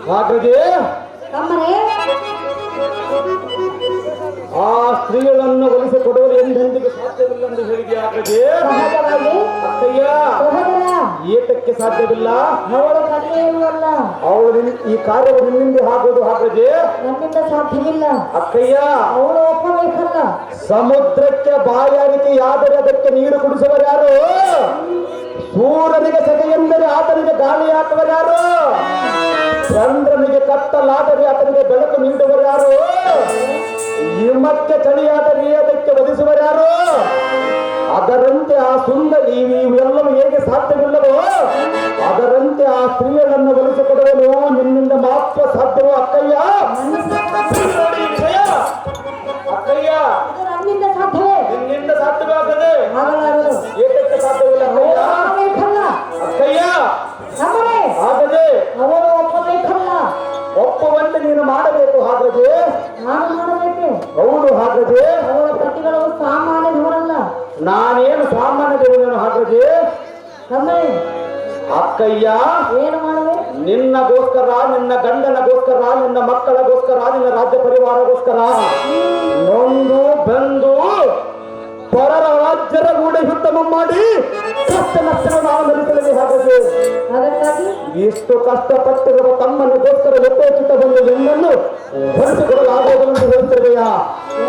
ಹಾಗಾಗಿ ಆ ಸ್ತ್ರೀಗಳನ್ನು ಒಲಿಸಿಕೊಡುವುದು ಎಂದೆಂದಿಗೂ ಸಾಧ್ಯವಿಲ್ಲ ಎಂದು ಹೇಳಿದೆ. ಹಾಗಾಗಿ ಅಕ್ಕಯ್ಯ ಏತಕ್ಕೆ ಸಾಧ್ಯವಿಲ್ಲ? ಅವಳು ಈ ಕಾರ್ಯವು ನಿನ್ನಿಂದ ಆಗುವುದು. ಹಾಗಾಗಿ ನನ್ನಿಂದ ಸಾಧ್ಯವಿಲ್ಲ ಅಕ್ಕಯ್ಯ. ಅವಳು ಒಪ್ಪಬೇಕಲ್ಲ. ಸಮುದ್ರಕ್ಕೆ ಬಾಯಾರಿಕೆಯಾದರೆ ಅದಕ್ಕೆ ನೀರು ಕುಡಿಸುವರು ಯಾರು? ಸೂರ್ಯನಿಗೆ ಸೆಗೆ ಎಂದರೆ ಆತನಿಗೆ ಗಾಳಿ ಹಾಕುವರು ಯಾರು? ಚಂದ್ರನಿಗೆ ಕತ್ತಲಾದರೆ ಆತನಿಗೆ ಬೆಳಕು ನೀಡುವರು ಯಾರು? ಹಿಮಕ್ಕೆ ಚಳಿಯಾದರೆ ಅದಕ್ಕೆ ಒದಿಸುವರು ಯಾರು? ಅದರಂತೆ ಆ ಸುಂದರಿ ಇವೆಲ್ಲವೂ ಹೇಗೆ ಸಾಧ್ಯವಿಲ್ಲವೋ ಅದರಂತೆ ಆ ಸ್ತ್ರೀಯರನ್ನು ಒಲಿಸಿಕೊಡುವನು ನಿನ್ನಿಂದ ಮಾತ್ರ ಸಾಧ್ಯವೋ ಅಕ್ಕಯ್ಯ. ಅಕ್ಕಯ್ಯ ನನ್ನಿಂದ ಸಾಧ್ಯವೇ? ನಿನ್ನಿಂದ ಸಾಧ್ಯವಾಗದೆ ಏತಕ್ಕೆ ಸಾಧ್ಯವಿಲ್ಲ ಅಕ್ಕಯ್ಯ. ಆಗದೆ ಅವಳು ಒಪ್ಪಬೇಕಲ್ಲ. ಒಪ್ಪುವಂತೆ ನೀನು ಮಾಡಬೇಕು. ಹಾಗಾಗಿ ನಾನು ಮಾಡಬೇಕು. ಹೌದು. ಹಾಗಾಗಿ ಅವಳ ಪ್ರತಿಗಳು ಸಾಮಾನ್ಯದವರಲ್ಲ. ನಾನೇನು ಸಾಮಾನ್ಯದೇವನು? ಹಾಗಾಗಿ ಅಕ್ಕಯ್ಯ ಏನು ಮಾಡುವೆ? ನಿನ್ನಗೋಸ್ಕರ, ನಿನ್ನ ಗಂಡನಗೋಸ್ಕರ, ನಿನ್ನ ಮಕ್ಕಳಗೋಸ್ಕರ, ನಿನ್ನ ರಾಜ್ಯ ಪರಿವಾರಗೋಸ್ಕರ ನೊಂದು ಬೆಂದು ಪರರ ರಾಜ್ಯದ ಕೂಡ ಉತ್ತಮ ಮಾಡಿ ಕಷ್ಟ ನಷ್ಟ ನಾವು ನಡೆಸಲಿದೆ. ಹಾಗಾಗಿ ಅದಕ್ಕಾಗಿ ಎಷ್ಟು ಕಷ್ಟಪಟ್ಟಿರುವ ತಮ್ಮನಿಗೋಸ್ಕರ ಯಥೋಚಿತ ಬಂದು ಹೆಣ್ಣನ್ನು ಹೊರಿಸಿಕೊಡಲಾಗುವುದೆಂದು ಹೇಳುತ್ತಿರುವೆಯಾ?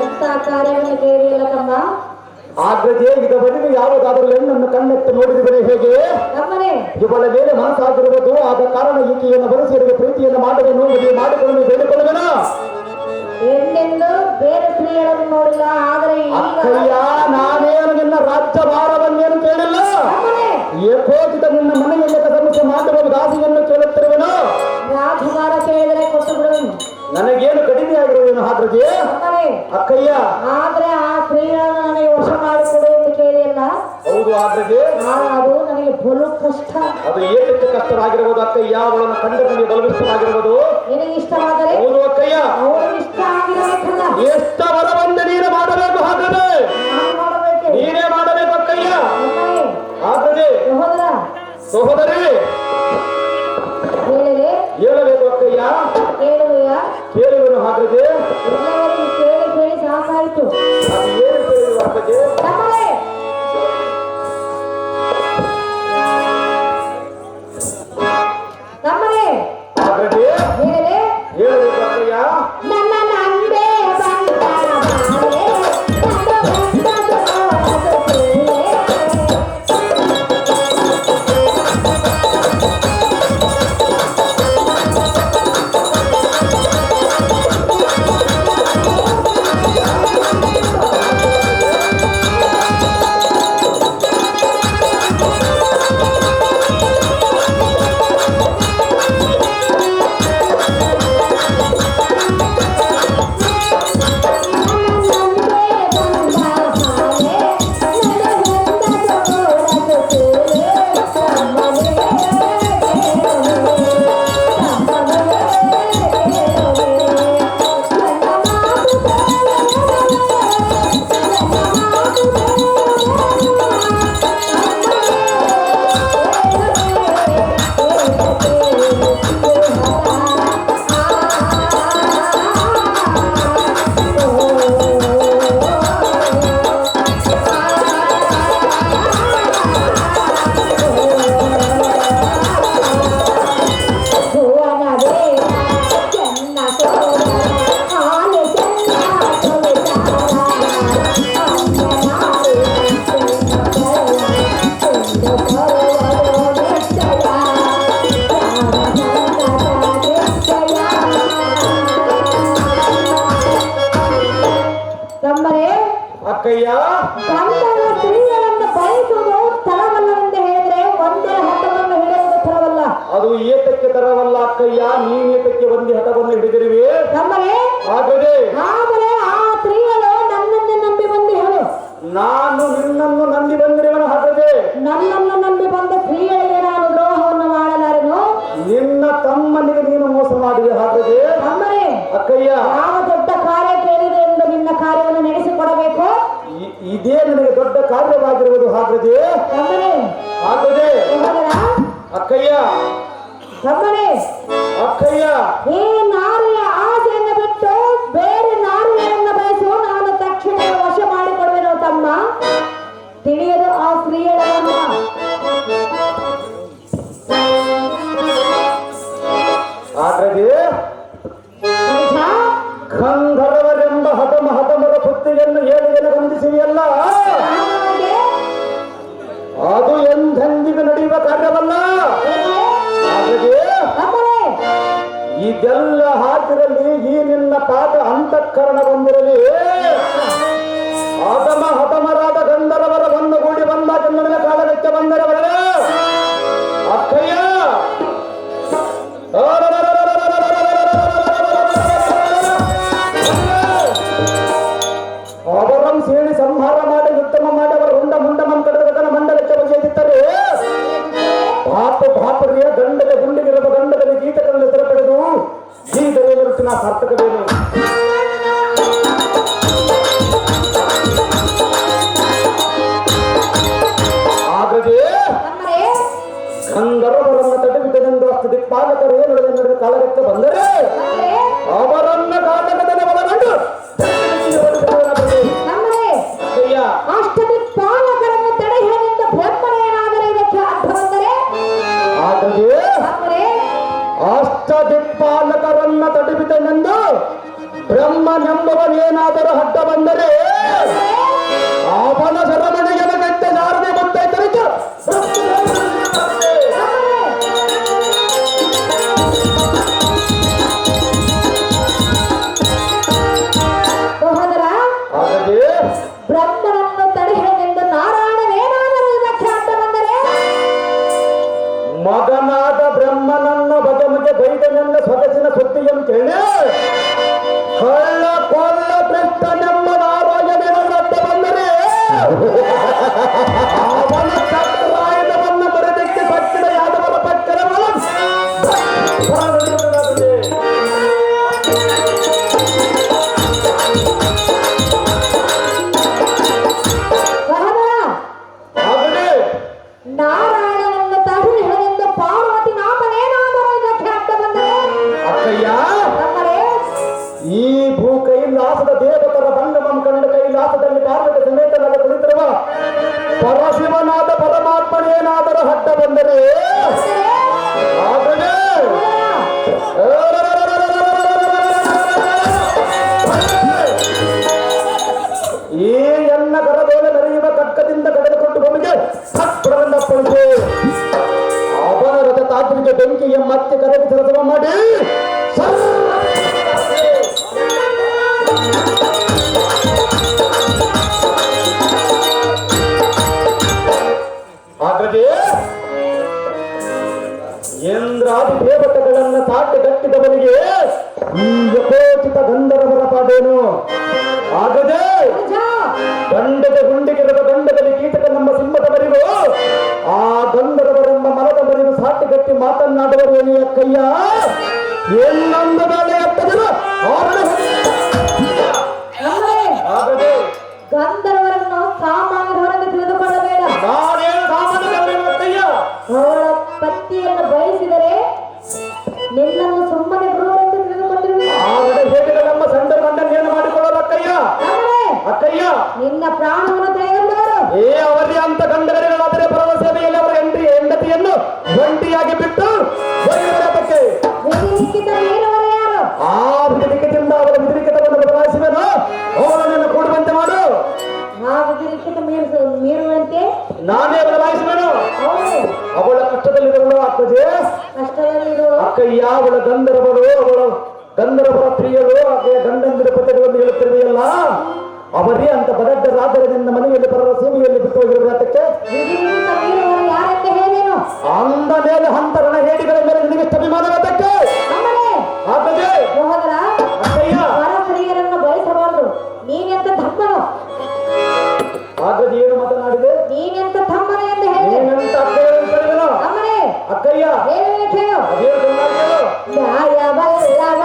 ಎಂತ ಕಾರ್ಯವನ್ನು ಕೇಳಿಲ್ಲ ತಮ್ಮ. ಆಗ್ರಜೆ ಇದವರೆಗೂ ಯಾವುದಾದರೂ ಹೆಣ್ಣನ್ನು ಕಣ್ಣೆತ್ತು ನೋಡಿದರೆ ಹೇಗೆ? ಇವಳ ಮೇಲೆ ಮನಸ್ಸಾಗಿರುವುದು. ಆದ ಕಾರಣ ಈಕೆಯನ್ನು ಬರೆಸಿರುವ ಪ್ರೀತಿಯನ್ನು ಮಾಡುವೆನು, ಮದುವೆ ಮಾಡಿಕೊಂಡು ಬೇಡಿಕೊಳ್ಳುವೆನು. ಹೆಣ್ಣೆಂದು ಬೇರೆ ಸ್ತ್ರೀಗಳನ್ನು ನೋಡಿಲ್ಲ. ಆದರೆ ಅಕ್ಕಯ್ಯ, ನಾನೇನು ನಿನ್ನ ರಾಜ್ಯ ಭಾರವನ್ನೇನು ಕೇಳಿಲ್ಲ. ಏಕೋಚಿತ ನಿನ್ನ ಮನೆಯಲ್ಲಿ ಸಮಸ್ಯೆ ಮಾಡುವ ದಾಸಿಯನ್ನು ಕೇಳುತ್ತಿರುವೆನು. ರಾಜಭಾರ ಕೇಳಿದರೆ ಕೊಟ್ಟು ಬಿಡುವೆನು. ನನಗೇನು ಕಡಿಮೆ ಆಗಿರುವೆನು. ಹಾಗಾಗಿ ಅಕ್ಕಯ್ಯ, ಆದ್ರೆ ಆ ಸ್ತ್ರೀಗಳನ್ನು ನನಗೆ ವಶ ಮಾಡಿಕೊಡು ಎಂದು ಕೇಳಿಲ್ಲ. ಹೌದು. ಆದ್ರೆ ಅದು ನನಗೆ ಬಲು ಕಷ್ಟ. ಅದು ಏತಕ್ಕೆ ಕಷ್ಟವಾಗಿರುವುದು ಅಕ್ಕಯ್ಯ? ಅವಳನ್ನು ಕಂಡು ನನಗೆ ಬಲವಿಷ್ಟವಾಗಿರುವುದು. ನಿನಗೆ ಇಷ್ಟವಾದರೆ ಹೌದು ಅಕ್ಕಯ್ಯ. ಅವಳು ಇಷ್ಟ ಆಗಿರಬೇಕಲ್ಲ. ಎಷ್ಟ ಬರಬಂದು ನೀನು ಮಾಡಬೇಕು. ಹಾಗಾದ್ರೆ ನೀನೇ ಮಾಡಬೇಕು ಅಕ್ಕಯ್ಯ. ಹಾಗಾದ್ರೆ ಸಹೋದರಿ ಹೇಳಬೇಕು ಅಕ್ಕಯ್ಯ. ಕೇಳುವೆನು. ಹಾಗಾದ್ರೆ ಎಲ್ಲವರಿಗೂ ಕೇಳಿ ಕೇಳಿ ಸಾಕಾಯಿತು. ಅದು ಏನು ಕೇಳುವ ಅಕ್ಕಯ್ಯ? ಹಾಗಾದ್ರೆ ಹೇಳಬೇಕು ಅಕ್ಕಯ್ಯ. ಅಕ್ಕಯ್ಯ, ಸ್ತ್ರೀಗಳನ್ನು ಬಯಸುವುದು ತರವಲ್ಲವೆಂದು ಹೇಳಿದ್ರೆ ಒಂದೇ ಹಠವನ್ನು ಹಿಡಿಯುವುದು ತರವಲ್ಲ. ಅದು ಏತಕ್ಕೆ ತರವಲ್ಲ ಅಕ್ಕಯ್ಯ? ನೀನೇತಕ್ಕೆ ಒಂದೇ ಹಠವನ್ನು ಹಿಡಿದಿರುವೆ? ಆದರೆ ಆ ಸ್ತ್ರೀಗಳು ನನ್ನನ್ನು ನಂಬಿ ಬಂದು ಹೇಳು. ನಾನು ನಿನ್ನನ್ನು ನಂಬಿ ಬಂದಿರುವನು. ಹಾಗಾದ್ರೆ ನನ್ನನ್ನು ನಂಬಿ ಬಂದ ಸ್ತ್ರೀಗಳಿಗೆ ನಾನು ದ್ರೋಹವನ್ನು ಮಾಡಲಾರೆನು. ನಿನ್ನ ತಮ್ಮನಿಗೆ ನೀನು ಮೋಸ ಮಾಡಿದೆ. ಹಾಗಾದ್ರೆ ಅಕ್ಕಯ್ಯ, ಯಾವ ದೊಡ್ಡ ಕಾರ್ಯ ಕೇಳಿದೆ ಎಂದು ನಿನ್ನ ಕಾರ್ಯವನ್ನು ನಡೆಸಿಕೊಡಬೇಕು. ಇದೇ ನನಗೆ ದೊಡ್ಡ ಕಾರ್ಯವಾಗಿರುವುದು. ಹಾಗಾದ್ರೆ ಅಕ್ಕಯ್ಯ, ತಮ್ಮನೇ ಅಕ್ಕಯ್ಯ ಈ ನಾರಿಯ ಆಸೆಯನ್ನು ಬಿಟ್ಟು ಬೇರೆ ನಾರಿಯನ್ನು ಬಯಸು, ನಾನು ತಕ್ಷಣ ವಶ ಮಾಡಿಕೊಡುವೆನು ತಮ್ಮ. ತಿಳಿಯದು ಆ ಸ್ತ್ರೀಯಳನ್ನ. ಆದ್ರೆ ಗಂಧರ್ವರೆಂಬ ಹತಮರ ಸುದ್ದಿಯನ್ನು ಹೇಳಿದೆನು ಗಂಧಿಸಿದೆಯಲ್ಲ, ಅದು ಎಂದೆಂದಿಗೂ ನಡೆಯುವ ಕಾರ್ಯವಲ್ಲ. ಇದೆಲ್ಲ ಹಾಕಿರಲಿ, ಈ ನಿನ್ನ ಪಾದ ಅಂತಃಕರಣ ಬಂದಿರಲಿ. ಹತಮರಾದ ಗಂಧರ್ವರ ಒಂದುಗೂಡಿ ಬಂದಾಗ ನನ್ನ ಕಾಲಕ್ಕೆ ಬಂದರವರ ಅಕ್ಕಯ್ಯ ಅವರನ್ನು ಸೇರಿ ಸಂಹಾರ ಮಾಡಿ ಉತ್ತಮ ಮಾಡಿ ಅವರ ಉಂಡ ಮುಂಡ ಮಂತ್ರದ ಮಂಡಲಕ್ಕೆ ಬಗೆದಿದ್ದರೆ ಭಾಪರಿಯ ದಂಡದ ಗುಂಡಿಗಿರುವ ಗಂಡದಲ್ಲಿ ಗೀತಗಳನ್ನು ಸ್ಥಿರಪಡೆದು ಗೀತವೇ ಮರುಚಿನ ಸಾರ್ಥಕವೇನು. ಆದರೆ ಗಂಧರ್ವರನ್ನ ತಡೆಬಿದ್ದನೆಂದು ಅಷ್ಟು ದಿಕ್ಪಾಲಕರು ಏನು ನಡೆದ ಕಾಲಕ್ಕೆ ಬಂದರೆ ಅವರನ್ನ ಕಾಲಕದಲ್ಲಿ ಒಳಗೊಂಡು ಅಷ್ಟದಿಕ್ಪಾಲಕರನ್ನು ತಡೆಹಿಡಿದ ಬ್ರಹ್ಮನೇನಾದರೆ ಇದಕ್ಕೆ ಅರ್ಥ ಬಂದರೆ, ಅಷ್ಟದಿಕ್ಪಾಲಕರನ್ನ ತಡೆಬಿದ್ದನೆಂದು ಬ್ರಹ್ಮನೆಂಬವನೇನಾದರೂ ಅಡ್ಡ ಬಂದರೆ ಅವನ ಸರಮಣಿಗೆ ಮತ್ತೆ ನಾರದೆ ಬಂದೈತರಿಕೆ ಬ್ರಹ್ಮನನ್ನು ತಡೆಹಿಡಿದು ನಾರಾಯಣನೇನಾದರೂ ಇದಕ್ಕೆ ಅಡ್ಡ ಬಂದರೆ, ಮಗನಾದ ಬ್ರಹ್ಮನನ್ನು ಬಗೆಮಗೆ ಬೈದನೆಂದ ಸೊಗಸಿನ ಸುದ್ದಿಯನ್ನು ಕೇಳಿ ಕಳ್ಳ ಕೊಲ್ಲ ಕೃಷ್ಣನೆಂಬ ನಾರಾಯಣನೇನಾದರೂ ಅಡ್ಡ ಬಂದರೆ ಅವನ ಚಕ್ರಾಯುಧವನ್ನು ಬರೆದಕ್ಕೆ ಪಕ್ಕಿದ ಯಾದವರ ಪಕ್ಕದ ನಾರಾಯಣನನ್ನು ತಡೆಹಿಡಿದು ಪಾರ್ವತಿ ನಾಮನೇನಾದರೂ ಇದಕ್ಕೆ ಅಡ್ಡ ಬಂದರೆ, ಅಕ್ಕಯ್ಯ ಈ ಭೂ ಕೈಲಾಸದ ದೇವತರ ಬಂಧವಂ ಕಂಡ ಕೈಲಾಸದಲ್ಲಿ ಪಾರ್ವತಿ ಸಮೇತನಾದ ಕುಳಿತಿರುವ ಪರಶಿವನಾದ ಪರಮಾತ್ಮನೇನಾದರೂ ಅಡ್ಡ ಬಂದರೆ ಆಗಲೇ ಈ ಎನ್ನ ಕರದೋಲೆ ಮೆರೆಯುವ ಕಕ್ಕದಿಂದ ಕಳೆದುಕೊಂಡು ಭೂಮಿಗೆ ಸತ್ಪ್ರಬಂಧಪ್ಪಳಿಸಿ ಅವನ ರಥ ತಾತ್ವಿಕ ಬೆಂಕಿಯ ಮತ್ತೆ ಕರಗಿ ಸರಸವ ಮಾಡಿ ಹಾಗಾಗಿ ಇಂದ್ರಾದಿ ದೇವತೆಗಳನ್ನ ಸಾಟಿ ಗಟ್ಟಿದವನಿಗೆ ಈ ಯಥೋಚಿತ ಗಂಧರ್ವರ ಪಾಡೇನು. ಆಗದೆ ಗಂಡದ ಗುಂಡಿಗಿರುವ ಗಂಡದಲ್ಲಿ ಕೀಟಕ ನಮ್ಮ ಸಿಂಹದವರಿಗೂ ಆ ಗಂಧರ್ವರೆಂಬ ಮನದವರಿಗೂ ಸಾಟಿಗಟ್ಟಿ ಮಾತನಾಡುವರು ಎನ್ನುವ ಕೈಯ ಇನ್ನೊಂದು ಬೇಳೆ ಎತ್ತದಿರು ಆಗದೆ ಗಂಧರ್ವರನ್ನು ಸಾಮಾನ್ಯರವರೆಗೆ ತಿಳಿದುಕೊಳ್ಳಬೇಡ. ನಾನೇನು ಸಾಮಾನ್ಯ ಕೈಯ ಅವಳ ಪತಿಯನ್ನು ಬಯಸಿದರೆ ನಿನ್ನನ್ನು ಸುಮ್ಮನೆ ಬರುವರೆಂದು ತಿಳಿದುಕೊಂಡಿರುವೆ. ನಮ್ಮ ಸಂಡ ಗಂಡನ ಏನು ಮಾಡಿಕೊಳ್ಳೋರು ಅಕ್ಕಯ್ಯ ಅಕ್ಕಯ್ಯ ನಿನ್ನ ಪ್ರಾಣವನ್ನು ತೆಗೆದುಕೊಂಡವರು ಅವರಿಗೆ ಅಂತ ಗಂಡಗರಿಗಳಾದರೆ ಪರಮ ಸೇವೆಯಲ್ಲಿ ಅವರ ಹೆಂಡತಿಯನ್ನು ಒಂಟಿಯಾಗಿ ಬಿಟ್ಟು ಬರೆಯುವುದಕ್ಕೆ ವಿಧಿಲಿಖಿತ ಮೀರುವರು ಯಾರು? ಆ ವಿಧಿಲಿಖಿತದಿಂದ ಅವರ ವಿಧಿಲಿಖಿತವನ್ನು ಬದಲಾಯಿಸುವೆನು. ಅವರನ್ನು ಕೂಡುವಂತೆ ಮಾಡು. ಆ ವಿಧಿಲಿಖಿತ ಮೀರುವಂತೆ ನಾನೇ ಬದಲಾಯಿಸುವೆನು. ಹೌದು, ಅವಳ ಕಷ್ಟದಲ್ಲಿರುವ ಅಕ್ಕಜೆ ಕಷ್ಟದಲ್ಲಿರುವ ಅಕ್ಕಯ್ಯ ಅವಳ ಗಂಧರ್ವರು ಅವಳ ಗಂಧರ್ವರ ಪ್ರಿಯರು ಆಕೆಯ ಗಂಡಂದಿರ ಪತಿಗಳನ್ನು ಹೇಳುತ್ತಿರುವೆಯಲ್ಲ, ಅವರೇ ಅಂತ ಬದಡ್ಡರಾದರೆ ನಿನ್ನ ಮನೆಯಲ್ಲಿ ಪರರ ಸೀಮೆಯಲ್ಲಿ ಬಿಟ್ಟು ಹೋಗಿರುವ ಅದಕ್ಕೆ ವಿಧಿಲಿಖಿತ ಮೀರುವರು ಯಾರಂತ ಹೇಳೇನು? ಅಂದ ಮೇಲೆ ಹಂತರಣ ಹೇಡಿಗಳ ಮೇಲೆ ನಿನಗೆ ಅಭಿಮಾನವಾದಕ್ಕೆ ಆಗದೆ ಸಹೋದರ, ಅಕ್ಕಯ್ಯ ಪರಸ್ತ್ರೀಯರನ್ನು ಬಯಸಬಾರದು. ನೀನೆಂತ ಧರ್ಮನು? ಆಗದೆ ಏನು ಮಾತನಾಡಿದೆ? ನೀನೆಂತ ಧರ್ಮನ ಎಂದು ಹೇಳಿದೆ. ನೀನೆಂತ ಅಕ್ಕಯ್ಯ ಅಮ್ಮನೇ ಅಕ್ಕಯ್ಯ ಹೇಳಿ ಕೇಳು. ಅದೇನು ಚೆನ್ನಾಗಿರೋ ನ್ಯಾಯವಲ್ಲವ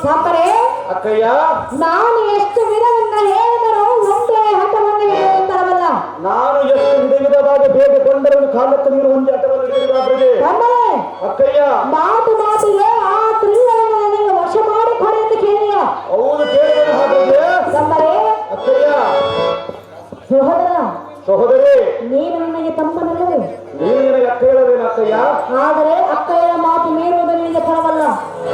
ಸಾಕರೆ ಅಕ್ಕಯ್ಯ ನಾನು ಎಷ್ಟು ವಿಧವನ್ನ ಹೇಳಿದರೂ ಒಂದೇ ಹಠವನ್ನು ಹೇಳುತ್ತಾರಲ್ಲ. ನಾನು ಎಷ್ಟು ವಿಧ ವಿಧವಾಗಿ ಬೇಗ ಕೊಂಡರನ್ನು ಕಾಲಕ್ಕೆ ನೀರು ಒಂದೇ ಹಠವನ್ನು ಹಿಡಿಯುವಾಗಲೇ ತಮ್ಮನೇ ಅಕ್ಕಯ್ಯ ಮಾತು ಮಾತಿಗೆ ಆ ಸ್ತ್ರೀಯನ್ನು ನನಗೆ ವಶ ಮಾಡಿ ಕೊಡಿ ಎಂದು ಕೇಳಿಯ. ಹೌದು ಕೇಳಿದನು ಹಾಗೆ ತಮ್ಮರೇ ಅಕ್ಕಯ್ಯ ಸಹೋದರ ಸಹೋದರಿ ನೀನು ನನಗೆ ತಮ್ಮನಲ್ಲವೇ? ನೀನು ನನಗೆ ಅಕ್ಕ ಹೇಳವೇನು ಅಕ್ಕಯ್ಯ? ಆದರೆ ಅಕ್ಕಯ್ಯ ಮಾತು ಮೀರುವುದು ನಿನಗೆ ಫಲವಲ್ಲ.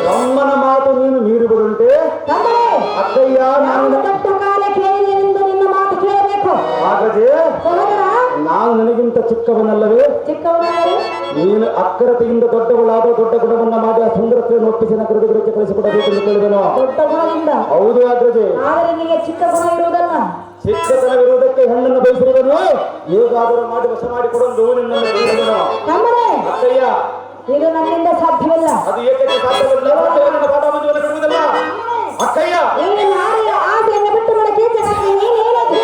ತಮ್ಮನ ಮಾತು ನೀನು ಮೀರುವುದುಂಟೆ ತಮ್ಮರೇ ಅಕ್ಕಯ್ಯ. ನಾನು ದೊಡ್ಡ ಕಾಲ ಕೇಳಿದೆನೆಂದು ನಿನ್ನ ಮಾತು ಕೇಳಬೇಕು. ಹಾಗಾದ್ರೆ ಸಹೋದರ ನಾನು ನನಗಿಂತ ಚಿಕ್ಕವನಲ್ಲವೇ? ಚಿಕ್ಕವನಾಗಿ ನೀನು ಅಕ್ಕರತೆಯಿಂದ ದೊಡ್ಡವಳಾದ ದೊಡ್ಡ ಗುಣವನ್ನ ಮಾಡಿ ಆ ಸುಂದರತೆಯನ್ನು ಒಪ್ಪಿಸಿ ನಗರಕ್ಕೆ ಕಳಿಸಿಕೊಡಬೇಕೆಂದು ಕೇಳಿದನು. ದೊಡ್ಡ ಗುಣದಿಂದ ಹೌದು ಅಗ್ರಜೆ. ಆದರೆ ನಿನಗೆ ಚಿಕ್ಕ ಗುಣ ಇರುವುದಲ್ಲ. ಚಿಕ್ಕತನವಿರುವುದಕ್ಕೆ ಹೆಣ್ಣನ್ನು ಬಯಸಿರುವನು ಹೇಗಾದರೂ ಮಾಡಿ ವಶ ಮಾಡಿಕೊಡಲು ನಿನ್ನನ್ನು ಕೇಳಿದನು. ತಮ್ಮರೇ ಅಕ್ಕಯ್ಯ ಇದು ನನ್ನಿಂದ ಸಾಧ್ಯವಿಲ್ಲ. ಅದು ಏಕೆ ಸಾಧ್ಯವಿಲ್ಲ? ನನ್ನ ಬಾಡ ಮಂಜುವನ್ನು ಬಿಡುವುದಿಲ್ಲ ಅಕ್ಕಯ್ಯ. ಈ ನಾರಿಯ ಆಸೆಯನ್ನು ಬಿಟ್ಟು ಬಿಡಕ್ಕೆ ಚೆನ್ನಾಗಿ ನೀನು ಹೇಳೋದು.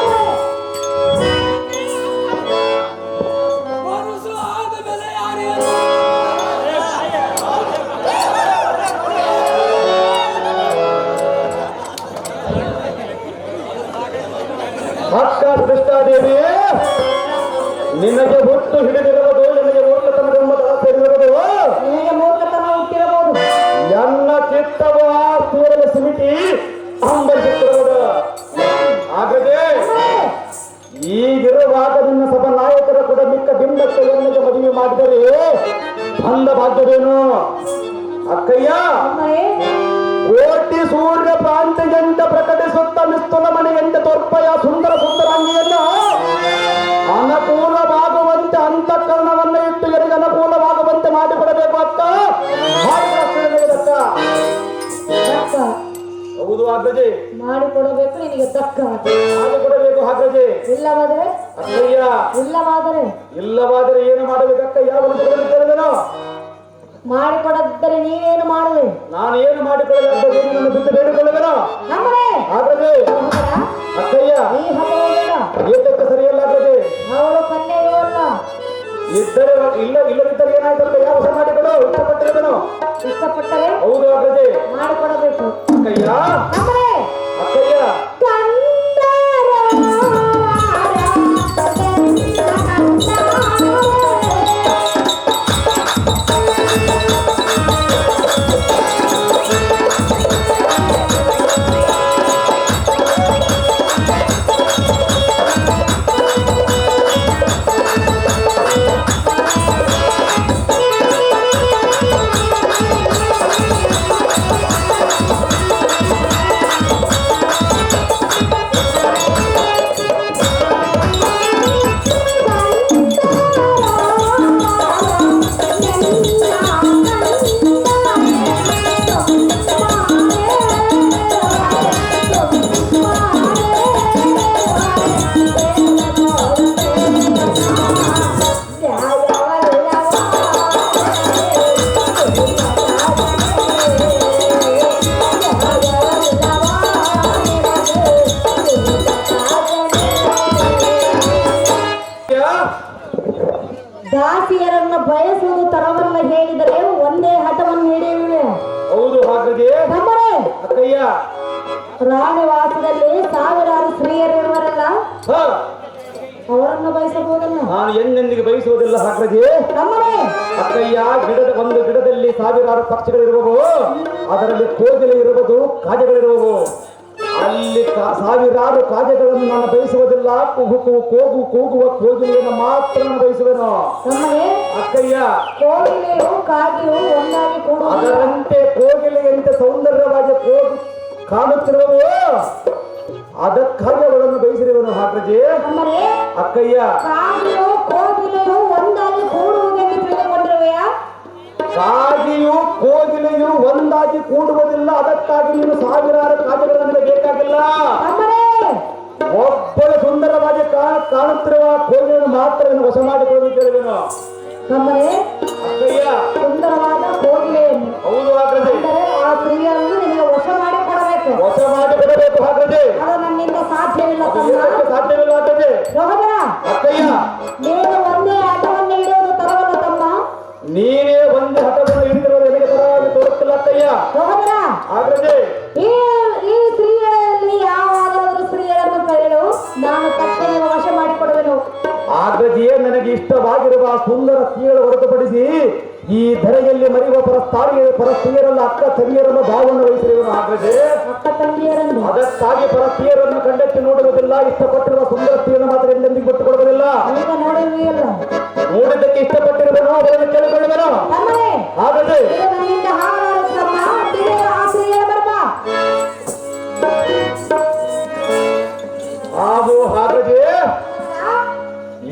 ಅಕ್ಕ ಕೃಷ್ಣಾದೇವಿ ನಿನಗೆ ಹುಟ್ಟು ಹಿಡಿದಿರುವುದು ನಿನಗೆ ಮೂರ್ಖತನವೆಂಬ ದಳ ಸೇರಿರುವುದು. ನಿನಗೆ ಮೂರ್ಖತನ ಹುಟ್ಟಿರಬಹುದು. ನನ್ನ ಚಿತ್ತವ ಕೂಡಲ ಸಿಮಿಟಿ ಅಂಬರಿಸುತ್ತಿರುವುದು. ಹಾಗಾಗಿ ಈಗಿರುವಾಗ ನಿನ್ನ ಸಭಾ ನಾಯಕರ ಕೂಡ ಮಿಕ್ಕ ಬಿಂಬಕ್ಕೆ ಎನ್ನಿಗೆ ಮದುವೆ ಮಾಡಿದರೆ ಅಂದ ಭಾಗ್ಯವೇನು ಅಕ್ಕಯ್ಯ? ತಮ್ಮರೇ ಕೋಟಿ ಸೂರ್ಯ ಪ್ರಾಂತಿಗೆಂತ ಪ್ರಕಟಿಸುತ್ತ ಮಿಸ್ತುಲ ಮನೆಯಂತೆ ತೋರ್ಪಯ ಸುಂದರ ಸುಂದರಾಂಗಿಯನ್ನು ಅನುಕೂಲವಾಗುವಂತೆ ಅಂತಃಕರಣವನ್ನು ಇಟ್ಟು ಎರಿಗೆ ಅನುಕೂಲವಾಗುವಂತೆ ಮಾಡಿಕೊಡಬೇಕು ಅಕ್ಕ. ಅಕ್ಕ ತಕ್ಕ ಹೌದು ಅಗ್ರಜೆ. ಮಾಡಿಕೊಡಬೇಕು ನಿನಗೆ ತಕ್ಕ. ಮಾಡಿಕೊಡಬೇಕು ಅಗ್ರಜೆ. ಇಲ್ಲವಾದರೆ ಅಕ್ಕಯ್ಯ ಇಲ್ಲವಾದರೆ ಇಲ್ಲವಾದರೆ ಏನು ಮಾಡಬೇಕಕ್ಕ? ಯಾವ ಕೇಳಿದನು ಮಾಡಿಕೊಡದ್ದರೆ ನೀವೇನು ಮಾಡುವೆ? ನಾನು ಏನು ಮಾಡಿಕೊಳ್ಳಬೇಕು? ನಿನ್ನನ್ನು ಬಿಟ್ಟು ಬೇಡಿಕೊಳ್ಳಬೇನು ತಮ್ಮರೇ ಅಗ್ರಜೆ. ಸಹೋದರ, ಅಕ್ಕಯ್ಯ ಈ ಹಠವು ಬೇಡ. ಏತಕ್ಕೆ ಸರಿಯಲ್ಲ ಅಗ್ರಜೆ? ಅವಳು ಕನ್ಯೆಯೂ ಅಲ್ಲ. ಇದ್ದರೆ ಇಲ್ಲದಿದ್ದರೆ ಏನಾಯ್ತಲ್ಲ? ಯಾವ ವಶ ಮಾಡಿಕೊಡು ಇಷ್ಟಪಟ್ಟಿರುವನು. ಇಷ್ಟಪಟ್ಟರೆ ಹೌದು ಅಗ್ರಜೆ. ಮಾಡಿಕೊಡಬೇಕು. ಅಕ್ಕಯ್ಯ ತಮ್ಮರೇ ಅಕ್ಕಯ್ಯ ದಾಸಿಯರನ್ನು ಬಯಸುವುದು ತರವಲ್ಲ ಹೇಳಿದರೆ ಒಂದೇ ಹಠವನ್ನು ಹಿಡಿಯುವೆ. ಹೌದು ಹಾಗಾಗಿ ತಮ್ಮರೇ ಅಕ್ಕಯ್ಯ ರಾಣಿವಾಸದಲ್ಲಿ ಸಾವಿರಾರು ಸ್ತ್ರೀಯರಿರುವರಲ್ಲ, ಹ, ಅವರನ್ನು ಬಯಸಬಹುದಲ್ಲ. ನಾನು ಎಂದೆಂದಿಗೆ ಬಯಸುವುದಿಲ್ಲ ಹಾಕ್ರಜೆ. ನಮ್ಮನೆ ಅಕ್ಕಯ್ಯ, ಒಂದು ಗಿಡದಲ್ಲಿ ಸಾವಿರಾರು ಪಕ್ಷಿಗಳಿರುವವು, ಅದರಲ್ಲಿ ಕೋಗಿಲೆ ಇರುವುದು, ಕಾಗೆಗಳಿರುವವು. ಅಲ್ಲಿ ಸಾವಿರಾರು ಕಾಗೆಗಳನ್ನು ನಾನು ಬಯಸುವುದಿಲ್ಲ. ಕೂಗುವ ಕೋಗಿಲೆಯನ್ನು ಮಾತ್ರ ನಾನು ಬಯಸುವೆನು. ನಮ್ಮನೆ ಅಕ್ಕಯ್ಯ, ಕೋಗಿಲೆಯು ಕಾಗೆಯು ಒಂದಾಗಿ ಕೂಡುವುದಿಲ್ಲ. ಅದರಂತೆ ಕೋಗಿಲೆಯಂತೆ ಸೌಂದರ್ಯವಾಗಿ ಕಾಣುತ್ತಿರುವವು, ಅದಕ್ಕಾಗಿ ಅವಳನ್ನು ಬಯಸಿರುವನು ಹಾಕ್ರಜೆ. ನಮ್ಮನೆ ಅಕ್ಕಯ್ಯ, ಕಾಗೆಯು ಕೋಗಿಲೆಯು ಒಂದಾಗಿ ಕೂಡುವುದೆಂದು ತಿಳಿದುಕೊಂಡಿರುವೆಯಾ? ಕಾಗೆಯು ಕೋಗಿಲೆಯು ಒಂದಾಗಿ ಕೂಡುವುದಿಲ್ಲ. ಅದಕ್ಕಾಗಿ ನೀನು ಸಾವಿರಾರು ಕಾಗೆಗಳು ನನಗೆ ಬೇಕಾಗಿಲ್ಲ. ನಮ್ಮನೆ ಒಬ್ಬಳ ಸುಂದರವಾಗಿ ಕಾಣುತ್ತಿರುವ ಕೋಗಿಲೆಯನ್ನು ಮಾತ್ರ ನೀನು ವಶ ಮಾಡಿಕೊಳ್ಳಲು ಕೇಳುವೆನು. ನಮ್ಮನೆ ಅಕ್ಕಯ್ಯ, ಸುಂದರವಾದ ಕೋಗಿಲೆಯನ್ನು, ಹೌದು ಹಾಕ್ರಜೆ, ಅಂದರೆ ಆ ಸ್ತ್ರೀಯನ್ನು ನಿನಗೆ ವಶ ಮಾಡಿಕೊಡಬೇಕು. ವಶ ಮಾಡಿಕೊಡಬೇಕು ಹಾಕ್ರಜೆ. ಅದು ನನ್ನಿಂದ ಸಾಧ್ಯವಿಲ್ಲ ಅದು ತಮ್ಮ. ಏನಕ್ಕೆ ಸಾಧ್ಯವಿಲ್ಲ ಹಾಕ್ರಜೆ. ಸಹೋದರ, ಅಕ್ಕಯ್ಯ, ನೀನು ಒಂದೇ ಆಟವನ್ನು ಹಿಡಿಯುವುದು ತರವಲ್ಲ ತಮ್ಮ. ನೀನೇ ಒಂದೇ ಹಠವನ್ನು ಹಿಡಿದಿರುವುದು ನನಗೆ ತರವಾಗಿ ತೋರುತ್ತಿಲ್ಲ ಅಕ್ಕಯ್ಯ. ಸಹೋದರ, ಹಾಕ್ರಜೆ, ಈ ಈ ಸ್ತ್ರೀಯರಲ್ಲಿ ಯಾವಾದರೂ ಸ್ತ್ರೀಯರನ್ನು ಕರೆಯಲು ನಾನು ತಕ್ಷಣ ವಶ ಮಾಡಿಕೊಡುವೆನು. ಆಗ್ರಜಿಯೇ, ನನಗೆ ಇಷ್ಟವಾಗಿರುವ ಸುಂದರ ಸ್ತ್ರೀಯರು ಹೊರತುಪಡಿಸಿ ಈ ಧರೆಯಲ್ಲಿ ಮರೆಯುವ ಪರಸ್ತ್ರೀಯರಲ್ಲ, ಅಕ್ಕ ತಂಗಿಯರನ್ನು ಭಾವವನ್ನು ವಹಿಸಿರುವನು ಆಗ್ರಜೆ. ಅಕ್ಕ ತಂಗಿಯರನ್ನು ಅದಕ್ಕಾಗಿ ಪರಸ್ತ್ರೀಯರನ್ನು ಕಂಡೆತ್ತಿ ನೋಡುವುದಿಲ್ಲ. ಇಷ್ಟಪಟ್ಟಿರುವ ಸುಂದರ ಸ್ತ್ರೀಯನ್ನು ಮಾತ್ರ ಎಂದೆಂದಿಗೆ ಬಿಟ್ಟುಕೊಡುವುದಿಲ್ಲ. ಈಗ ನೋಡಿರುವೆಯಲ್ಲ, ನೋಡಿದ್ದಕ್ಕೆ ಇಷ್ಟಪಟ್ಟಿರುವನು, ಅವರನ್ನು ಕೇಳಿಕೊಳ್ಳುವನು. ನಮ್ಮನೆ ಆಗ್ರಜೆ, ಇದು ನನ್ನಿಂದ ಹಾಳಾದ ತಮ್ಮ. ತಿಳಿಯಲು ಆ ಸ್ತ್ರೀಯರ ಬರ್ಬ. ಹಾಗೂ ಆಗ್ರಜೆ,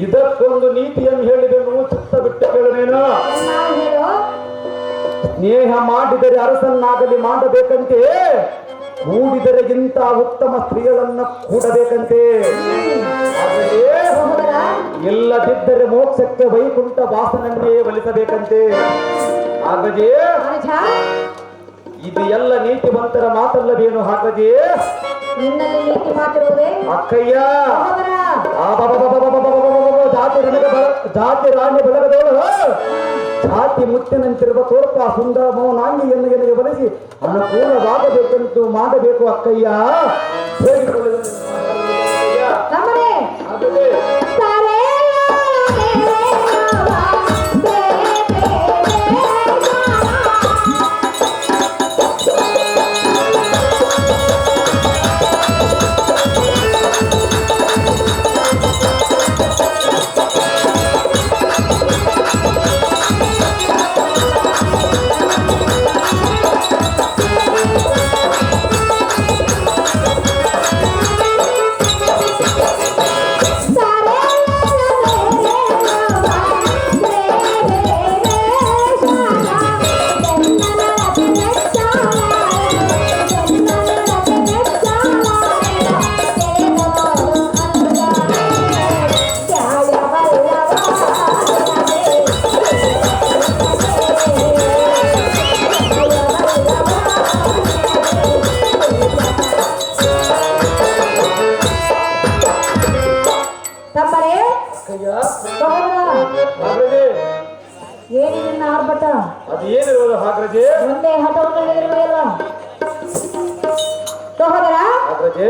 ಇದಕ್ಕೊಂದು ನೀತಿಯನ್ನು ಹೇಳಿದನು, ಚಿತ್ತ ಬಿಟ್ಟು ಕೇಳುವೇನು. ನಾವು ಹೇಳು, ಸ್ನೇಹ ಮಾಡಿದರೆ ಅರಸನ್ನಾಗಲಿ ಮಾಡಬೇಕಂತೆ, ಕೂಡಿದರೆಗಿಂತ ಉತ್ತಮ ಸ್ತ್ರೀಗಳನ್ನು ಕೂಡಬೇಕಂತೆ. ಹಾಗೆಯೇ ಸಹೋದರ, ಇಲ್ಲದಿದ್ದರೆ ಮೋಕ್ಷಕ್ಕೆ ವೈಕುಂಠ ವಾಸನನ್ನೇ ಒಲಿಸಬೇಕಂತೆ. ಹಾಗೆಯೇ ಅನುಜ, ಇದು ಎಲ್ಲ ನೀತಿವಂತರ ಮಾತಲ್ಲವೇನು ಹಾಗೆಯೇ. ನಿನ್ನಲ್ಲಿ ನೀತಿ ಮಾತಿರುವುದೇ ಅಕ್ಕಯ್ಯ, ಸಹೋದರ. ಜಾತಿ ರಾಣಿ ಬೆಳಗದವಳು ಜಾತಿ ಮುತ್ತಿನಂತಿರುವ ತೋರ್ಪ ಸುಂದರ ಮೌನಾಂಗಿಯನ್ನು ಎನಗೆ ಬಲಿಸಿ ಅನುಕೂಲವಾಗಬೇಕೆಂದು ಮಾಡಬೇಕು ಅಕ್ಕಯ್ಯ. ಹೇಳಿಕೊಳ್ಳುವುದು ನಮ್ಮನೆ ಆಗಲೇ ಏನಿನ್ನ ಆರ್ಭಟ? ಅದು ಏನಿರೋದು ಹಾಗ್ರಜೆ? ಒಂದೇ ಹಠವನ್ನು ಹಿಡಿದಿರುವೆಯಲ್ಲ ಸಹೋದರ. ಹಾಗ್ರಜೆ,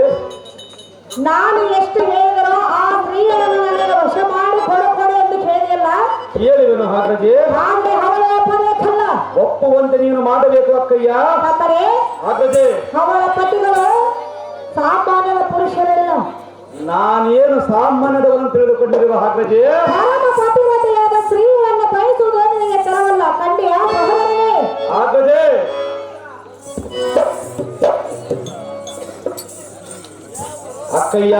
ನಾನು ಎಷ್ಟು ಹೇಳಿದರೋ ಆ ಸ್ತ್ರೀಯನ್ನು ನನಗೆ ವಶ ಮಾಡಿ ಕೊಡು ಎಂದು ಕೇಳಿದೆಯಲ್ಲ, ಕೇಳಿವನು ಹಾಗ್ರಜೆ. ಹಾಗೆ ಅವಳ ಒಪ್ಪಬೇಕಲ್ಲ, ಒಪ್ಪುವಂತೆ ನೀನು ಮಾಡಬೇಕು ಅಕ್ಕಯ್ಯ. ಅಂದರೆ ಹಾಗ್ರಜೆ, ಅವಳ ಪತಿಗಳು ಸಾಮಾನ್ಯದ ಪುರುಷರಲ್ಲ. ನಾನೇನು ಸಾಮಾನ್ಯದವರನ್ನು ತಿಳಿದುಕೊಂಡಿರುವ ಹಾಗ್ರಜೆ. ಪರಮ ಪತಿವತೆಯಾದ ಸ್ತ್ರೀಯನ್ನು ಬಯಸುವುದು ನಿನಗೆ ತರವಲ್ಲ ಕಂಡಿಯ ಸಹೋದರನೇ. ಹಾಗ್ರಜೆ, ಅಕ್ಕಯ್ಯ,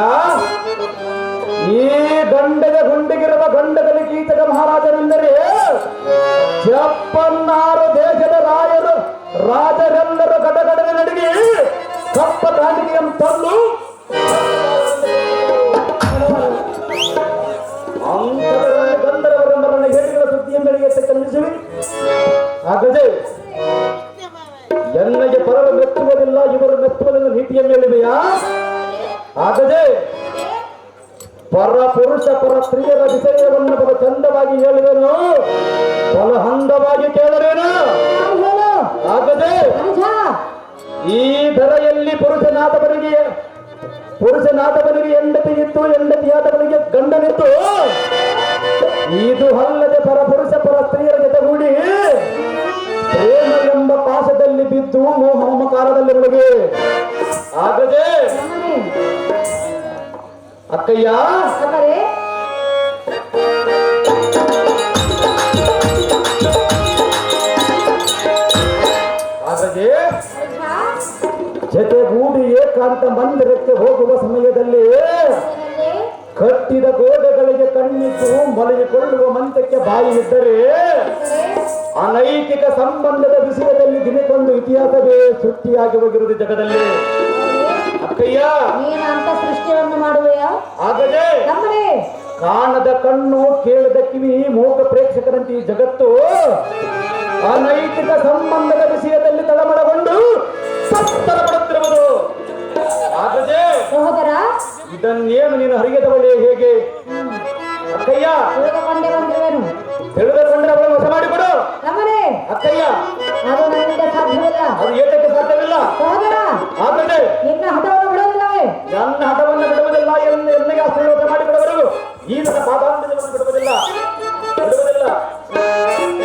ಈ ಗಂಡದ ಗುಂಡಿಗಿರುವ ಗಂಡದಲ್ಲಿ ಕೀಚಕ ಮಹಾರಾಜನೆಂದರೆ ಜಪ್ಪನ್ನಾರು ದೇಶದ ರಾಜರೆಲ್ಲರೂ ಗಡಗಡದ ನಡಿಗೆ ಕಪ್ಪ ಕಾಣಿಕೆಯನ್ನು ತಂದು ಅಂತರದಲ್ಲಿ ಗಂಧರ್ವರನ್ನ ಹೇಳಿಗಳ ಸುದ್ದಿಯಂಗಳಿಗೆ ಖಂಡಿಸುವಿ. ಹಾಗಾದರೆ ಎನ್ನಗೆ ಪರರು ಮೆಚ್ಚುವುದಿಲ್ಲ, ಇವರು ಮೆಚ್ಚುವುದೆಂದು ನೀತಿಯ ಮೇಲಿವೆಯಾ? ಹಾಗಾದರೆ ಪರ ಪುರುಷ ಪರ ಸ್ತ್ರೀಯರ ವಿಷಯವನ್ನು ಬಹಳ ಚಂದವಾಗಿ ಹೇಳುವೆನು, ಬಹಳ ಹಂದವಾಗಿ ಕೇಳುವೇನು. ಹಾಗಾದರೆ ಈ ಧರೆಯಲ್ಲಿ ಪುರುಷನಾದವನಿಗೆ ಹೆಂಡತಿ ಇತ್ತು, ಹೆಂಡತಿಯಾದವನಿಗೆ ಗಂಡನಿತ್ತು. ಇದು ಅಲ್ಲದೆ ಪರಪುರುಷ ಪರ ಸ್ತ್ರೀಯರ ಜೊತೆಗೂಡಿ ಪ್ರೇಮ ಎಂಬ ಪಾಶದಲ್ಲಿ ಬಿದ್ದು ಮೋಹ ಮಮಕಾರದಲ್ಲಿ ಮುಳುಗಿ ಆಗದೆ ಅಕ್ಕಯ್ಯ ಅಕ್ಕರೇ ಆಗದೆ ಜೊತೆಗೂಡಿ ಏಕಾಂತ ಮಂದಿರಕ್ಕೆ ಹೋಗುವ ಸಮಯದಲ್ಲಿ ಕಟ್ಟಿದ ಗೋಡೆಗಳಿಗೆ ಕಣ್ಣಿಟ್ಟು ಮಲಗಿಕೊಳ್ಳುವ ಮಂತ್ರಕ್ಕೆ ಬಾಯಿ ಇದ್ದರೆ ಅನೈತಿಕ ಸಂಬಂಧದ ವಿಷಯದಲ್ಲಿ ದಿನಕ್ಕೊಂದು ಇತಿಹಾಸವೇ ಸೃಷ್ಟಿಯಾಗಿ ಹೋಗಿರುವುದು ಜಗದಲ್ಲಿ. ಅಕ್ಕಯ್ಯ ನೀನು ಅಂತ ಸೃಷ್ಟಿಯನ್ನು ಮಾಡುವೆಯಾ? ಆಗದೆ ನಮ್ಮನೆ ಕಾಣದ ಕಣ್ಣು, ಕೇಳದ ಕಿವಿ, ಮೂಕ ಪ್ರೇಕ್ಷಕರಂತೆ ಈ ಜಗತ್ತು ಅನೈತಿಕ ಸಂಬಂಧದ ವಿಷಯದಲ್ಲಿ ತಳಮಳಗೊಂಡು ಸತ್ತರ ಪಡುತ್ತಿರುವುದು. ಆಗದೆ ಸಹೋದರ ಇದನ್ನೇನು ನೀನು ಹರಿಯದವಳೆ ಹೇಗೆ? ಅಕ್ಕಯ್ಯ ತಿಳಿದುಕೊಂಡೇ ಬಂದಿರುವೆನು. ತಿಳಿದುಕೊಂಡ್ರೆ ಅವಳು ವಶ ಮಾಡಿಕೊಡು. ನಮ್ಮನೆ ಅಕ್ಕಯ್ಯ ಅದು ನನ್ನಿಂದ ಸಾಧ್ಯವಿಲ್ಲ. ಅದು ಏತಕ್ಕೆ ಸಾಧ್ಯವಿಲ್ಲ? ಸಹೋದರ ಆಗದೆ ನಿನ್ನ ಹಠವನ್ನು ಬಿಡುವುದಿಲ್ಲವೇ? ನನ್ನ ಹಠವನ್ನು ಬಿಡುವುದಿಲ್ಲ ಎನ್ನಿಗೆ ಅಷ್ಟು ವಶ ಮಾಡಿಕೊಡುವರು. ಈ ನನ್ನ ಪಾದಾಂತರವನ್ನು ಬಿಡುವುದಿಲ್ಲ.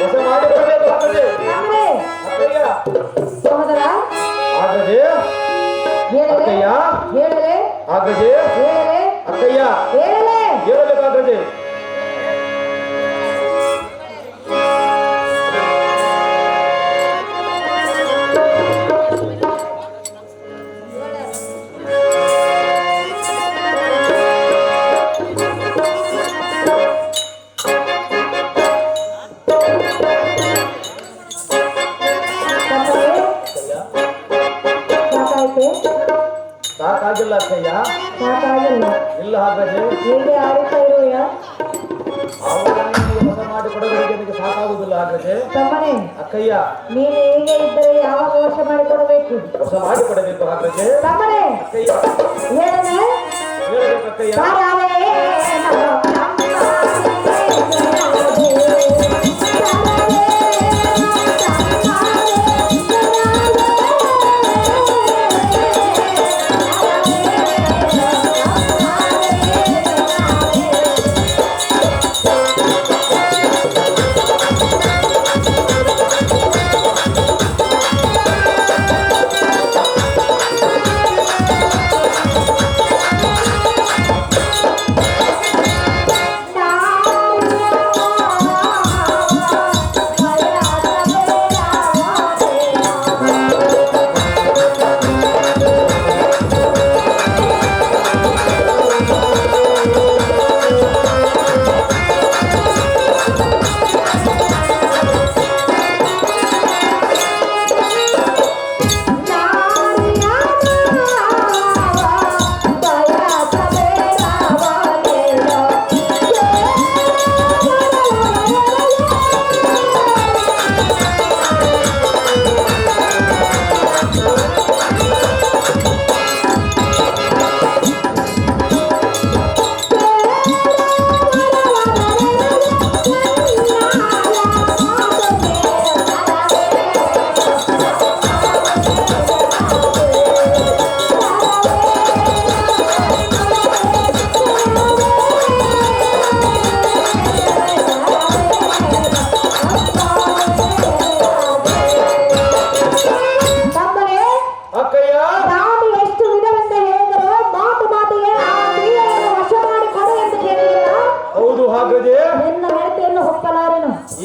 ವಶ ಮಾಡಿಕೊಡಬೇಕು. ಆಗದೆ ನಮ್ಮನೆ ಅಕ್ಕಯ್ಯ ಸಹೋದರ ಆಗದೆ ಹೇಳಲೆ ಅಕ್ಕಯ್ಯ ಹೇಳಲೆ ಆಗದೆ ಹೇಳಲೆ ಅಕ್ಕಯ್ಯ ಹೇಳಲೆ ಹೇಳಬೇಕಾಗದೆ ಸಾಕಾಗಿಲ್ಲ ಅಕ್ಕಯ್ಯ. ಸಾಕಾಗಿಲ್ಲ. ಇಲ್ಲ ಹಾಗಾದ್ರೆ ಹೀಗೆ ಆಡುತ್ತಾ ಇರುವೆಯಾ? ಅವರನ್ನು ವಶ ಮಾಡಿಕೊಡೋದಕ್ಕೆ ನಿನಗೆ ಸಾಕಾಗುವುದಿಲ್ಲ. ಹಾಗಾದ್ರೆ ತಮ್ಮನೆ ಅಕ್ಕಯ್ಯ ನೀನು ಹೀಗೆ ಇದ್ದರೆ ಯಾವಾಗ ವಶ ಮಾಡಿಕೊಡಬೇಕು? ವಶ ಮಾಡಿಕೊಡಬೇಕು. ಹಾಗಾದ್ರೆ ತಮ್ಮನೆ ಅಕ್ಕಯ್ಯ ಹೇಳನೆ ಹೇಳಬೇಕು. ಅಕ್ಕಯ್ಯ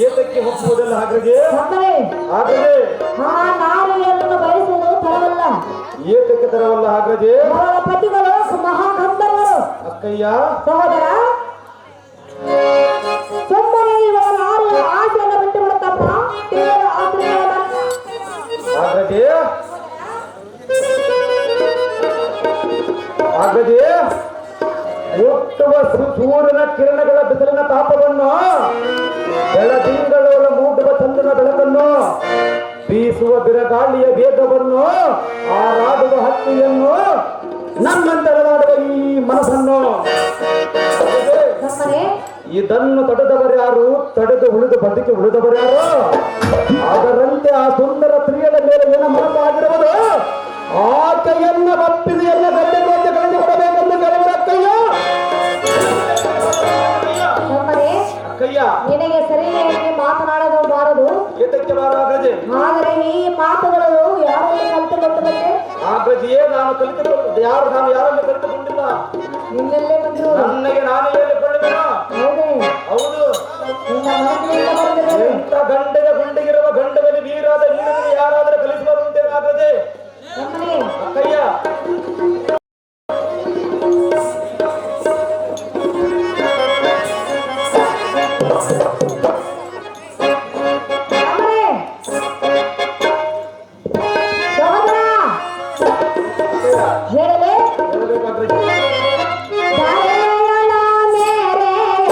ಏತಕ್ಕೆ ಒಪ್ಪುವುದಲ್ಲ ಹಾಗಾಗಿ ಆಗದೆ ಆ ನಾರಿಯನ್ನು ಬಯಸುವುದು ತರವಲ್ಲ. ಏತಕ್ಕೆ ತರವಲ್ಲ ಹಾಗಾಗಿ ಅವರ ಪತಿಗಳು ಮಹಾಗಂಧರ್ವರು. ಅಕ್ಕಯ್ಯ ಸಹೋದರ ಸುಮ್ಮನೆ ಇವರ ನಾರಿಯ ಆಸೆಯನ್ನು ಬಿಟ್ಟು ಬಿಡುತ್ತಪ್ಪ. ಆಗದೆ ಆಗದೆ ಹುಟ್ಟುವ ಸೂರ್ಯನ ಕಿರಣಗಳ ಬಿಸಿಲಿನ ತಾಪವನ್ನು ಬೆಳದಿಂಗಳ ಮೂಡುವ ಚಂದ್ರನ ಬೆಳಕನ್ನು ಬೀಸುವ ಬಿರಗಾಳಿಯ ವೇಗವನ್ನು ಆರಾಡುವ ಹಕ್ಕಿಯನ್ನು ನನ್ನಂತೆರದಾಡುವ ಈ ಮನಸ್ಸನ್ನು ಇದನ್ನು ತಡೆದವರ್ಯಾರು, ತಡೆದು ಉಳಿದು ಬದುಕಿ ಉಳಿದವರ್ಯಾರು. ಅದರಂತೆ ಆ ಸುಂದರ ಸ್ತ್ರೀಯರ ಮೇಲೆ ಏನ ಮನಸ್ಸಾಗಿರುವುದು ಆಕೆಯನ್ನ ಒಪ್ಪಿಸಿ ಎಲ್ಲ ಗಂಟೆಗಳನ್ನು ಕಳೆದುಕೊಡಬೇಕೆಂದು ಕೆಲವರಕ್ಕಯ್ಯ. ತಮ್ಮನೇ, ಅಕ್ಕಯ್ಯ ನಿನಗೆ ಸರಿಯಾಗಿ ಮಾತನಾಡಲು ಬಾರದು. ಏತಕ್ಕೆ ಬಾರಾಗ್ರಜೆ? ಆದರೆ ಈ ಮಾತುಗಳು ಯಾರಲ್ಲಿ ಕಲಿತುಕೊಂಡು ಬಂದೆ? ಆಗ್ರಜೆಯೇ ನಾನು ಕಲಿತುಕೊಂಡು ನಾನು ಯಾರಲ್ಲಿ ಕಲಿತುಕೊಂಡಿಲ್ಲ. ನಿನ್ನಲ್ಲೇ ಬಂದ್ರು. ನನಗೆ ನಾನೇ ಹೇಳಿಕೊಳ್ಳುವೆನು. ಹೌದೇ? ಹೌದು. ನಿನ್ನ ಮನಸ್ಸಿನಿಂದ ಬಂದಿದೆ. ಎಂತ ಗಂಡದ ಗುಂಡಿಗಿರುವ ಗಂಡದಲ್ಲಿ ವೀರಾದ ನೀನನ್ನು ಯಾರಾದರೂ ಕಲಿಸಬರುಂತೆ ಆಗ್ರಜೆ? ತಮ್ಮನೇ, ಅಕ್ಕಯ್ಯ ತಮ್ಮನೇ, ಸಹೋದರ, ಹೇಳಲೇ? ಹೇಳಬೇಕಾಗ್ರಜೆ. ದಯೆಗಳ ಮೇರೆಯ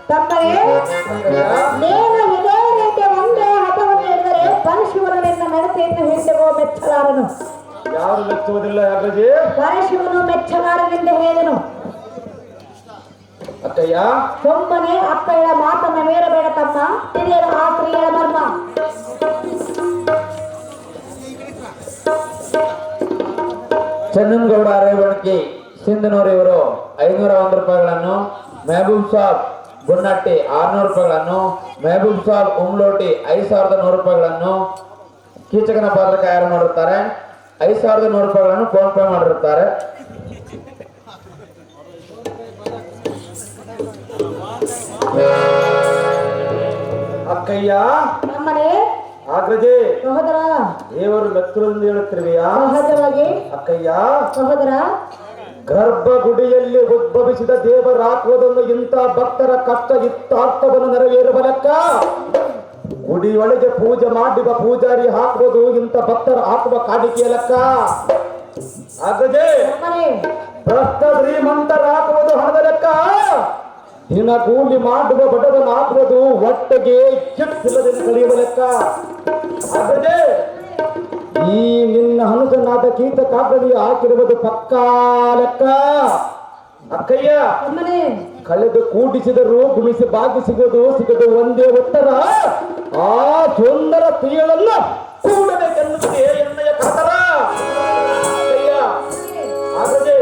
ತಮ್ಮನೇ, ನೀನು ಇದೇ ರೀತಿ ಒಂದೇ ಹಠವನ್ನು ಹಿಡಿದರೆ ಪರಶಿವನು ನಿನ್ನ ನಡತೆಯನ್ನು ಹಿಂದೆಗೋ ಮೆಚ್ಚಲಾರನು. ಯಾರು ಮೆಚ್ಚುವುದಿಲ್ಲ ಆಗ್ರಜೆ? ಪರಶಿವನು ಮೆಚ್ಚಲಾರನೆಂದು ಹೇಳಿದನು. ಅಕ್ಕಯ್ಯ ಸೊಮ್ಮನೆ ಅಕ್ಕಯ್ಯ ಮಾತನ್ನ ಮೀರಬೇಡ ತಮ್ಮ. ತಿಳಿಯಲು ಆ ಸ್ತ್ರೀಯರ ಮರ್ಮ. ಚನ್ನನಗೌಡ ರೇವಣಕಿ ಸಿಂಧನೂರು ಇವರು 501 ರೂಪಾಯಿಗಳನ್ನು, ಮೆಹಬೂಬ್ ಸಾಬ್ ಗುನ್ನಟ್ಟಿ 600 ರೂಪಾಯಿಗಳನ್ನು, ಮೆಹಬೂಬ್ ಸಾಬ್ ಉಮ್ಲೋಟಿ 5100 ರೂಪಾಯಿಗಳನ್ನು ಕೀಚಕನ ಪಾತ್ರಕ್ಕೆ ಯಾರು ಮಾಡಿರುತ್ತಾರೆ. 5100 ರೂಪಾಯಿಗಳನ್ನು ಫೋನ್ ಪೇ ಮಾಡಿರುತ್ತಾರೆ. ಅಕ್ಕಯ್ಯ ನಮ್ಮನೆ ಆಗ್ರಜೆ ಸಹೋದರ, ದೇವರು ಮೆಚ್ಚುವುದೆಂದು ಹೇಳುತ್ತಿರುವೆಯಾ? ಸಹಜವಾಗಿ ಅಕ್ಕಯ್ಯ ಸಹೋದರ, ಗರ್ಭಗುಡಿಯಲ್ಲಿ ಉದ್ಭವಿಸಿದ ದೇವರಾಕುವುದನ್ನು ಇಂಥ ಭಕ್ತರ ಕಷ್ಟ ಇತ್ತಾರ್ಥವನ್ನು ನೆರವೇರಬಲಕ್ಕ. ಗುಡಿಯೊಳಗೆ ಪೂಜೆ ಮಾಡಿದ ಪೂಜಾರಿ ಹಾಕುವುದು ಇಂಥ ಭಕ್ತರ ಹಾಕುವ ಕಾಣಿಕೆಯ ಲೆಕ್ಕ. ಆಗ್ರಜೆ ನಮ್ಮನೆ ಭ್ರಷ್ಟ ಶ್ರೀಮಂತರ ಹಾಕುವುದು ಹಣದ ಲೆಕ್ಕ. ದಿನ ಕೂಲಿ ಮಾಡುವ ಬಡವನ ಹಾಕುವುದು ಒಟ್ಟಿಗೆ ಚಿಟ್ಟಿಲ್ಲದನ್ನು ಕಳೆಯುವ ಲೆಕ್ಕ. ಆಗ್ರಜೆ ಈ ನಿನ್ನ ಹನುಜನಾದ ಕೀಟ ಕಾಗದಿ ಹಾಕಿರುವುದು ಪಕ್ಕಾ ಲೆಕ್ಕ. ಅಕ್ಕಯ್ಯ ನಮ್ಮನೆ ಕಳೆದು ಕೂಡಿಸಿದರೂ ಗುಣಿಸಿ ಬಾಗಿ ಸಿಗದು ಒಂದೇ ಉತ್ತರ. ಆ ಸುಂದರ ಸ್ತ್ರೀಗಳನ್ನು ಕೂಡಬೇಕೆನ್ನುತ್ತದೆ ಎಣ್ಣೆಯ ಕಾತರ. ಅಕ್ಕಯ್ಯ ಆಗ್ರಜೆ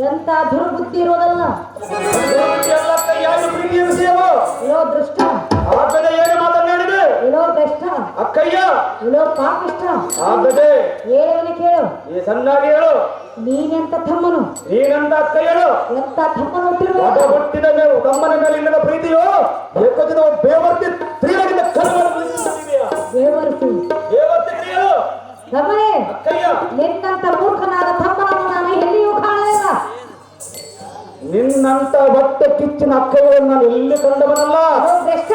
ಎಂತ ದುರ್ಬುದ್ಧಿ ಇರೋದಲ್ಲ. ಅಕ್ಕಯ್ಯ ಇದು ಪ್ರೀತಿಯ ವಿಷಯವು. ಇರೋ ದೃಷ್ಟ, ಆಗ್ರಜೆ ಏನು ಮಾತನಾಡಿದೆ? ಇರೋ ಬೆಷ್ಟ, ಅಕ್ಕಯ್ಯ ಇರೋ ಪಾಪಿಷ್ಟ. ಆಗ್ರಜೆ ಹೇಳವನು ಕೇಳು. ಈ ಸಣ್ಣಾಗಿ ಹೇಳು. ನೀನೆಂತ ತಮ್ಮನು, ನೀನಂತ ಅಕ್ಕಯ್ಯಳು ಎಂತ ತಮ್ಮನು ಒಬ್ಬ ಹುಟ್ಟಿರ್ಬೇಕು. ಹುಟ್ಟಿದ ಮೇಲೆ ತಮ್ಮನ ಮೇಲೆ ಇಲ್ಲದ ಪ್ರೀತಿಯೋ ಏಕದಿನ ಬೇವರ್ತಿ ಸ್ತ್ರೀಯರಿಂದ ದೇವರ್ತಿ ಬೇವರ್ತಿ ಸ್ತ್ರೀಯರು. ನಮ್ಮನೆ ಅಕ್ಕಯ್ಯ ನಿನ್ನಂತ ಮೂರ್ಖನಾದ ತಮ್ಮನನ್ನು ನಾನು ಎಲ್ಲಿಯೂ ಕಾಣಲಿಲ್ಲ. ನಿನ್ನಂತ ಹೊಟ್ಟೆ ಕಿಚ್ಚಿನ ಅಕ್ಕಯ್ಯವನ್ನು ನಾನು ಎಲ್ಲಿ ಕಂಡವನಲ್ಲ. ಇರೋ ಬೆಷ್ಟ,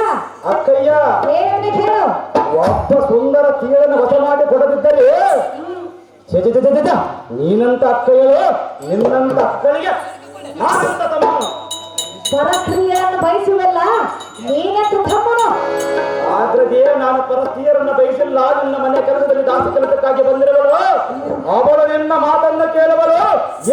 ಅಕ್ಕಯ್ಯ ಹೇಳವನು ಕೇಳು. ಒಬ್ಬ ಸುಂದರ ತೀಳನ್ನು ವಶ ಮಾಡಿ ಕೊಡದಿದ್ದರೆ ನೀನಂತ ಅಕ್ಕಯ್ಯಳು, ನಿನ್ನಂತ ಅಕ್ಕಳಿಗೆ ನಾನಂತ ತಮ್ಮನು. ಪರಸ್ತ್ರೀಯರನ್ನು ಬಯಸುವಲ್ಲ, ನೀನೆಂತ ತಮ್ಮನು. ಆದ್ರೆ ನಾನು ಪರಸ್ತ್ರೀಯರನ್ನ ಬಯಸಿಲ್ಲ. ನಿನ್ನ ಮನೆ ಕೆಲಸದಲ್ಲಿ ದಾಸಿ ಕೆಲಸಕ್ಕಾಗಿ ಬಂದಿರುವಳು. ಅವಳು ನಿನ್ನ ಮಾತನ್ನು ಕೇಳುವಳು.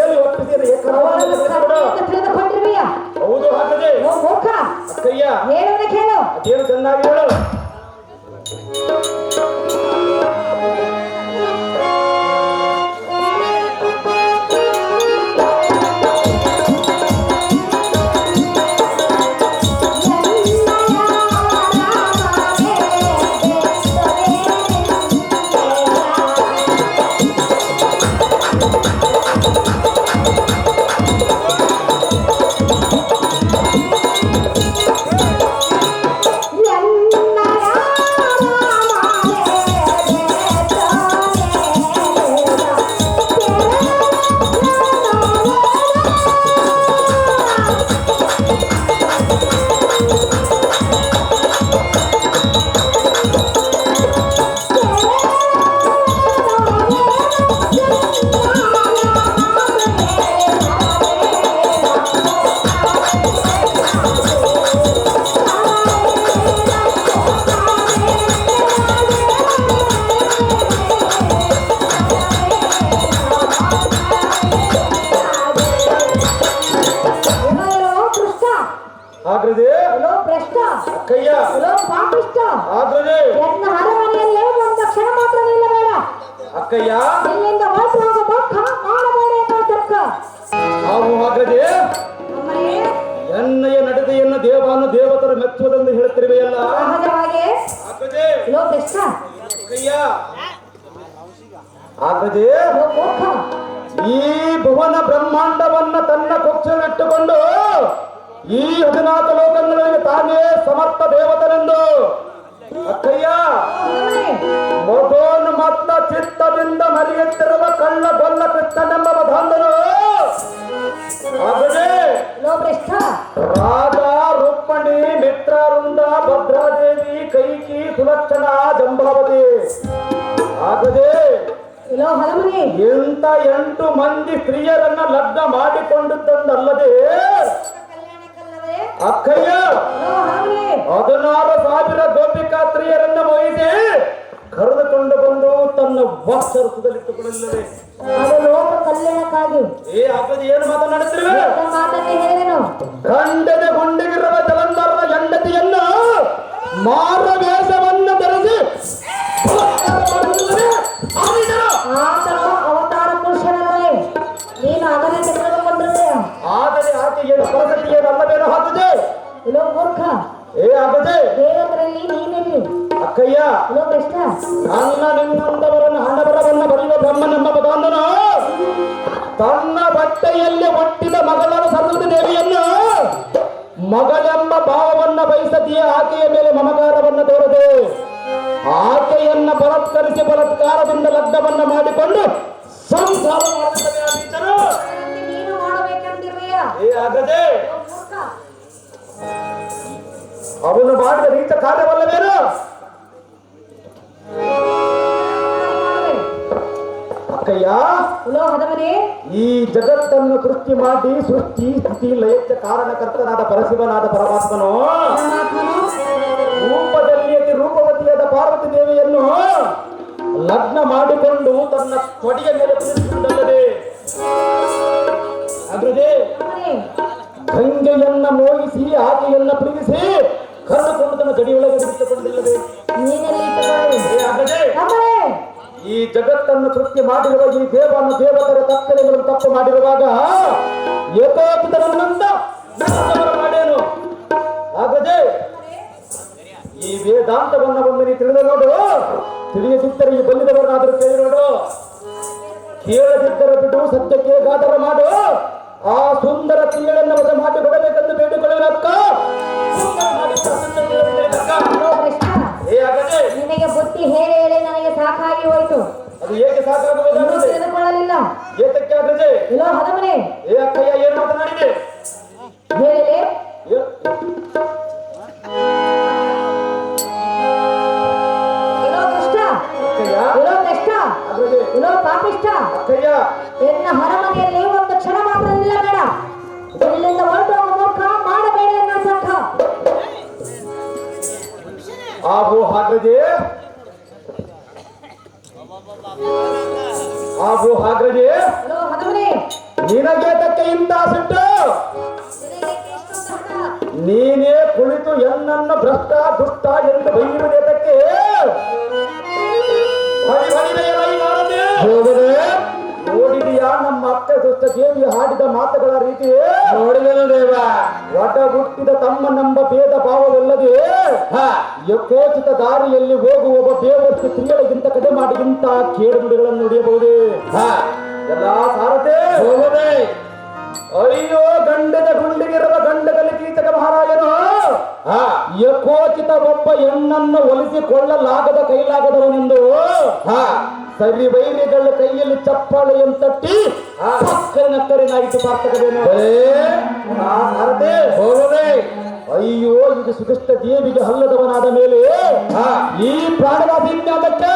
ಎಲ್ಲಿ ಒಪ್ಪಿಸಿದ ಅವಳನ್ನು ಕತ್ತಿಯಿಂದ ತಿಳಿದುಕೊಂಡಿರುವೆಯ. ಹೌದು ಹಾಗದೆ ಓ ಮೂರ್ಖ, ಅಕ್ಕಯ್ಯ ಹೇಳವನು ಕೇಳು. ಅದೇನು ಚೆನ್ನಾಗಿ ಹೇಳು. ಅಕ್ಕಯ್ಯ ಲೋ ಪಾಪಿಷ್ಟ ಆಗ್ರಜೆ ಎನ್ನ ಅರಮನೆಯಲ್ಲಿ ಒಂದು ಕ್ಷಣ ಮಾತ್ರ ನಿಲ್ಲಬೇಡ. ಅಕ್ಕಯ್ಯ ಇಲ್ಲಿಂದ ಹೊರಟು ಹೋಗಬೇಕು, ಮಾಡಬೇಡ ಎಂಬ ತರ್ಕ. ನಾವು ಆಗ್ರಜೆ ಅಮ್ಮನೇ, ಎನ್ನಯ ನಡತೆಯನ್ನು ದೇವಾನು ದೇವತರು ಮೆಚ್ಚುವುದೆಂದು ಹೇಳುತ್ತಿರುವೆಯಲ್ಲ. ಸಹಜವಾಗಿ ಆಗ್ರಜೆ ಲೋ ಬೆಷ್ಟ, ಅಕ್ಕಯ್ಯ ಆಗ್ರಜೆ ಲೋ ಮೂರ್ಖ, ಈ ಭುವನ ಬ್ರಹ್ಮಾಂಡವನ್ನ ತನ್ನ ಕೊಚ್ಚಲಿಟ್ಟುಕೊಂಡು ಈ 14 ಲೋಕಗಳಿಗೆ ತಾನೇ ಸಮರ್ಥ ದೇವತನೆಂದು ಅಕ್ಕಯ್ಯ ಅಮ್ಮನೇ, ಮದೋನ್ಮತ್ತ ಚಿತ್ತದಿಂದ ಮರೆಯುತ್ತಿರುವ ಕಳ್ಳ ಗೊಲ್ಲ ಕೃಷ್ಣನೆಂಬ ಮಧಾಂಧನು ಆಗದೆ ಲೋ ಬೆಷ್ಟ, ರಾಜ ರುಕ್ಮಣಿ ಮಿತ್ರವೃಂದ ಭದ್ರಾದೇವಿ ಕೈಕಿ ಸುಲಕ್ಷಣ ಜಂಬಾವತಿ ಆಗದೆ ಲೋ ಹಲಮನೆ, ಎಂತ 8 ಮಂದಿ ಸ್ತ್ರೀಯರನ್ನ ಲಗ್ನ ಮಾಡಿಕೊಂಡದ್ದಲ್ಲದೆ ಕಲ್ಯಾಣಕ್ಕಲ್ಲವೇ ಅಕ್ಕಯ್ಯ ಲೋ ಹಲಮನೆ, 16,000 ಗೋಪಿಕಾ ಸ್ತ್ರೀಯರನ್ನ ವಹಿಸಿ ಕರೆದುಕೊಂಡು ಬಂದು ತನ್ನ ವಾತ್ಸರಸದಲ್ಲಿಟ್ಟುಕೊಳ್ಳಲಿಲ್ಲವೇ? ಅದು ಲೋಕ ಕಲ್ಯಾಣಕ್ಕಾಗಿ ಆಗದೆ ಏನು ಮಾತನಾಡುತ್ತಿರುವೆ? ನನ್ನ ಮಾತನ್ನೇ ಹೇಳಿದೆನು. ಗಂಡನ ಗುಂಡಿಗಿರುವ ಜಲಂಧರದ ಹೆಂಡತಿಯನ್ನು ಮಾರ ವೇಷವನ್ನು ಧರಿಸಿ ಆತನು ಅವತಾರ ಪುರುಷನಲ್ಲೇ, ನೀನು ಅದನ್ನೇ ತೆಗೆದುಕೊಂಡಿರುವೆ. ಆದರೆ ಆಕೆ ಏನು ಪರಿಸ್ಥಿತಿ ಏನು ಅಲ್ಲವೇನೋ ಹಾಕುದೆ? ಲೋ ಮೂರ್ಖ, ಆಗದೆ ದೇವರಲ್ಲಿ ನೀನೆಲ್ಲಿ? ಅಕ್ಕಯ್ಯ ಲೋ ಬೆಷ್ಟ, ನನ್ನ ನಿನ್ನಂದವರನ್ನು ಹಣಬರವನ್ನ ಬರೆಯುವ ಬ್ರಹ್ಮನೆಂಬ ಪದಾಂಧನು ತನ್ನ ಬಟ್ಟೆಯಲ್ಲಿ ಹುಟ್ಟಿದ ಮಗಳಾದ ಸರಸ್ವತಿ ದೇವಿಯನ್ನು ಮಗಳೆಂಬ ಭಾವವನ್ನ ಬಯಸದೆಯೇ ಆಕೆಯ ಮೇಲೆ ಮಮಕಾರವನ್ನ ತೋರದೆ ಆಕೆಯನ್ನ ಬಲಾತ್ಕರಿಸಿ ಬಲಾತ್ಕಾರದಿಂದ ಲಗ್ನವನ್ನ ಮಾಡಿಕೊಂಡು ಸಂಸಾರ ಮಾಡುತ್ತದೆ ಆ ನೀಚರು. ನೀನು ಮಾಡಬೇಕೆಂದಿರುವೆಯ? ಆಗದೆ ಲೋ ಮೂರ್ಖ, ಅವನು ಮಾಡಿದ ನೀಚ ಕಾರ್ಯವಲ್ಲವೇನು? ಮಾಡುವೆ. ಅಕ್ಕಯ್ಯ ಲೋ ಹದವನೇ, ಈ ಜಗತ್ತನ್ನು ಸೃಷ್ಟಿ ಮಾಡಿ ಸೃಷ್ಟಿ ಸ್ಥಿತಿ ಲಯಕ್ಕೆ ಕಾರಣಕರ್ತನಾದ ಪರಶಿವನಾದ ಪರಮಾತ್ಮನು ಪರಮಾತ್ಮನು ರೂಪದಲ್ಲಿ ಅತಿ ರೂಪವತಿಯಾದ ಪಾರ್ವತಿ ದೇವಿಯನ್ನು ಲಗ್ನ ಮಾಡಿಕೊಂಡು ತನ್ನ ತೊಡೆಯ ಮೇಲೆ ಕುಳಿತುಕೊಂಡಲ್ಲದೆ ಅಗ್ರಜೆ ಅಮ್ಮನೇ, ಗಂಗೆಯನ್ನ ಮೋಹಿಸಿ ಆಕೆಯನ್ನ ಪ್ರೀತಿಸಿ ಕರೆದುಕೊಂಡು ತನ್ನ ಗಡಿಯೊಳಗೆ ಇಟ್ಟುಕೊಂಡಿಲ್ಲದೆ ನೀನೆಲ್ಲಿ ಇಟ್ಟುಕೊಳ್ಳು. ಅಗ್ರಜೆ ಅಮ್ಮನೇ, ಈ ಜಗತ್ತನ್ನು ಸೃಷ್ಟಿ ಮಾಡಿರುವ ಈ ದೇವನು ದೇವತರ ತಪ್ಪನೆಗಳನ್ನು ತಪ್ಪು ಮಾಡಿರುವಾಗ ಏಕೋಚಿತನನ್ನಿಂದ ಮಾಡೇನು ಆಗದೆ ಈ ವೇದಾಂತವನ್ನ ಒಮ್ಮೆ ನೀ ತಿಳಿದ ನೋಡು, ತಿಳಿಯದಿದ್ದರೆ ಈ ಬಲ್ಲಿದವರನ್ನಾದರೂ ಕೇಳಿ ನೋಡು, ಕೇಳದಿದ್ದರೆ ಬಿಡು, ಸತ್ಯಕ್ಕೆ ಗಾದರ ಮಾಡು, ಆ ಸುಂದರ ತಿಂಗಳನ್ನು ವಶ ಮಾಡಿ ಕೊಡಬೇಕೆಂದು ಬೇಡಿಕೊಳ್ಳುವಕ್ಕ ಲೋ ಭ್ರಷ್ಟ, ಆಗದೆ ನಿನಗೆ ಬುದ್ಧಿ ಹೇಳಿ ಹೇಳಿ ನನಗೆ ಸಾಕಾಗಿ ಹೋಯಿತು. ಅದು ಏಕೆ ಇನ್ನೂ ಸಾಕಾಗಬೇಕಾಗಿದೆ? ತಿಳಿದುಕೊಳ್ಳಲಿಲ್ಲ. ಏತಕ್ಕೆ ಆಗದೆ? ಲೋ ಹದಮನೆ, ಅಕ್ಕಯ್ಯ ಏನ್ ಮಾತನಾಡಿದೆ? ಹೇಳಿದೆ. ಲೋ ದುಷ್ಟ, ಅಕ್ಕಯ್ಯ ಲೋ ಭ್ರಷ್ಟ, ಅಗ್ರಜೆ ಲೋ ಪಾಪಿಷ್ಟ, ಅಕ್ಕಯ್ಯ ಎನ್ನ ಅರಮನೆಯಲ್ಲಿ ಒಂದು ಕ್ಷಣ ಮಾತ್ರ ನಿಲ್ಲಬೇಡ. ಇಲ್ಲಿಂದ ಹೊರಟು ಹೋಗುವ ಮೂರ್ಖ, ಮಾಡಬೇಡ ಎನ್ನ ಸಂಘ. ಆಬು ಹಾಗ್ರಜೆ ಲೋ ಹದಮನೆ, ನಿನಗೇತಕ್ಕೆ ಇಂತ ಸಿಟ್ಟು? ನಿನಗೆ ಎಷ್ಟೊಂದು ಹಣ? ನೀನೇ ಕುಳಿತು ಎನ್ನನ್ನು ಭ್ರಷ್ಟ ದುಷ್ಟ ಎಂದು ಬೈಯುವುದೇತಕ್ಕೆ? ನೋಡಿದೆಯಾ ನಮ್ಮ ಅಕ್ಕ ದುಷ್ಟ ದೇವಿ ಹಾಡಿದ ಮಾತುಗಳ ರೀತಿ? ನೋಡಿದನು ದೇವ. ಒಡ ಹುಟ್ಟಿದ ತಮ್ಮನೆಂಬ ಭೇದ ಭಾವವಿಲ್ಲದೆ ಯಕೋಚಿತ ದಾರಿಯಲ್ಲಿ ಹೋಗುವ ಒಬ್ಬ ಬೇವಷ್ಟು ಸ್ತ್ರೀಗಳಿಗಿಂತ ಕಡಿಮೆ ಮಾಡಿ ಇಂಥ ಕೇಡು ನುಡಿಗಳನ್ನು ನುಡಿಯಬಹುದೇ? ಎಲ್ಲ ಸಾರತೆ ಹೋಗದೆ. ಅಯ್ಯೋ ಗಂಡದ ಗುಂಡಿಗಿರುವ ಗಂಡದಲ್ಲಿ ಕೀಚಕ ಮಹಾರಾಜನು ಯಕೋಚಿತ ಒಬ್ಬ ಹೆಣ್ಣನ್ನು ಒಲಿಸಿಕೊಳ್ಳಲಾಗದ ಕೈಲಾಗದವನೆಂದು ಸರಿ ವೈರಿಗಳ ಕೈಯಲ್ಲಿ ಚಪ್ಪಾಳೆಯನ್ನು ತಟ್ಟಿ ನಕ್ಕರಿನಾಗಿತ್ತು ಪಾರ್ಥಕವೇನು? ಹೋಗದೆ. ಅಯ್ಯೋ ಇದು ಸುಧಿಷ್ಠ ದೇವಿಗೆ ಹಲ್ಲದವನಾದ ಮೇಲೆ ಈ ಪ್ರಾಣವಾದಕ್ಕೆ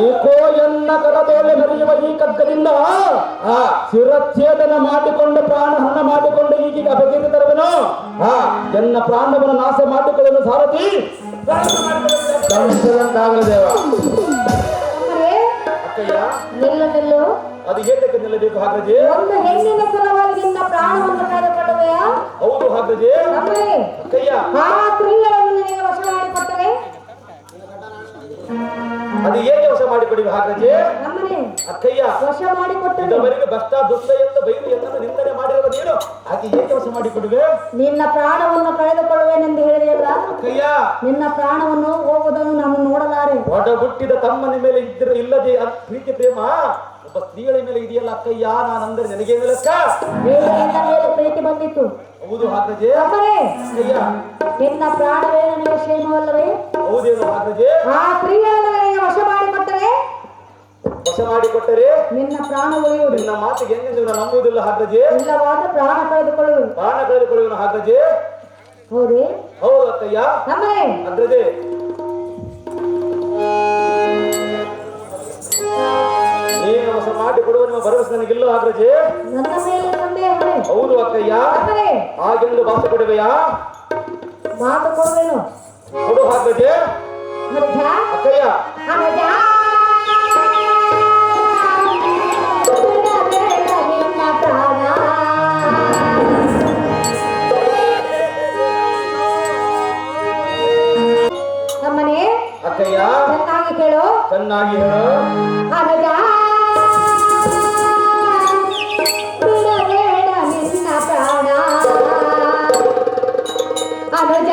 ಏಕೋ ಎನ್ನ ಕರದೋಲೆ ಮರೆಯುವ ಈ ಕಗ್ಗದಿಂದ ಶಿರಚ್ಛೇದನ ಮಾಡಿಕೊಂಡು ಪ್ರಾಣ ಹನ್ನ ಮಾಡಿಕೊಂಡು ಈಗೀಗ ಬಗೆಗೆ ತರುವನು ಎನ್ನ ಪ್ರಾಣವನ್ನು ನಾಶ ಮಾಡಿಕೊಳ್ಳಲು ಸಾರಥಿ ದೇವ. ಅಮ್ಮನೇ, ಅಕ್ಕಯ್ಯ ನಿಲ್ಲು ನಿಲ್ಲು. ಅದು ಏತಕ್ಕೆ ನಿಲ್ಲಬೇಕು ಹಾಗಾದ್ರೆ? ಒಂದು ಹೆಣ್ಣಿನ ಸಲುವಾಗಿ ನಿನ್ನ ಪ್ರಾಣವನ್ನು ಕಳೆದುಕೊಳ್ಳುವೆಯಾ? ಹೌದು ಹಾಗಾದ್ರೆ. ನಮ್ಮನೆ ಕೈಯ ಆ ಸ್ತ್ರೀಯನ್ನು ನಿನಗೆ ವಶ ಮಾಡಿಕೊಟ್ಟರೆ ಅದು ಹೇಗೆ ವಶ ಮಾಡಿಕೊಡಿವೆ ಹಾಗಾದ್ರೆ? ನಮ್ಮನೆ ಅಕ್ಕಯ್ಯ ವಶ ಮಾಡಿಕೊಟ್ಟರೆ ಇದುವರೆಗೆ ಭ್ರಷ್ಟ ದುಷ್ಟ ಎಂದು ಬೈದು ಎಲ್ಲರೂ ನಿಂದನೆ ಮಾಡಿರುವ ನೀನು ಆಕೆ ಹೇಗೆ ವಶ ಮಾಡಿಕೊಡುವೆ? ನಿನ್ನ ಪ್ರಾಣವನ್ನು ಕಳೆದುಕೊಳ್ಳುವೆನೆಂದು ಹೇಳಿದೆಯಲ್ಲ, ಅಕ್ಕಯ್ಯ ನಿನ್ನ ಪ್ರಾಣವನ್ನು ಹೋಗುವುದನ್ನು ನಾನು ನೋಡಲಾರೆ. ಒಡ ಹುಟ್ಟಿದ ತಮ್ಮನ ಮೇಲೆ ಇಲ್ಲದೆ ಪ್ರೀತಿ ಪ್ರೇಮ ಒಬ್ಬ ಸ್ತ್ರೀಗಳ ಮೇಲೆ ಇದೆಯಲ್ಲ ಅಕ್ಕಯ್ಯ, ನಾನಂದ್ರೆ ನನಗೆ ಲೆಕ್ಕ. ದೇವರಿಂದ ಮೇಲೆ ಪ್ರೀತಿ ಬಂದಿತ್ತು. ಹೌದು ಹಾಗಾದ್ರೆ. ನಮ್ಮನೆ ಅಕ್ಕಯ್ಯ ನಿನ್ನ ಪ್ರಾಣವೇ ನನಗೆ ಕ್ಷೇಮವಲ್ಲವೇ? ಹೌದೇನು ಹಾಗಾದ್ರೆ? ಆ ಸ್ತ್ರೀಯನ್ನು ನನಗೆ ವಶ ಮಾಡಿಕೊಟ್ಟರೆ ವಶ ಮಾಡಿಕೊಟ್ಟರೆ ನಿನ್ನ ಪ್ರಾಣ ಉಳಿಯುವುದು. ನಿನ್ನ ಮಾತಿಗೆ ಎಂದೆಂದು ನಾನು ನಂಬುವುದಿಲ್ಲ ಹಾಗಾದ್ರೆ. ಇಲ್ಲವಾದ ಪ್ರಾಣ ಕಳೆದುಕೊಳ್ಳುವುದು. ಪ್ರಾಣ ಕಳೆದುಕೊಳ್ಳುವನು ಹಾಗಾದ್ರೆ. ಹೌದೇ? ಹೌದು ಅಕ್ಕಯ್ಯ. ನಮ್ಮನೆ ಅಗ್ರಜೆ ನೀನು ವಶ ಮಾಡಿಕೊಡುವ ನಿಮ್ಮ ಭರವಸೆ ನನಗಿಲ್ಲ ಹಾಗಾದ್ರೆ. ನನ್ನ ಮೇಲೆ ಸಂದೇಹವೇ? ಹೌದು ಅಕ್ಕಯ್ಯ. ನಮ್ಮನೆ ಹಾಗೆಂದು ಭಾಷೆ ಕೊಡುವೆಯಾ? ಮಾತು ಕೊಡುವೆನು. ಕೊಡು ಹಾಗಾದ್ರೆ. ಅನುಜ ಅಕ್ಕಯ್ಯ ಅನುಜ ಬಿಡಬೇಡ ನಿನ್ನ ಪ್ರಾಣ. ನಮ್ಮನೆ ಅಕ್ಕಯ್ಯ ಚೆನ್ನಾಗಿ ಕೇಳು. ಚೆನ್ನಾಗಿ ಹೇಳು. ಅನುಜ ಬಿಡಬೇಡ ನಿನ್ನ ಪ್ರಾಣ. ಅನುಜ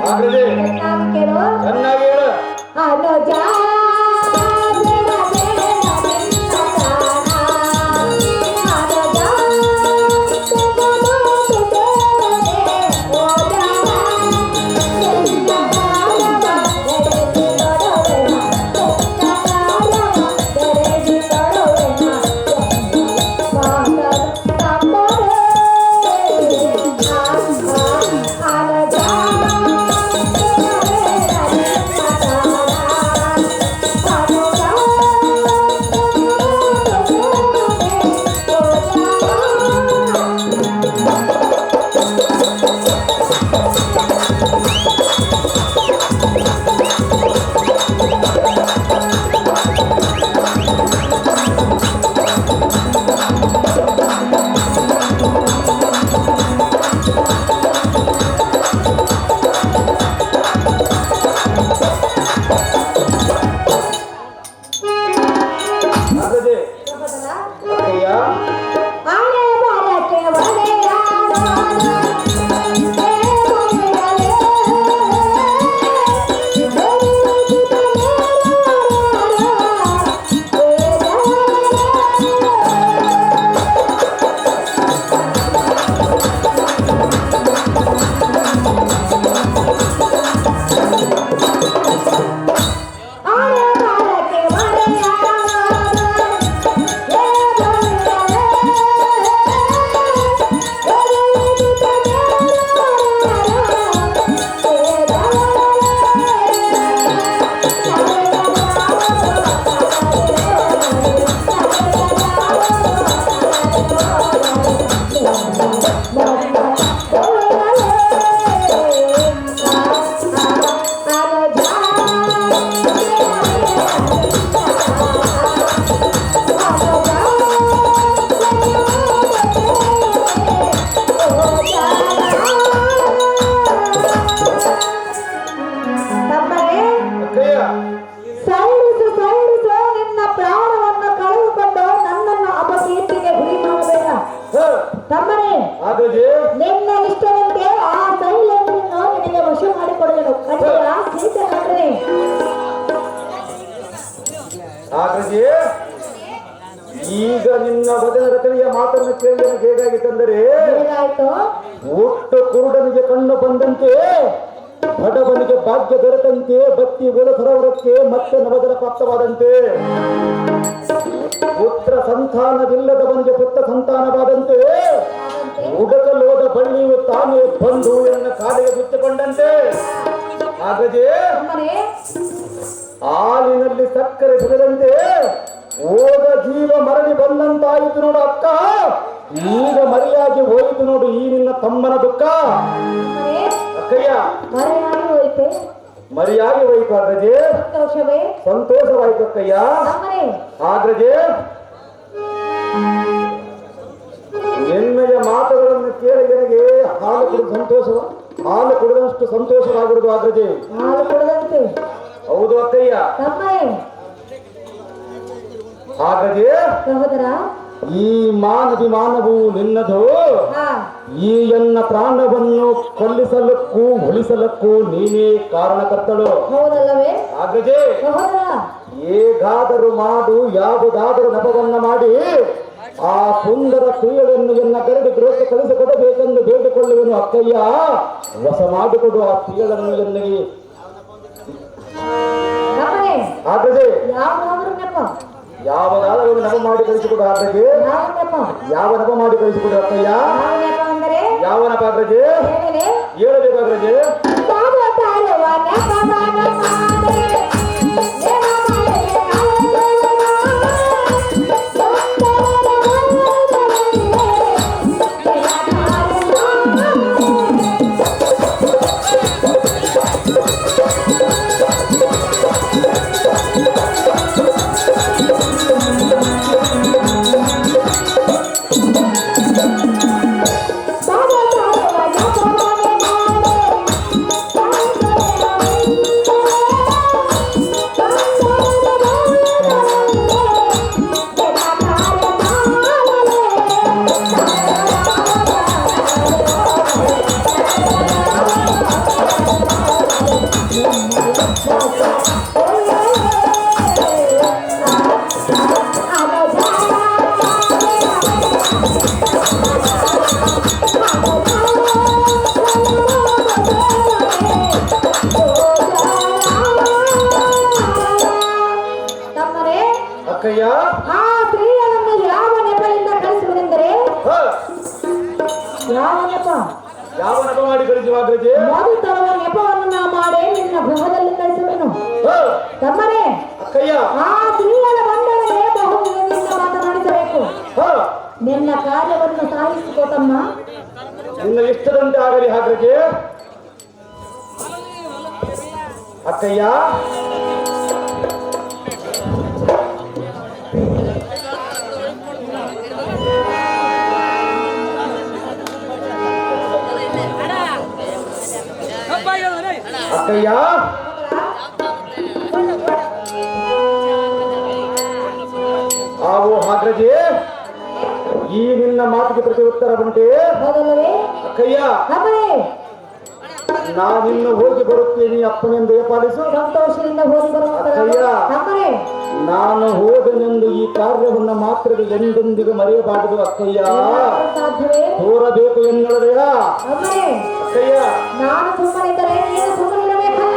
ಹಾಗಾದ್ರೆ ಕೇಳು. ಚೆನ್ನಾಗಿ ಹೇಳು. ಅನುಜ ಹಾಗಾದ್ರೆ ಅಕ್ಕಯ್ಯ ಅಕ್ಕಯ್ಯ ಸೈರಿಸು ಸೈರಿಸು ನಿನ್ನ ಪ್ರಾಣವನ್ನು ಕಳೆದುಕೊಂಡು ನನ್ನನ್ನು ಅಪಕೀರ್ತಿಗೆ ಗುರಿ ಮಾಡಬೇಡ. ತಮ್ಮನೇ ಹಾಗಾದ್ರೆ ನಿನ್ನ ಇಷ್ಟದಂತೆ ಆ ಶೈಲೇಂದ್ರನ್ನು ನಿನಗೆ ವಶ ಮಾಡಿಕೊಡುವೆನು. ಕಡೆಯ ಸ್ವೀಕರಣೆ ಹಾಗಾದ್ರೆ ಈಗ ನಿನ್ನ ಭಜನ ರಚನೆಯ ಮಾತನ್ನು ಕೇಳಿ ನನಗೆ ಹೇಗಾಗಿತ್ತಂದರೆ ಏನಾಯ್ತು? ಒಟ್ಟು ಕುರುಡನಿಗೆ ಕಣ್ಣು ಬಂದಂತೆ, ಬಡವನಿಗೆ ಭಾಗ್ಯ ದೊರೆತಂತೆ, ಬತ್ತಿ ಓದ ಸರೋವರಕ್ಕೆ ಮತ್ತೆ ನವದರ ಪ್ರಾಪ್ತವಾದಂತೆ, ಪುತ್ರ ಸಂತಾನವಿಲ್ಲದವನಿಗೆ ಪುತ್ರ ಸಂತಾನವಾದಂತೆ, ಹುಡುಕಲೋದ ಬಳ್ಳಿಯು ತಾನೇ ಬಂದು ಎನ್ನ ಕಾಲಿಗೆ ಗುಚ್ಚಿಕೊಂಡಂತೆ. ಹಾಗಾದ್ರೆ ತಮ್ಮನೇ ಹಾಲಿನಲ್ಲಿ ಸಕ್ಕರೆ ಬೆಳೆದಂತೆ ಹೋದ ಜೀವ ಮರಳಿ ಬಂದಂತಾಯಿತು ನೋಡು ಅಕ್ಕ. ಈಗ ಮರಿಯಾಗಿ ಹೋಯಿತು ನೋಡು ಈ ನಿನ್ನ ತಮ್ಮನ ದುಃಖ. ತಮ್ಮರೇ, ಅಕ್ಕಯ್ಯ ಮರೆಯಾಗಿ ಹೋಯ್ತೆ. ಮರಿಯಾಗಿ ಹೋಯಿತು ಅಗ್ರಜೆ. ಸಂತೋಷವೇ? ಸಂತೋಷವಾಯಿತು ಅಕ್ಕಯ್ಯ. ತಮ್ಮರೇ, ಅಗ್ರಜೆ ನಿನ್ನೆಯ ಮಾತುಗಳನ್ನು ಕೇಳಿ ನನಗೆ ಹಾಲು ಕುಡಿದ ಸಂತೋಷವ ಹಾಲು ಕುಡಿದಷ್ಟು ಸಂತೋಷವಾಗಿರುವುದು ಅಗ್ರಜೆ. ಹಾಲು ಕುಡದಂತೆ. ಹೌದು ಅಕ್ಕಯ್ಯ. ತಮ್ಮರೇ, ಹಾಗಾಗಿ ಸಹೋದರ, ಈ ಮಾನವು ನಿನ್ನದು. ಹಾ, ಈ ಎನ್ನ ಪ್ರಾಣವನ್ನು ಕೊಲ್ಲಿಸಲಕ್ಕೂ ಉಳಿಸಲಕ್ಕೂ ನೀನೇ ಕಾರಣಕರ್ತಳು. ಹೌದಲ್ಲವೇ ಹಾಗಾಗಿ ಸಹೋದರ? ಹೇಗಾದರೂ ಮಾಡು, ಯಾವುದಾದರೂ ನಪವನ್ನ ಮಾಡಿ ಆ ಸುಂದರ ಪ್ರಿಯಳನ್ನು ಎನ್ನ ಗರಡಿ ಗೃಹಕ್ಕೆ ಕಳಿಸಿಕೊಡಬೇಕೆಂದು ಬೇಡಿಕೊಳ್ಳುವೆನು ಅಕ್ಕಯ್ಯ. ವಶ ಮಾಡಿಕೊಡು ಆ ಪ್ರಿಯಳನ್ನು ಎನ್ನಗೆ. ತಮ್ಮರೇ, ಹಾಗಾಗಿ ಯಾವ್ದಾದ್ರು ನೆಪ? ಯಾವುದಾದರೂ ನಪ ಮಾಡಿ ಕಳಿಸಿಕೊಡು. ಹಾಗಾಗಿ ಯಾವ ನೆಪ? ಯಾವ ನಪ ಮಾಡಿ ಕಳಿಸಿಕೊಡು ಅಕ್ಕಯ್ಯ. ಯಾವ ನೆಪ ಅಂದರೆ ಯಾವ ನಪ ಅಗ್ರಜೆ? ಹೇಳಲೇ? ಹೇಳಬೇಕು ಅಗ್ರಜೆ. ತಾನು ತಾಳುವ ನೆಪವನ ಮಾಡಿ, ನೆಪ ಮಾಡಿ ತಮ್ಮರೇ, ಅಕ್ಕಯ್ಯ ಆ ಸ್ತ್ರೀಯನ್ನು ಯಾವ ನೆಪದಿಂದ ಕಳಿಸುವುದೆಂದರೆ ಹ, ಯಾವ ನೆಪ? ಯಾವ ನಪ ಮಾಡಿ ಕಳಿಸುವ ಅಗ್ರಜೆ? ಮಧು ತರುವ ನೆಪವನ್ನು ಮಾಡಿ ನಿನ್ನ ಗೃಹದಲ್ಲಿ ಕಳಿಸುವೆನು. ಹ, ತಮ್ಮರೇ, ಅಕ್ಕಯ್ಯ ಆ ಸ್ತ್ರೀಯನ ಬಂದವನೇ ಬಹು ವಿನಯದಿಂದ ಮಾತನಾಡಿಸಬೇಕು. ಹ, ನಿನ್ನ ಕಾರ್ಯವನ್ನು ಸಾಧಿಸಿಕೋ ತಮ್ಮ. ನಿನ್ನ ಇಷ್ಟದಂತೆ ಆಗಲಿ ಹಾಗ್ರಜೆ. ಅಕ್ಕಯ್ಯ ಅಕ್ಕಯ್ಯ ಆವು ಹಾಗ್ರಜೆ, ಈ ನಿನ್ನ ಮಾತಿಗೆ ಪ್ರತಿ ಉತ್ತರ ಬಂತೆ. ಹೌದಲ್ಲವೇ ಅಕ್ಕಯ್ಯ ತಮ್ಮರೇ? ನಾನಿನ್ನು ಹೋಗಿ ಬರುತ್ತೇನೆ ಅಪ್ಪನೆಂದು ಪಾಲಿಸು. ಸಂತೋಷದಿಂದ ಹೋಗಿ ಬರುವಂತಹ ಅಕ್ಕಯ್ಯ. ತಮ್ಮರೇ, ನಾನು ಹೋದನೆಂದು ಈ ಕಾರ್ಯವನ್ನು ಮಾತ್ರ ಎಂದೆಂದಿಗೂ ಮರೆಯಬಾರದು ಅಕ್ಕಯ್ಯ. ಸಾಧ್ಯವೇ? ತೋರಬೇಕು ಎನ್ನುವುದೆಯ ತಮ್ಮರೇ, ಅಕ್ಕಯ್ಯ. ನಾನು ಸುಮ್ಮನಿದ್ದರೆ ನೀನು ಸುಮ್ಮನಿರಬೇಕಲ್ಲ.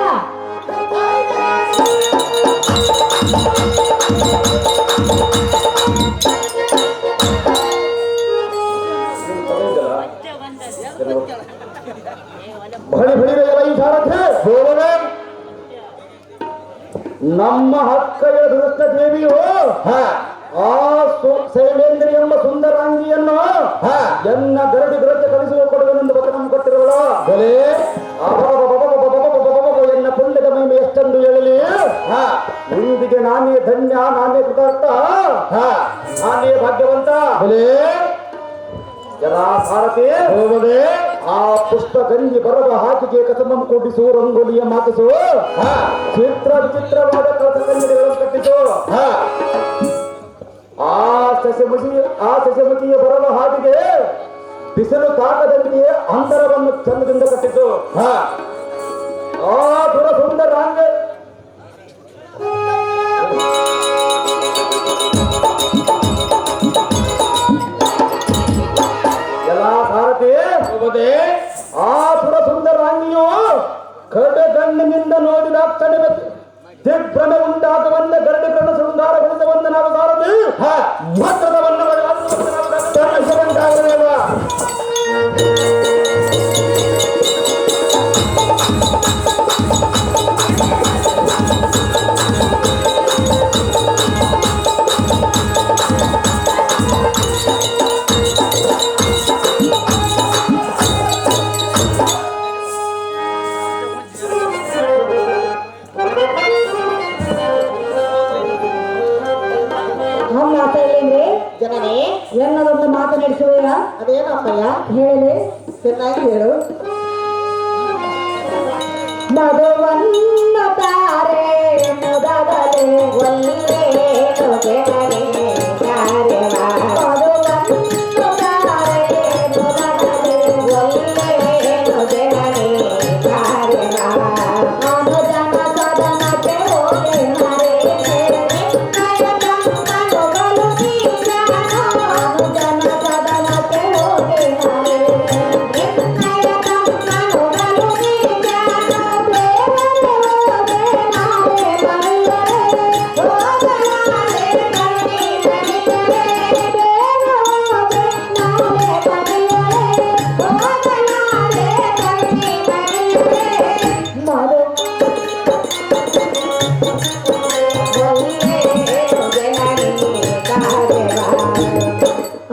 ಬಳಿ ಬಳಿವೆಯಲ್ಲ ಈ ಸಾರಥಿ ಹೋಗದೆ. ನಮ್ಮ ಹಕ್ಕಯ್ಯ ದುಷ್ಟ ದೇವಿಯು ಆ ಶೈಲೇಂದ್ರ ಎಂಬ ಸುಂದರಾಂಗಿಯನ್ನು ಎನ್ನ ಗರಡಿ ಗರತೆ ಕಳಿಸುವ ಕೊಡುವೆನೆಂದು ವಚನ ಕೊಟ್ಟಿರುವಳ. ಎನ್ನ ಪುಣ್ಯದ ಮಹಿಮೆ ಎಷ್ಟೆಂದು ಹೇಳಲಿ. ಇಂದಿಗೆ ನಾನೇ ಧನ್ಯ, ನಾನೇ ಕೃತಾರ್ಥ, ನಾನೇ ಭಾಗ್ಯವಂತ. ಜಲಾ ಸಾರಥಿ ಹೋಗದೆ ಆ ಪುಷ್ಪ ಗಂಜಿ ಬರವ ಹಾಕಿಗೆ ಕಸಮಂ ಕೂಡಿಸು, ರಂಗೋಲಿಯ ಮಾತಿಸು, ಚಿತ್ರ ವಿಚಿತ್ರವಾದ ಕಥೆಗಳನ್ನು ಕಟ್ಟಿಸು. ಆ ಶಶಮತಿಯ ಬರವ ಹಾದಿಗೆ ಬಿಸಿಲು ತಾಕದಂತೆಯೇ ಅಂತರವನ್ನು ಚಂದದಿಂದ ಕಟ್ಟಿಸು. ಆ ಸುರ ಸುಂದರಾಂಗ ಎಲ್ಲ ಸಾರಥಿ ಹೋಗದೆ ಆ ಸುರ ಸುಂದರಾಂಗಿಯು ಕಡಗಣ್ಣಿನಿಂದ ನೋಡಿದ ಕಡಿಮೆ ದಿಗ್ಭ್ರಮೆ ಉಂಟಾಗುವನ್ನ ಗರಡಿ ಕಣ್ಣ ಶೃಂಗಾರಗೊಳಿಸುವಂತ ನಾವು ಸಾರಥಿ ಮತ್ತದವನ್ನು ಅಮ್ಮಯ್ಯ ಹೇಳಿ ಚೆನ್ನಾಗಿ ಹೇಳು. ಮಧುವನ್ನು ತಾರೆ ಮುದಗಲೆ ಒಲ್ಲೇನು ಜನನಿ ಕಾರ್ಯವ ಮಧುವನ್ನು ತಾರೆ ಮುದಗಲೆ ಒಲ್ಲೇನು ಜನನಿ ಕಾರ್ಯವ ಅನುಜನ ಸದನಕ್ಕೆ ಹೋಗಿ ಮನುಜನ ಸದನಕ್ಕೆ ಹೋಗಿ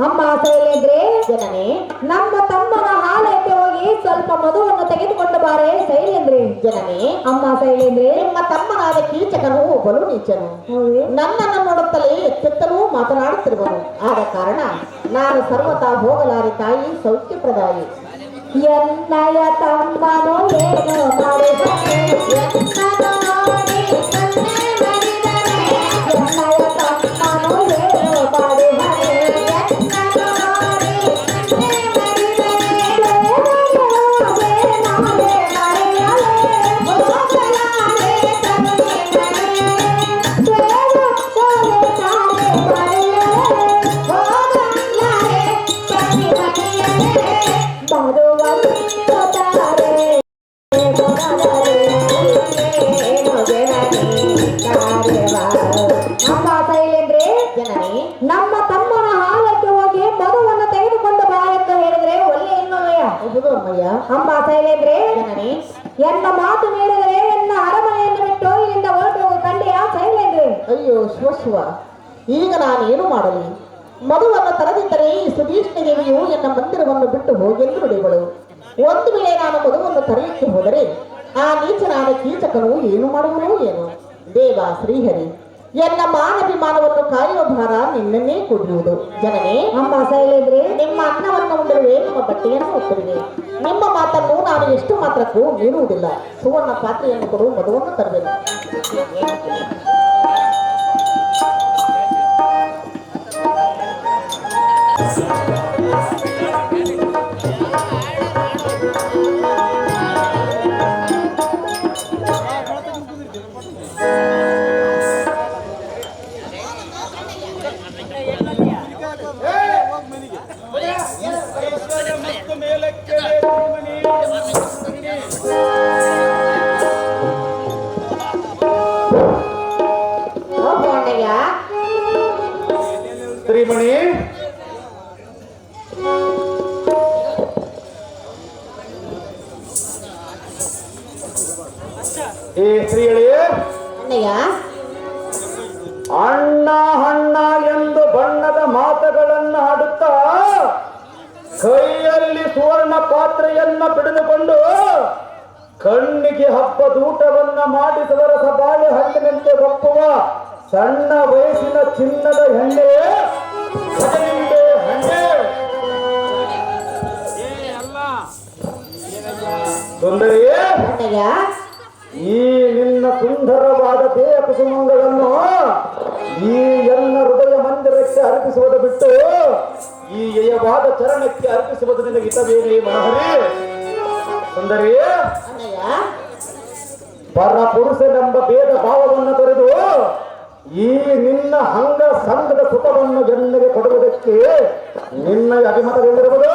ಅಮ್ಮ ಶೈಲೇಂದ್ರೆ ಜನನಿ ನಮ್ಮ ತಮ್ಮನ ಹಾಲಕ್ಕೆ ಹೋಗಿ ಸ್ವಲ್ಪ ಮಧುವನ್ನು ತೆಗೆದುಕೊಂಡು ಬಾರೆ ಶೈಲೇಂದ್ರೆ. ಜನನಿ ಅಮ್ಮ ಶೈಲೇಂದ್ರೆ ನಿಮ್ಮ ತಮ್ಮನಾದ ಕೀಚಕನು ಬಲು ನೀಚನು. ಹೌದೇ? ನನ್ನನ್ನು ನೋಡುತ್ತಲೇ ಎತ್ತೆತ್ತಲೂ ಮಾತನಾಡುತ್ತಿರುವನು. ಆದ ಕಾರಣ ನಾನು ಸರ್ವತಾ ಹೋಗಲಾರೆ ತಾಯಿ ಸೌಖ್ಯಪ್ರದಾಯಿ. ಎನ್ನಯ ತಮ್ಮನು ಏನು ಮಾಡಿದನೆ ಎನ್ನನು ನೋಡಿ ಕಣ್ಣೆ ಮರಿದನೆ ಎನ್ನಯ ತಮ್ಮನು ಏನು ಮಾಡಿದನೆ ಎನ್ನನು ನೋಡಿ ಕಣ್ಣೆ ಮರಿದನೆ ದೇವರೇ ನಾಳೆ ಮರೆಯಲೆ ಹೋಗಲಾರೆ ಕಣ್ಣೆ ಮರೆಯಲೆ ದೇವರೇ ನಾಳೆ ಮರೆಯಲೆ ಹೋಗಲಾರೆ ಕಣ್ಣೆ ಮರೆಯಲೆ ಮಧುವನ್ನು ತಾರೆ ಮುದಗಲೆ ಒಲ್ಲೇನು ಜನನಿ ಕಾರ್ಯವ. ಅಮ್ಮ ಶೈಲೇಂದ್ರೆ ಜನನಿ ನಮ್ಮ ತಮ್ಮನ ಹಾಲಕ್ಕೆ ಹೋಗಿ ಮಧುವನ್ನು ತೆಗೆದುಕೊಂಡು ಬಾ ಎಂದು ಹೇಳಿದ್ರೆ ಒಳ್ಳೆ ಎನ್ನುವೆಯ. ಹೌದು ಅಮ್ಮಯ್ಯ. ಅಮ್ಮ ಶೈಲೇಂದ್ರೆ ಜನನಿ ಎನ್ನ ಮಾತು ಮೀರಿದರೆ ಎನ್ನ ಅರಮನೆಯನ್ನು ಬಿಟ್ಟು ಇಲ್ಲಿಂದ ಹೊರಟು ಹೋಗು ಕಂಡೆಯ ಶೈಲೇಂದ್ರೆ. ಅಯ್ಯೋ ಶಿವ ಈಗ ನಾನೇನು ಮಾಡಲಿ? ಮಧುವನ್ನು ತರದಿದ್ದರೆ ಈ ಸುಧೀಷ್ಣ ದೇವಿಯು ಎನ್ನ ಮಂದಿರವನ್ನು ಬಿಟ್ಟು ಹೋಗೆಂದು ನುಡಿಗಳು. ಒಂದು ವೇಳೆ ನಾನು ಮಧುವನ್ನು ತರಲಿಕ್ಕೆ ಹೋದರೆ ಆ ನೀಚನಾದ ಕೀಚಕನು ಏನು ಮಾಡುವನೋ ಏನು? ದೇವ ಶ್ರೀಹರಿ ಎನ್ನ ಮಾನಭಿಮಾನವನ್ನು ಕಾಯುವ ಭಾರ ನಿನ್ನನ್ನೇ ಕೂಡಿರುವುದು. ಜನನೇ ಅಮ್ಮ ಶೈಲೇಂದ್ರೆ ನಿಮ್ಮ ಅನ್ನವನ್ನು ಉಂಡಿರುವೆ, ನಿಮ್ಮ ಬಟ್ಟೆಯನ್ನು ಒಪ್ಪಿರುವೆ. ನಿಮ್ಮ ಮಾತನ್ನು ನಾನು ಎಷ್ಟು ಮಾತ್ರಕ್ಕೂ ಮೀರುವುದಿಲ್ಲ. ಸುವರ್ಣ ಪಾತ್ರೆಯನ್ನು ಕೊಡು, ಮಧುವನ್ನು ತರಬೇಕು. ಅಣ್ಣಯ್ಯ ಶ್ರೀಮಣಿ ಏ ಶ್ರೀಯಳಿ ಅಣ್ಣಯ್ಯ ಅಣ್ಣ ಅಣ್ಣ ಎಂದು ಬಣ್ಣದ ಮಾತುಗಳನ್ನು ಆಡುತ್ತಾ ಕೈಯಲ್ಲಿ ಸುವರ್ಣ ಪಾತ್ರೆಯನ್ನ ಹಿಡಿದುಕೊಂಡು ಕಣ್ಣಿಗೆ ಹಬ್ಬದೂಟವನ್ನ ಮಾಡಿದವರ ಸಬಾಳೆ ಹಣ್ಣಿನಂತೆ ಒಪ್ಪುವ ಸಣ್ಣ ವಯಸ್ಸಿನ ಚಿನ್ನದ ಹೆಣ್ಣೆ ಹಣ್ಣಿಂದೆ ಹಣ್ಣೆ ಸುಂದರಿಯೇ ಅಣ್ಣಯ್ಯ ಈ ನಿನ್ನ ಸುಂದರವಾದ ದೇಹ ಕುಸುಮಗಳನ್ನು ಈ ಎಲ್ಲ ಹೃದಯ ಮಂದಿರಕ್ಕೆ ಅರ್ಪಿಸುವುದು ಬಿಟ್ಟು ಈ ಯಯವಾದ ಚರಣಕ್ಕೆ ಅರ್ಪಿಸುವುದು ನಿನಗೆ ಹಿತವೇನೇ ಮನೋಹರಿ? ಸುಂದರಿ, ಅಣ್ಣಯ್ಯ ಪರ ಪುರುಷನೆಂಬ ಭೇದ ಭಾವವನ್ನು ತೊರೆದು ಈ ನಿನ್ನ ಹಂಗ ಸಂಘದ ಸುಖವನ್ನು ಜನರಿಗೆ ಕೊಡುವುದಕ್ಕೆ ನಿನ್ನ ಅಭಿಮತವಿರುವುದು.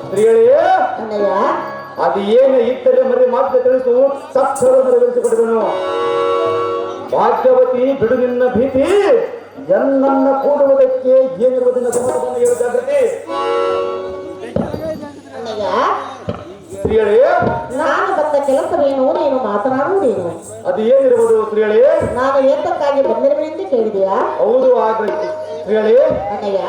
ಸ್ತ್ರೀಯಳೇ, ಅಣ್ಣಯ್ಯ ಅದು ಏನು ಇದ್ದರೆ ಮರಿ ಮಾತ್ರ ತಿಳಿಸು, ತಕ್ಷಣ ನೆರವೇರಿಸಿಕೊಡುವನು. ಭಾಗ್ಯವತಿ ಬಿಡು ನಿನ್ನ ಭೀತಿ, ಎನ್ನನ್ನ ಕೂಡುವುದಕ್ಕೆ ಏನಿರುವುದನ್ನು ಸಮಾಧಾನ ಹೇಳು ಜಾಗೃತಿ. ಅಣ್ಣಯ್ಯ ಸ್ತ್ರೀಯಳೇ, ನಾನು ಬಂದ ಕೆಲಸವೇನು, ನೀನು ಮಾತನಾಡುವುದೇನು? ಅದು ಏನಿರುವುದು ಸ್ತ್ರೀಯಳೇ? ನಾನು ಏತಕ್ಕಾಗಿ ಬಂದಿರುವೆನೆಂದು ಕೇಳಿದೆಯಾ? ಹೌದು ಆಗೈತಿ ಸ್ತ್ರೀಯಳೇ. ಅಣ್ಣಯ್ಯ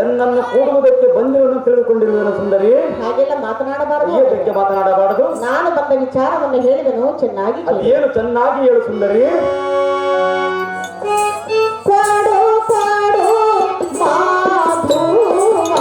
ಎನ್ನನ್ನು ಕೂಡುವುದಕ್ಕೆ ಬಂದಿರುವುದನ್ನು ತಿಳಿದುಕೊಂಡಿರುವನು. ಸುಂದರಿ, ಹಾಗೆಲ್ಲ ಮಾತನಾಡಬಾರದು. ಏತಕ್ಕೆ ಮಾತನಾಡಬಾರದು? ನಾನು ಬಂದ ವಿಚಾರವನ್ನು ಹೇಳಿದನು, ಚೆನ್ನಾಗಿ ಕೇಳು. ಅದೇನು ಚೆನ್ನಾಗಿ ಹೇಳು ಸುಂದರಿ. ಕೊಡು ಕೊಡು ಮಾಧುವ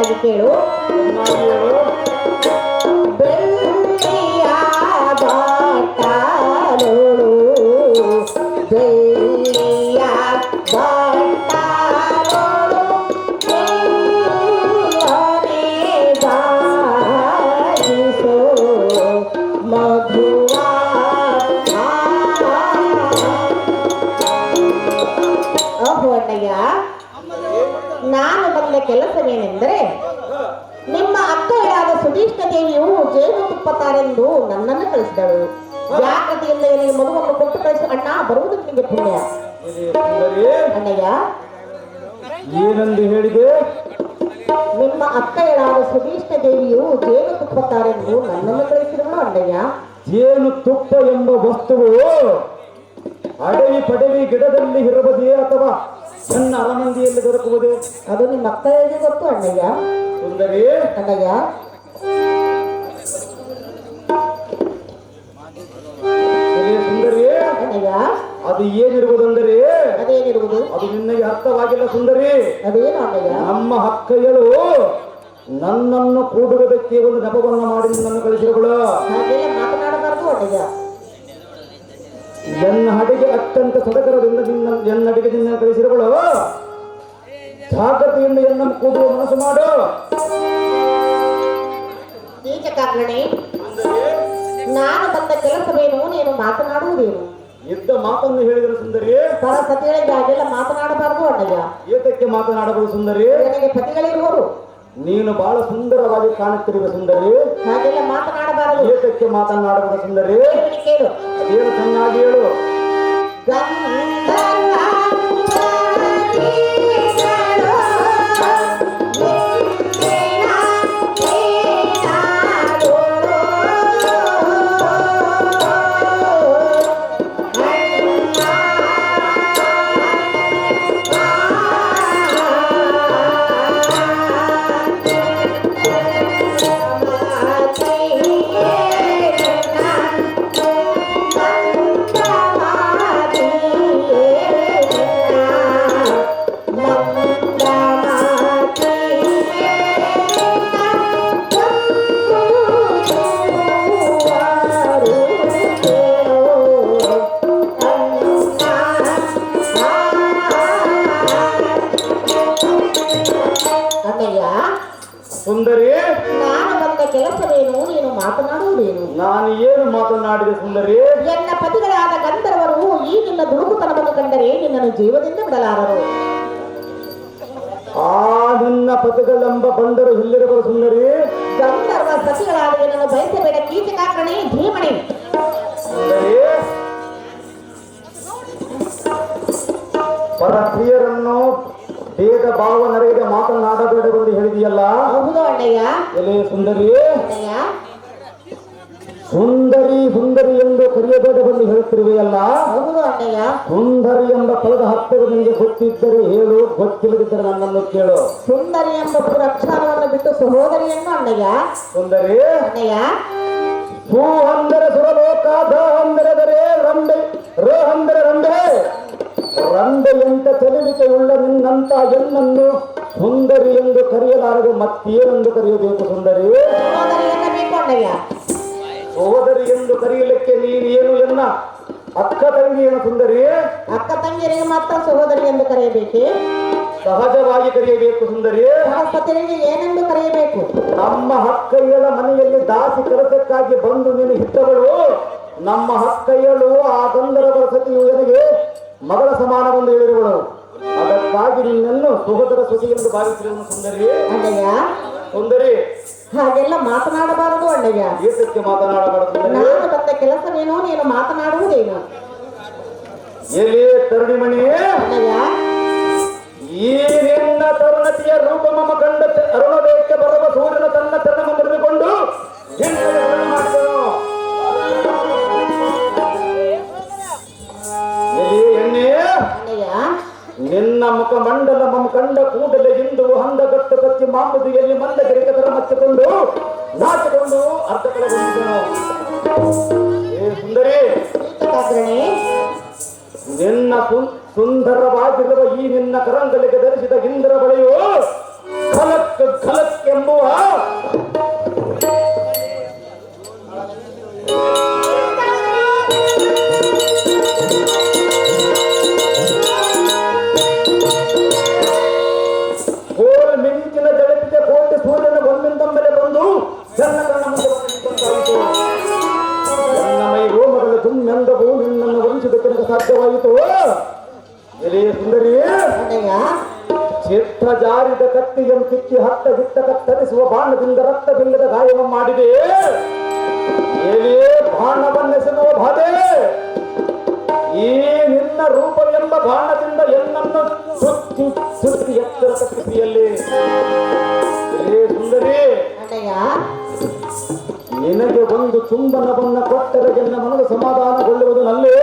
ಚೆನ್ನಾಗಿ ಕೇಳು. ಚೆನ್ನಾಗಿ ಹೇಳು. ಬೆಳ್ಳಿಯ ಬಾಟಲೋಳು, ಬೆಳ್ಳಿಯ ಬಾಟಲೋಳು, ಬೆಳ್ಳನೆ ಬಾರಿಸೋ ಮಧುವ. ಓಹೋ ಅಣ್ಣಯ್ಯ, ನಾನು ಬಂದ ಕೆಲಸವೇನೆಂದರೆ ನಿಮ್ಮ ಅಕ್ಕಯ್ಯಾದ ಸುಧೀಷ್ಣ ದೇವಿಯು ಜೇನುತುಪ್ಪ ತಾರೆಂದು ನನ್ನನ್ನು ಕಳಿಸಿದಳು. ಜಾಗ್ರತೆಯಿಂದ ನಿನಗೆ ಮಗುವನ್ನು ಕೊಟ್ಟು ಕಳಿಸು ಅಣ್ಣ, ಬರುವುದು ನಿಮಗೆ ಪುಣ್ಯ. ಎಲೆ ಸುಂದರಿ, ಅಣ್ಣಯ್ಯ, ಏನೆಂದು ಹೇಳಿದೆ? ನಿಮ್ಮ ಅಕ್ಕಯ್ಯಾದ ಸುಧೀಷ್ಣ ದೇವಿಯು ಜೇನುತುಪ್ಪ ತಾರೆಂದು ನನ್ನನ್ನು ಕಳಿಸಿದಳು ಅಣ್ಣಯ್ಯ. ಜೇನು ತುಪ್ಪ ಎಂಬ ವಸ್ತುವು ಅಡವಿ ಪಡವಿ ಗಿಡದಲ್ಲಿ ಇರಬಹುದೇ ಅಥವಾ ಸಣ್ಣ ಅರಮಂದಿಯಲ್ಲಿ ದೊರಕುವುದೇ? ಅದು ನಿಮ್ಮ ಅಕ್ಕಯ್ಯಗೆ ಗೊತ್ತು ಅಣ್ಣಯ್ಯ. ಸುಂದರಿ, ಅಣ್ಣಯ್ಯ, ಎಲೆ ಸುಂದರಿ, ಅಣ್ಣಯ್ಯ, ಅದು ಏನಿರುವುದಂದರೆ ಅದೇನಿರುವುದು? ಅದು ನಿನ್ನಗೆ ಅರ್ಥವಾಗಿಲ್ಲ ಸುಂದರಿ. ಅದೇನು ಅಣ್ಣಯ್ಯ? ನಮ್ಮ ಅಕ್ಕಯ್ಯಳು ನನ್ನನ್ನು ಕೂಡುವುದಕ್ಕೆ ಒಂದು ನೆಪವನ್ನು ಮಾಡಿ ನಿನ್ನನ್ನು ಕಳಿಸಿರುಗಳು. ಹಾಗೆಲ್ಲ ಮಾತನಾಡಬಾರದು ಅಣ್ಣಯ್ಯ. ಎನ್ನ ಅಡಿಗೆ ಅತ್ಯಂತ ಸಡಗರದಿಂದ ಎನ್ನಡಿಗೆ ನಿನ್ನ ಕಳಿಸಿರುಗಳು. ಜಾಗ್ರತೆಯಿಂದ ಎನ್ನನ್ನು ಕೂಡುವ ಮನಸ್ಸು ಮಾಡು. ಕೀಚಕಾಗ್ರಣೆ, ನಾನು ಬಂದ ಕೆಲಸವೇನು, ನೀನು ಮಾತನಾಡುವುದೇನು? ಇದ್ದ ಮಾತನ್ನು ಹೇಳಿದರು ಸುಂದರಿ. ಪರಸತಿಗಳಿಗೆ ಹಾಗೆಲ್ಲ ಮಾತನಾಡಬಾರದು ಅಣ್ಣಯ್ಯ. ಏತಕ್ಕೆ ಮಾತನಾಡಬಹುದು ಸುಂದರಿ? ನನಗೆ ಪತಿಗಳಿರುವರು, ನೀನು ಬಹಳ ಸುಂದರವಾಗಿ ಕಾಣುತ್ತಿರುವ ಸುಂದರಿ. ಹಾಗೆಲ್ಲ ಮಾತನಾಡಬಾರದು. ಏತಕ್ಕೆ ಮಾತನಾಡಬಹುದು ಸುಂದರಿ? ಕೇಳಿ ಕೇಳು. ಏನು ಚೆನ್ನಾಗಿ ಹೇಳು. ಸುಂದರಿ, ನಾನು ಬಂದ ಕೆಲಸವೇನು, ನೀನು ಮಾತನಾಡುವುದೇನು? ನಾನು ಏನು ಮಾತನಾಡಿದೆ ಸುಂದರಿ? ಎನ್ನ ಪತಿಗಳಾದ ಗಂಧರ್ವರು ಈ ನಿನ್ನ ದುಡುಕುತನವನ್ನು ಕಂಡರೆ ನಿನ್ನನ್ನು ಜೀವದಿಂದ ಬಿಡಲಾರರು. ಆ ನಿನ್ನ ಪತಿಗಳೆಂಬ ಬಂದರು ಇಲ್ಲಿರುವ ಸುಂದರಿ. ಗಂಧರ್ವ ಸತಿಗಳಾದ ನಿನ್ನನ್ನು ಬಯಸಬೇಡ ಕೀಚಕಾಗ್ರಣೆ ಧೀಮಣಿ. ಸುಂದರಿ, ಪರಪ್ರಿಯರನ್ನು ಭೇದ ಭಾವ ನರೆಯದೆ ಮಾತನಾಡಬೇಡವೆಂದು ಹೇಳಿದೆಯಲ್ಲ. ಹೌದು ಅಣ್ಣಯ್ಯ. ಎಲೆ ಸುಂದರಿ, ಅಣ್ಣಯ್ಯ, ಸುಂದರಿ ಸುಂದರಿ ಎಂದು ಕರೆಯಬೇಡವೆಂದು ಹೇಳುತ್ತಿರುವೆಯಲ್ಲ. ಹೌದು ಅಣ್ಣಯ್ಯ. ಸುಂದರಿ ಎಂಬ ಪದದ ಅರ್ಥವು ನಿಮಗೆ ಗೊತ್ತಿದ್ದರೆ ಹೇಳು, ಗೊತ್ತಿಲ್ಲದಿದ್ದರೆ ನನ್ನನ್ನು ಕೇಳು. ಸುಂದರಿ ಎಂಬ ಅಕ್ಷರವನ್ನು ಬಿಟ್ಟು ಸಹೋದರಿಯನ್ನು ಅಣ್ಣಯ್ಯ. ಸುಂದರಿ, ಅಣ್ಣಯ್ಯ, ಸು ಅಂದರೆ ಸುರಲೋಕ, ದ ಅಂದರೆ ದರೆ, ರಂಬೆ, ರ ಅಂದರೆ ರಂಬೆ. ರಂಬೆಯಂತ ಚಲಿವಿಕೆಯುಳ್ಳ ನಿನ್ನಂತ ಎನ್ನನ್ನು ಸುಂದರಿ ಎಂದು ಕರೆಯಲಾರದು, ಮತ್ತೇನೆಂದು ಕರೆಯಬೇಕು ಸುಂದರಿ? ಸಹೋದರಿಯನ್ನ ಬೇಕು ಅಣ್ಣಯ್ಯ. ಸಹೋದರಿ ಎಂದು ಕರೆಯಲಿಕ್ಕೆ ನೀನು ಏನು ಎನ್ನ ಅಕ್ಕ ತಂಗಿಯನ್ನು ಸುಂದರಿ? ಅಕ್ಕ ತಂಗಿಯರಿಗೆ ಮಾತ್ರ ಸಹೋದರಿ ಎಂದು ಕರೆಯಬೇಕೆ? ಸಹಜವಾಗಿ ಕರೆಯಬೇಕು ಸುಂದರಿ. ಸಹಸ್ಪತಿಗಳಿಗೆ ಏನೆಂದು ಕರೆಯಬೇಕು? ನಮ್ಮ ಅಕ್ಕಯ್ಯಳ ಮನೆಯಲ್ಲಿ ದಾಸಿ ಕೆಲಸಕ್ಕಾಗಿ ಬಂದು ನೀನು ಇದ್ದವಳು. ನಮ್ಮ ಅಕ್ಕಯ್ಯಳು ಆ ಗಂಧರ್ವರ ಸತಿಯು ನನಗೆ ಮಗಳ ಸಮಾನವೆಂದು ಹೇಳಿರುವಳು. ಅದಕ್ಕಾಗಿ ನಿನ್ನನ್ನು ಸಹೋದರ ಸತಿ ಎಂದು ಭಾವಿಸಿರುವನು ಸುಂದರಿ. ಅಣ್ಣಯ್ಯ, ಸುಂದರಿ, ಹಾಗೆಲ್ಲ ಮಾತನಾಡಬಾರದು ಅಣ್ಣಯ್ಯ. ಏತಕ್ಕೆ ಮಾತನಾಡಬಾರದು ಸುಂದರಿ? ನಾನು ಬಂದ ಕೆಲಸವೇನೋ, ನೀನು ಮಾತನಾಡುವುದೇನು? ಎಲ್ಲಿ ತರುಣಿಮಣಿ, ಅಣ್ಣಯ್ಯ, ಈ ನಿನ್ನ ತರುಣತಿಯ ರೂಪ ಮಮ ಕಂಡ ಅರುಣೋದಯಕ್ಕೆ ಬರುವ ಸೂರ್ಯನ ತನ್ನ ಚರಣ ಮುರಿದುಕೊಂಡು ಮಾಡಿದನು. ಎಣ್ಣೆ, ಅಣ್ಣಯ್ಯ, ನಿನ್ನ ಮುಖ ಮಂಡಲ ಮಮ ಕಂಡ ಕೂಡಲೇ ಇಂದು ಹಂದಗಟ್ಟು ಕಚ್ಚಿ ಮಾಂಬುದಿಯಲ್ಲಿ ಮಂದಗಿರಿಕೆ ತರ ಮಚ್ಚಿಕೊಂಡು ನಾಚಿಕೊಂಡು ಅರ್ಧ ಕಳೆಗೊಂಡಿದ್ದನು. ಸುಂದರಿ, ಕೀಚಕಾಗ್ರಣೆ, ನಿನ್ನ ಸುಂದರವಾಗಿರುವ ಈ ನಿನ್ನ ಕರಂಗಲಿಗೆ ಧರಿಸಿದ ಇಂದ್ರ ಬಳೆಯು ಖಲಕ್ ಖಲಕ್ ಕೋಲ ಮಿಂಚಿನ ಜಗತ್ತಿಗೆ ಕೋಟೆ ಸೂರ್ಯನ ಒಂದೊಂದೊಮ್ಮೆಲೆ ಬಂದು ನನ್ನ ಕಣ್ಣ ಮುಂದೆ ನಿಂತಂತಾಯಿತು. ನನ್ನ ಮೈ ರೋಮಗಳು ತುಮ್ಮೆಂದವು ನಿನ್ನನ್ನು ವಂಚಿಸಕ್ಕೆ ನನಗೆ ಸಾಧ್ಯವಾಯಿತು. ಎಲೆಯ ಸುಂದರಿ, ಅಣ್ಣಯ್ಯ ಚಿತ್ತ ಜಾರಿದ ಕತ್ತಿಯನ್ನು ಕಿಕ್ಕಿ ಹತ್ತ ಬಿಟ್ಟ ಕತ್ತರಿಸುವ ಬಾಣದಿಂದ ರಕ್ತ ಬಿಲ್ಲದ ಗಾಯವ ಮಾಡಿದೆ. ಎಲೆಯೇ ಬಾಣವನ್ನೆಸೆದುವ ಬಾಧೆ, ಈ ನಿನ್ನ ರೂಪವೆಂಬ ಬಾಣದಿಂದ ಎನ್ನನ್ನು ಸುತ್ತಿ ಸುತ್ತಿ ಎತ್ತರ ಕತ್ತಿಯಲ್ಲಿ. ಎಲೆಯ ಸುಂದರಿ, ಅಣ್ಣಯ್ಯ ನಿನಗೆ ಒಂದು ಚುಂಬನವನ್ನ ಕೊಟ್ಟರೆ ಎನ್ನ ಮನದ ಸಮಾಧಾನಗೊಳ್ಳುವುದು ನಲ್ಲೇ.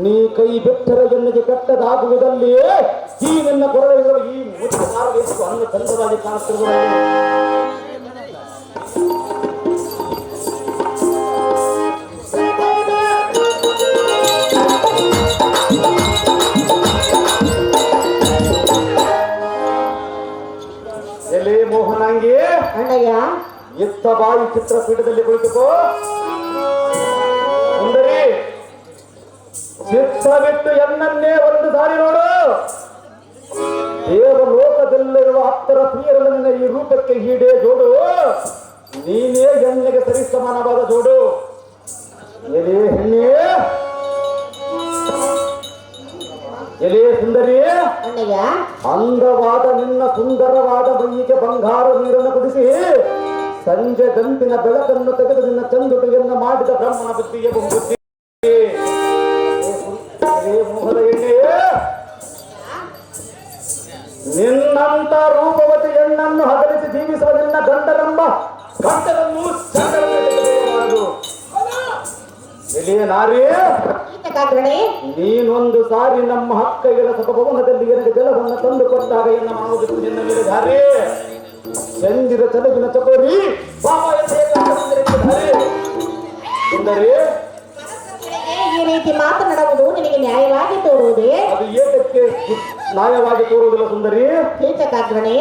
ನೀ ಕೈ ಬಿಟ್ಟರೆ ಎನ್ನಗೆ ಕೆಟ್ಟದಾಗುವುದಲ್ಲಿ ಈ ನಿನ್ನ ಕೊರಳಿಗಳು ಈ ಮುಚ್ಚು ಅನ್ನ ಚಂದವಾಗಿ ಕಾಣುತ್ತಿರುವುದು. ಎಲೆ ಮೋಹನಾಂಗಿ, ಅಣ್ಣಯ್ಯ ಎತ್ತ ಬಾಯಿ ಚಿತ್ರಪೀಠದಲ್ಲಿ ಕುಳಿತುಕೋ. ಸುಂದರಿ, ಚಿತ್ತ ಬಿಟ್ಟು ಎನ್ನನ್ನೇ ಒಂದು ಸಾರಿ ನೋಡು. ದೇವಲೋಕದಲ್ಲಿರುವ ಹತ್ತರ ಪ್ರಿಯರನ್ನ ಈ ರೂಪಕ್ಕೆ ಹೀಡೆ ಜೋಡು. ನೀನೇ ಎಣ್ಣೆಗೆ ಸರಿಸಮಾನವಾದ ಜೋಡು. ಎಲೆ ಹೆಣ್ಣೆ, ಎಲೆ ಸುಂದರಿ, ಅಣ್ಣಯ್ಯ ಅಂದವಾದ ನಿನ್ನ ಸುಂದರವಾದ ಮೈಯಿಗೆ ಬಂಗಾರ ನೀರನ್ನು ಕುದಿಸಿ ಸಂಜೆ ಗಂಟಿನ ಬೆಳಕನ್ನು ತೆಗೆದು ನಿನ್ನ ಚಂದುಟಿಯನ್ನು ಮಾಡಿದ ಬ್ರಹ್ಮನ ಬುದ್ಧಿಗೆ ಬುದ್ಧಿ. ಮೋಹದ ಎಣ್ಣೆಯೇ, ನಿನ್ನಂತ ರೂಪವತಿ ಹೆಣ್ಣನ್ನು ಹಗಲಿಸಿ ಜೀವಿಸುವ ನಿನ್ನ ಗಂಡನೆಂಬ ಗಂಡನನ್ನು ಚಂಡಮಾಡು. ಎಲೆಯ ನಾರಿ, ಕೀಟಕಾಗ್ರಣೆ ನೀನೊಂದು ಸಾರಿ ನಮ್ಮ ಹಕ್ಕೈಗಳ ಸಭವನದಲ್ಲಿ ನನಗೆ ಜಲವನ್ನು ತಂದು ಕೊಟ್ಟಾಗ ಎನ್ನ ಮಾಡುವುದು ನಿನ್ನ ಮೇಲೆ ಧಾರೆ. ಚಂದಿರ ಚಲವಿನ ಚಕೋರಿ ಬಾಬಾ ಸುಂದರಿ, ಈ ರೀತಿ ಮಾತನಾಡುವುದು ನಿನಗೆ ನ್ಯಾಯವಾಗಿ ತೋರುವುದೇ? ಅದು ಏಕಕ್ಕೆ ನ್ಯಾಯವಾಗಿ ತೋರುವುದಿಲ್ಲ ಸುಂದರಿ. ಕೀಟಕಾಗ್ರಣೆ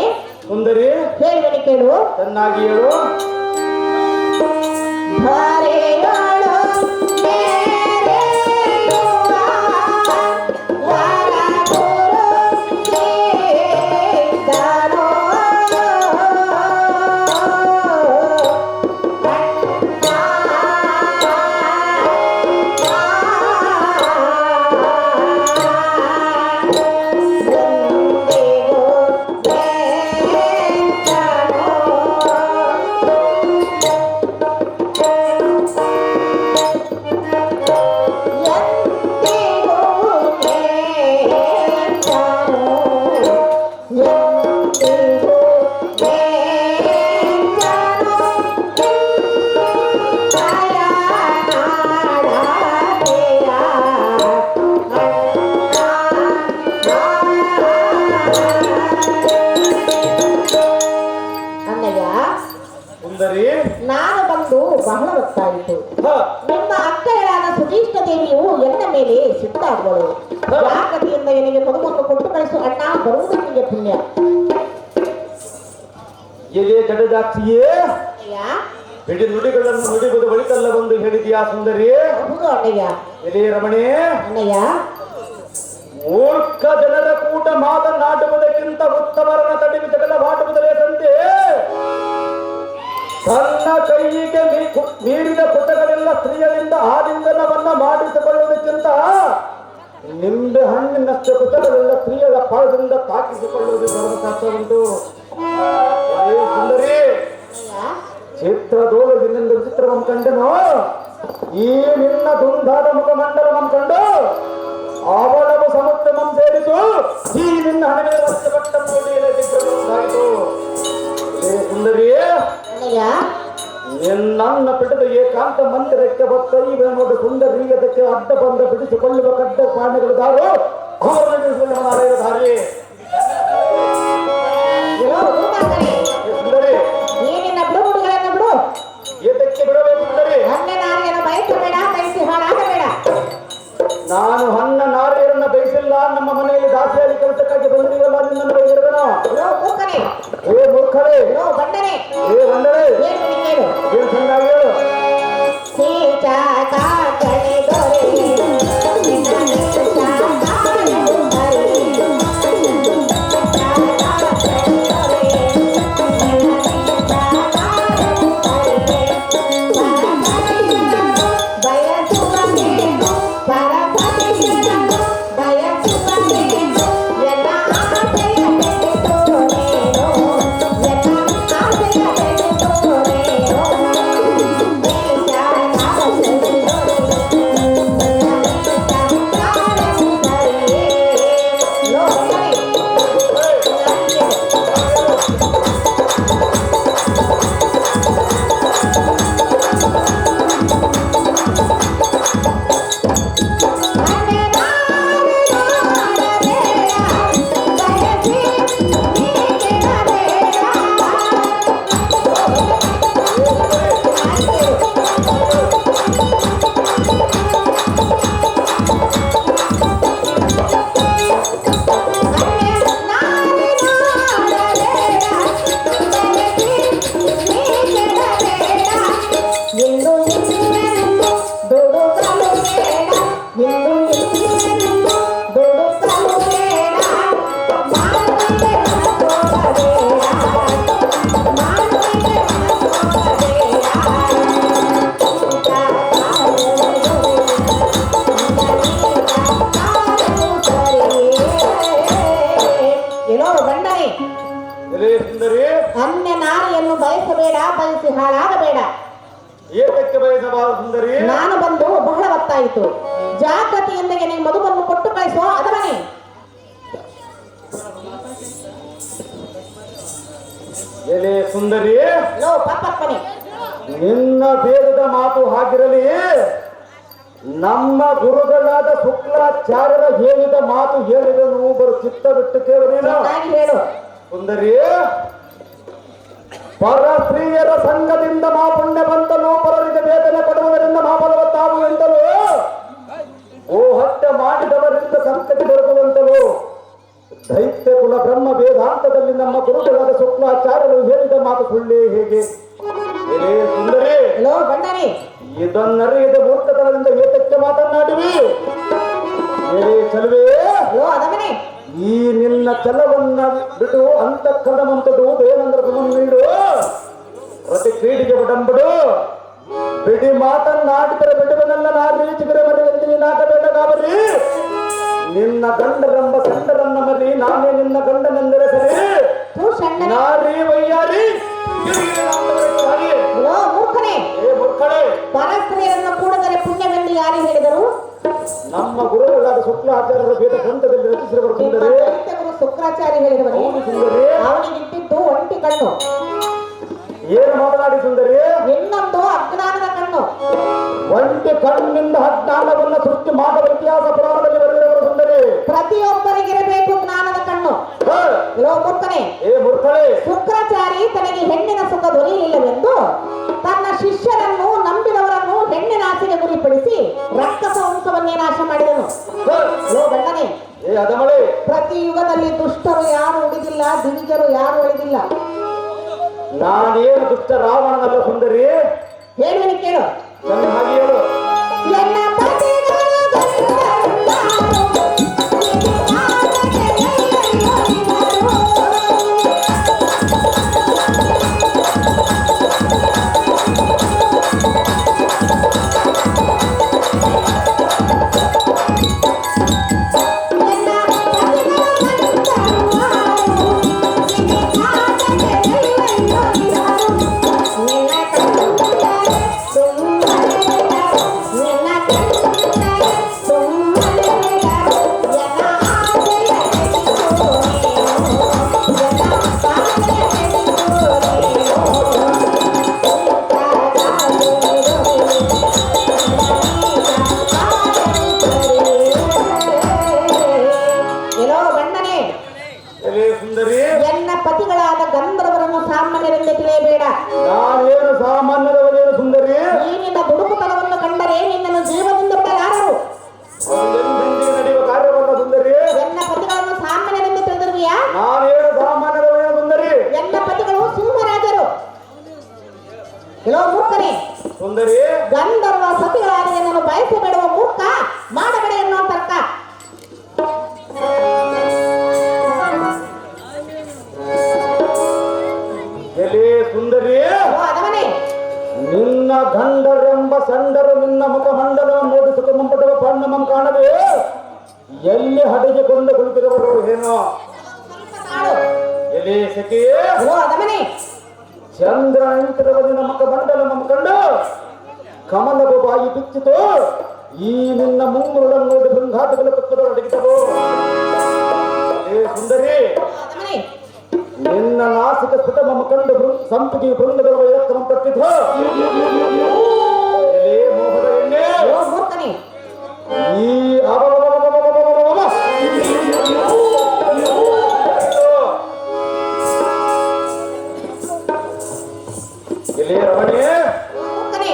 ಸುಂದರಿ, ಹೇಳುವನಿ ಕೇಳು. ಚೆನ್ನಾಗಿ ಹೇಳು. ಧಾರೆಯಾಳು ಮೇರೆಯುವ ವರಗುರು ಕೇಳಿದನೋ. ಸುಂದರಿ, ನಾನು ಬಂದು ಬಹಳ ಹೊತ್ತಾಯಿತು. ಹ, ನಿಮ್ಮ ಅಕ್ಕಳಾದ ಸುಧೀಷ್ಣ ದೇವಿಯು ಎನ್ನ ಮೇಲೆ ಸಿಟ್ಟಾಗುವಳು. ಯಾಕತಿಯಿಂದ ಎನಗೆ ಮಗುವನ್ನು ಕೊಟ್ಟು ಕಳಿಸು ಅಣ್ಣ, ಬರುವುದು ನಿಮಗೆ ಪುಣ್ಯ. ಎಲೆ ಜಡದಾಕ್ಷಿಯೇ, ಅಣ್ಣಯ್ಯ ಬಿಡಿ ನುಡಿಗಳನ್ನು ನುಡಿಬುದು ಬಳಿಕಲ್ಲ ಬಂದು ಹೇಳಿದ್ಯಾ ಸುಂದರಿ. ಹೌದು ಅಣ್ಣಯ್ಯ. ಎಲೆ ರಮಣೆ, ಅಣ್ಣಯ್ಯ ಮೂರ್ಖ ಜನರ ಕೂಟ ಮಾತನಾಡುವುದಕ್ಕಿಂತ ಉತ್ತಮರನ್ನ ತಡೆದು ಜಗಳವಾಡುವುದರೇ ಸಂತೆ. ತನ್ನ ಕೈಯಿಗೆ ಮೀರಿದ ಪುಟಗಳೆಲ್ಲ ಸ್ತ್ರೀಯರಿಂದ ಆಲಿಂಗನವನ್ನ ಮಾಡಿಸಿಕೊಳ್ಳುವುದಕ್ಕಿಂತ ನಿಂಬೆ ಹಣ್ಣಿನಷ್ಟು ಪುಟಗಳೆಲ್ಲ ಸ್ತ್ರೀಯರ ಪಾದದಿಂದ ತಾಕಿಸಿಕೊಳ್ಳುವುದು ಧರ್ಮಶಾಸ್ತ್ರ ಉಂಟು. ಸುಂದರಿ, ಚಿತ್ರದೋಲಗಿನಿಂದ ವಿಚಿತ್ರವಂ ಕಂಡನು. ಈ ನಿನ್ನ ದುಂದಾದ ಮುಖಮಂಡಲವಂ ಕಂಡು ಅವಳವು ಸಮುದ್ರಮಂ ಸೇರಿತು. ಈ ನಿನ್ನ ಹಣೆ ವರ್ಷಪಟ್ಟ ನೋಡಿತು. ಸುಂದರಿ, ಅಣ್ಣಯ್ಯ ನಿನ್ನ ಪಿಡಿದ ಏಕಾಂತ ಮಂದಿರಕ್ಕೆ ಬತ್ತ ಇವ ನೋಡಿ ಸುಂದರೀಯದಕ್ಕೆ ಅಡ್ಡ ಬಂದ ಬಿಡಿಸಿಕೊಳ್ಳುವ ಕಡ್ಡ ಪ್ರಾಣಿಗಳು ದಾರು ಅವರ ದಾರಿ. ಸುಂದರಿ, ನೀನಿನ್ನ ಬಿಡುಗುಡುಗಳನ್ನು ಬಿಡು. ಏತಕ್ಕೆ ಬಿಡಬೇಕು ಸುಂದರಿ? ಹನ್ನೆ ನಾರಿಯನ ಬಯಸಬೇಡ, ಬಯಸಿ ಹಾಳಾಗಬೇಡ. ನಾನು ಹನ್ನ ನಾರಿಯರನ್ನ ಬಯಸಿಲ್ಲ. ನಮ್ಮ ಮನೆಯಲ್ಲಿ ದಾಸಿಯಾಗಿ ಕೆಲಸಕ್ಕಾಗಿ ಬಂದಿರಲ್ಲ. ನಿನ್ನನ್ನು ಬಯಸಿರುವೆನೋ? ಲೋ ಮೂರ್ಖನೇ, ಏ ಮೂರ್ಖರೇ, ಲೋ ಬಂಡನೆ, ಏ ಬಂದರೆ ಹೇಳುವನಿ ಕೇಳು. ಏನ್ ಚೆನ್ನಾಗಿ ಹೇಳು. ಸೀಚಾಕಾಕಣೆ ದೊರೆ ನಿನ್ನ ಸೀಚಾಕಾಕಣೆ ದೊರೆ. ಎಲೆ ಸುಂದರಿ, ಅನ್ಯ ನಾರಿಯನ್ನು ಬಯಸಬೇಡ, ಬಯಸಿ ಹಾಳಾಗಬೇಡ. ಏತಕ್ಕೆ ಬಯಸಬಾರದು ಸುಂದರಿ? ನಾನು ಬಂದು ಬಹಳ ಹೊತ್ತಾಯಿತು. ಜಾಗೃತಿಯೊಂದಿಗೆ ನಿನ್ನ ಮದುವನ್ನು ಕೊಟ್ಟು ಕಳಿಸೋ ಅದವನೇ. ಎಲೆ ಸುಂದರಿ, ಲೋ ಪಾಪಪ್ಪನೇ, ನಿನ್ನ ವೇದದ ಮಾತು ಹಾಗಿರಲಿ, ನಮ್ಮ ಗುರುಗಳಾದ ಶುಕ್ರಾಚಾರ್ಯರ ಹೇಳಿದ ಮಾತು ಹೇಳಿದನು ಬರು ಚಿತ್ತ ಬಿಟ್ಟು ಕೇಳಲಿಲ್ಲ. ಚೆನ್ನಾಗಿ ಹೇಳು. ಸುಂದರಿ, ಪರ ಸ್ತ್ರೀಯರ ಸಂಘದಿಂದ ಮಾ ಪುಣ್ಯ ಬಂತಲು, ಪರರಿಗೆ ವೇದನೆ ಕೊಡುವುದರಿಂದ ಮಾ ಫಲವತ್ತಾಗು ಎಂತಲೂ, ಗೋಹತ್ಯೆ ಮಾಡಿದವರಿಂದ ಸಂಕಟಿ ದೊರಕುವಂತಲೂ, ದೈತ್ಯ ಕುಲ ಬ್ರಹ್ಮ ವೇದಾಂತದಲ್ಲಿ ನಮ್ಮ ಗುರುಗಳಾದ ಶುಕ್ರಾಚಾರ್ಯರು ಹೇಳಿದ ಮಾತು ಸುಳ್ಳೇ ಹೇಗೆ? ಎಲೆ ಸುಂದರಿ, ಲೋ ಗಂಡನೇ, ಇದನ್ನರಿಯದ ಮೂರ್ಖತನದಿಂದ ಏತಕ್ಕೆ ಮಾತನಾಡಿವಿ? ಎಲೆ ಚಲುವೆ, ಲೋ ಅದವನೇ, ಈ ನಿನ್ನ ಛಲವನ್ನ ಬಿಡು, ಅಂತಃಕರಣವಂತದು ಏನಂದ್ರೆ ಗಮನ ನೀಡು, ಪ್ರತಿ ಕ್ರೀಡೆಗೆ ಬಡಂಬಡು, ಬಿಡಿ ಮಾತನ್ನಾಡಿದರೆ ಬಿಡುವನೆಲ್ಲ ನಾರಿ ಚಿಗುರೆ ಮರಿ ಎಂದಿನಿ ನಾಗಬೇಡ ಗಾಬರಿ. ನಿನ್ನ ಗಂಡರೆಂಬ ಸಂಡರನ್ನ ಮರಿ, ನಾನೇ ನಿನ್ನ ಗಂಡನೆಂದರೆ ಸರಿ. ತೂ ಸಣ್ಣನೇ, ನಾರಿ ವೈಯಾರಿ ಲೋ ಮೂರ್ಖನೇ, ಏ ಮೂರ್ಖಳೆ, ಪರಸ್ತ್ರೀಯರನ್ನು ಕೂಡದರೆ ಪುಣ್ಯವೆಂದು ಯಾರು ಹೇಳಿದರು? ನಮ್ಮ ಗುರುಗಳಾದ ಶುಕ್ಲಾಚಾರ್ಯರ ವೇದ ಗ್ರಂಥದಲ್ಲಿ ರಚಿಸಿರುವ ಸುಂದರಿ. ದೈತ್ಯ ಗುರು ಶುಕ್ರಾಚಾರ್ಯ ಹೇಳಿದವನೇ. ಹೌದು ಸುಂದರಿ, ಅವನಿಗಿಟ್ಟಿದ್ದು ಒಂಟಿ ಕಣ್ಣು, ಏನು ಮಾತನಾಡಿ ಸುಂದರಿ? ಇನ್ನೊಂದು ಅಜ್ಞಾನದ ಕಣ್ಣು. ಒಂಟಿ ಕಣ್ಣಿನಿಂದ ಅಜ್ಞಾನವನ್ನ ಸೃಷ್ಟಿ ಮಾಡುವ ಇತಿಹಾಸ ಪುರಾಣದಲ್ಲಿ ಬರೆದಿರುವ ಸುಂದರಿ. ಪ್ರತಿಯೊಬ್ಬರಿಗಿರಬೇಕು ಜ್ಞಾನದ ಕಣ್ಣು. ಹ, ಲೋ ಮೂರ್ಖನೇ, ಏ ಮೂರ್ಖಳೆ, ಶುಕ್ರಾಚಾರಿ ತನಗೆ ಹೆಣ್ಣಿನ ಸುಖ ದೊರೆಯಲಿಲ್ಲವೆಂದು ತನ್ನ ಶಿಷ್ಯರನ್ನು, ನಂಬಿದವರನ್ನು ಹೆಣ್ಣಿನ ಆಸೆಗೆ ಗುರಿಪಡಿಸಿ ರಕ್ಕಸ ವಂಶವನ್ನೇ ನಾಶ ಮಾಡಿದನು. ಹ, ಲೋ ಗಂಡನೇ, ಏ ಅದಮಳೆ, ಪ್ರತಿ ಯುಗದಲ್ಲಿ ದುಷ್ಟರು ಯಾರು ಉಳಿದಿಲ್ಲ, ದಿವಿಜರು ಯಾರು ಉಳಿದಿಲ್ಲ. ನಾನೇನು ದುಷ್ಟ ರಾವಣನಲ್ಲ ಸುಂದರಿ, ಹೇಳುವನು ಕೇಳು. ಚೆನ್ನಾಗಿ ಹೇಳು. ಎನ್ನ ಪತಿಗಳು ಎಲೆ ಸುಂದರಿ, ಎನ್ನ ಪತಿಗಳಾದ ಗಂಧರ್ವರನ್ನು ಸಾಮಾನ್ಯರೆಂದು ತಿಳಿಯಬೇಡ. ನಾನೇನು ಸಾಮಾನ್ಯದವನೇನು ಸುಂದರಿ? ಈ ನಿನ್ನ ದುಡುಕುತನವನ್ನು ಕಂಡರೆ ನಿನ್ನನ್ನು ಜೀವದಿಂದ ಬಿಡಲಾರರು. ಎಂದೆಂದಿಗೆ ನಡೆಯುವ ಕಾರ್ಯವಲ್ಲ ಸುಂದರಿ. ಎನ್ನ ಪತಿಗಳನ್ನು ಸಾಮಾನ್ಯರೆಂದು ತಿಳಿದಿರುವೆಯಾ? ನಾನೇನು ಸಾಮಾನ್ಯದವನೇನು ಸುಂದರಿ? ಎನ್ನ ಪತಿಗಳು ಸಿಂಹರಾಜರು. ಕೆಲವು ಮೂರ್ಖನೇ, ಸುಂದರಿ, ಗಂಧರ್ವ ಸತಿಗಳಾದ ಎನ್ನನ್ನು ಬಯಸಬೇಡುವ ಮೂರ್ಖ, ಮಾಡಬೇಡ ಎನ್ನುವ ತರ್ಕ. ಎಲೆ ಸುಂದರಿ, ಅದವನೇ, ನಿನ್ನ ಗಂಡರೆಂಬ ಸಂಡರು ನಿನ್ನ ಮುಖಮಂಡಲವನ್ನು ನೋಡಿ ಸುಖ ಮುಂಪಟವ ಪಣ್ಣಮಂ ಕಾಣದೆ ಎಲ್ಲಿ ಹಡೆದುಕೊಂಡು ಕುಳಿತಿರುವರು ಏನೋ? ತಾಳು. ಎಲೆ ಸಖಿಯೇ, ಅದವನೇ, ಚಂದ್ರ ನಿಂತಿರುವ ನಿನ್ನ ಮುಖಮಂಡಲ ಕಂಡು ಕಮಲದ ಬಾಯಿ ಬಿಚ್ಚಿತು. ಈ ನಿನ್ನ ಮುಂಗುರುಳನ್ನು ನೋಡಿ ಬೃಂಗಾಟಗಳ ತತ್ವದ ಅಡಗಿದವು. ಎಲೆ ಸುಂದರಿ, ಅದವನೇ, ನಿನ್ನ ನಾಸಿಕ ಸ್ಫುಟ ಕಂಡು ಸಂಪಿಗೆ ಬೃಂದಗಳ ಎತ್ತನ ತಟ್ಟಿತು. ಎಲೆ ಮೋಹದ ಎಣ್ಣೆ, ಮೂರ್ಖನೇ, ಈ ಎಲೆ ರಮಣೆ, ಮೂರ್ಖನೇ,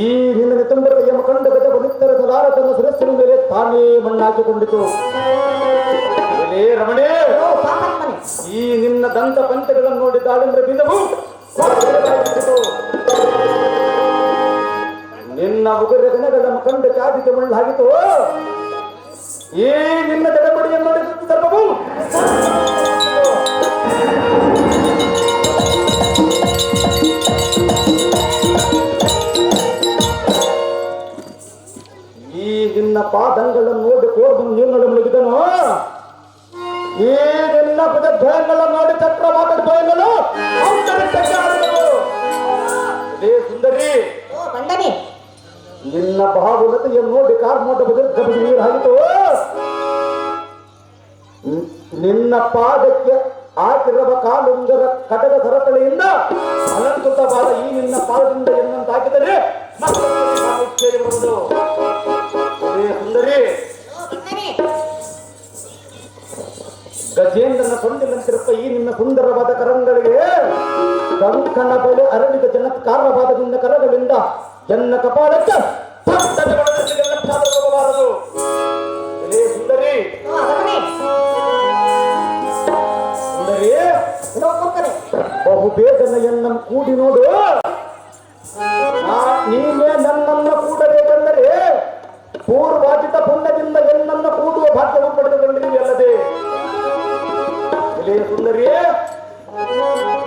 ಈ ನಿನ್ನ ತುಂಬಿದ ಯಮ ಕಂಡ ಗಜ ಬಲಿತ್ತರ ಸಲಾರ ತನ್ನ ಶಿರಸ್ಸಿನ ಮೇಲೆ ತಾನೇ ಮಣ್ಣಾಕಿಕೊಂಡಿತು. ಎಲೆ ರಮಣೆ, ಪಾಪಮ್ಮನೇ, ಈ ನಿನ್ನ ದಂತ ಪಂಚಗಳನ್ನು ನೋಡಿ ದಾಳಿಂಬ್ರ ಬೀಜವು ನಿನ್ನ ಉಗುರ ದಿನಗಳ ಕಂಡ ಚಾದಿಗೆ ಮುಳ್ಳಾಗಿತು. ಈ ನಿನ್ನ ತಡೆಬಡಿಯನ್ನು ನೋಡಿ ಸರ್ಪವು ಈ ನಿನ್ನ ಪಾದಂಗಳನ್ನು ನೋಡಿ ಕೋರ್ದು ನೀರಿನಲ್ಲಿ ಮುಳುಗಿದನು. ಈ ನಿನ್ನ ಭುಜ ನೋಡಿ ಚಕ್ರ ಮಾತಾಡ್ತೇನೆ. ಬಾಹುಲತೆಯನ್ನು ನೋಡಿ ಕಾರ್ಮೋಟದ ನೀರು ಹಾಕಿತು. ನಿನ್ನ ಪಾದಕ್ಕೆ ಹಾಕಿರುವ ಕಾಲುಂಗರ ಕಟಕ ಸರಪಳಿಯಿಂದ ಅಲಂಕೃತವಾದ ಈ ನಿನ್ನ ಪಾದದಿಂದ ಎನ್ನಂತ ಹಾಕಿದರೆ ಬರುವುದು. ಸುಂದರಿ ಗಜೇಂದ್ರನ ಸೊಂಡಿನಂತಿರುವ ಈ ನಿನ್ನ ಸುಂದರವಾದ ಕರಂಗಳಿಗೆ ಕಂಕಣ ಬಲೆ ಅರಳಿದ ಚಮತ್ಕಾರವಾದದಿಂದ ಕರಗಳಿಂದ ಎನ್ನ ಕಪಾಲಕ್ಕೆ ಹೋಗಬಾರದು. ಸುಂದರಿ ಸುಂದರಿ ಬಹುಬೇಗನ ಎನ್ನ ಕೂಡಿ ನೋಡು. ನೀನೇ ನನ್ನನ್ನು ಕೂಡಬೇಕೆಂದರೆ ಪೂರ್ವಾಜಿತ ಪುಣ್ಯದಿಂದ ಎನ್ನನ್ನು ಕೂಡುವ ಭಾಗ್ಯವನ್ನು ಪಡೆದುಕೊಂಡಿರುವಲ್ಲದೆ. ಸುಂದರಿ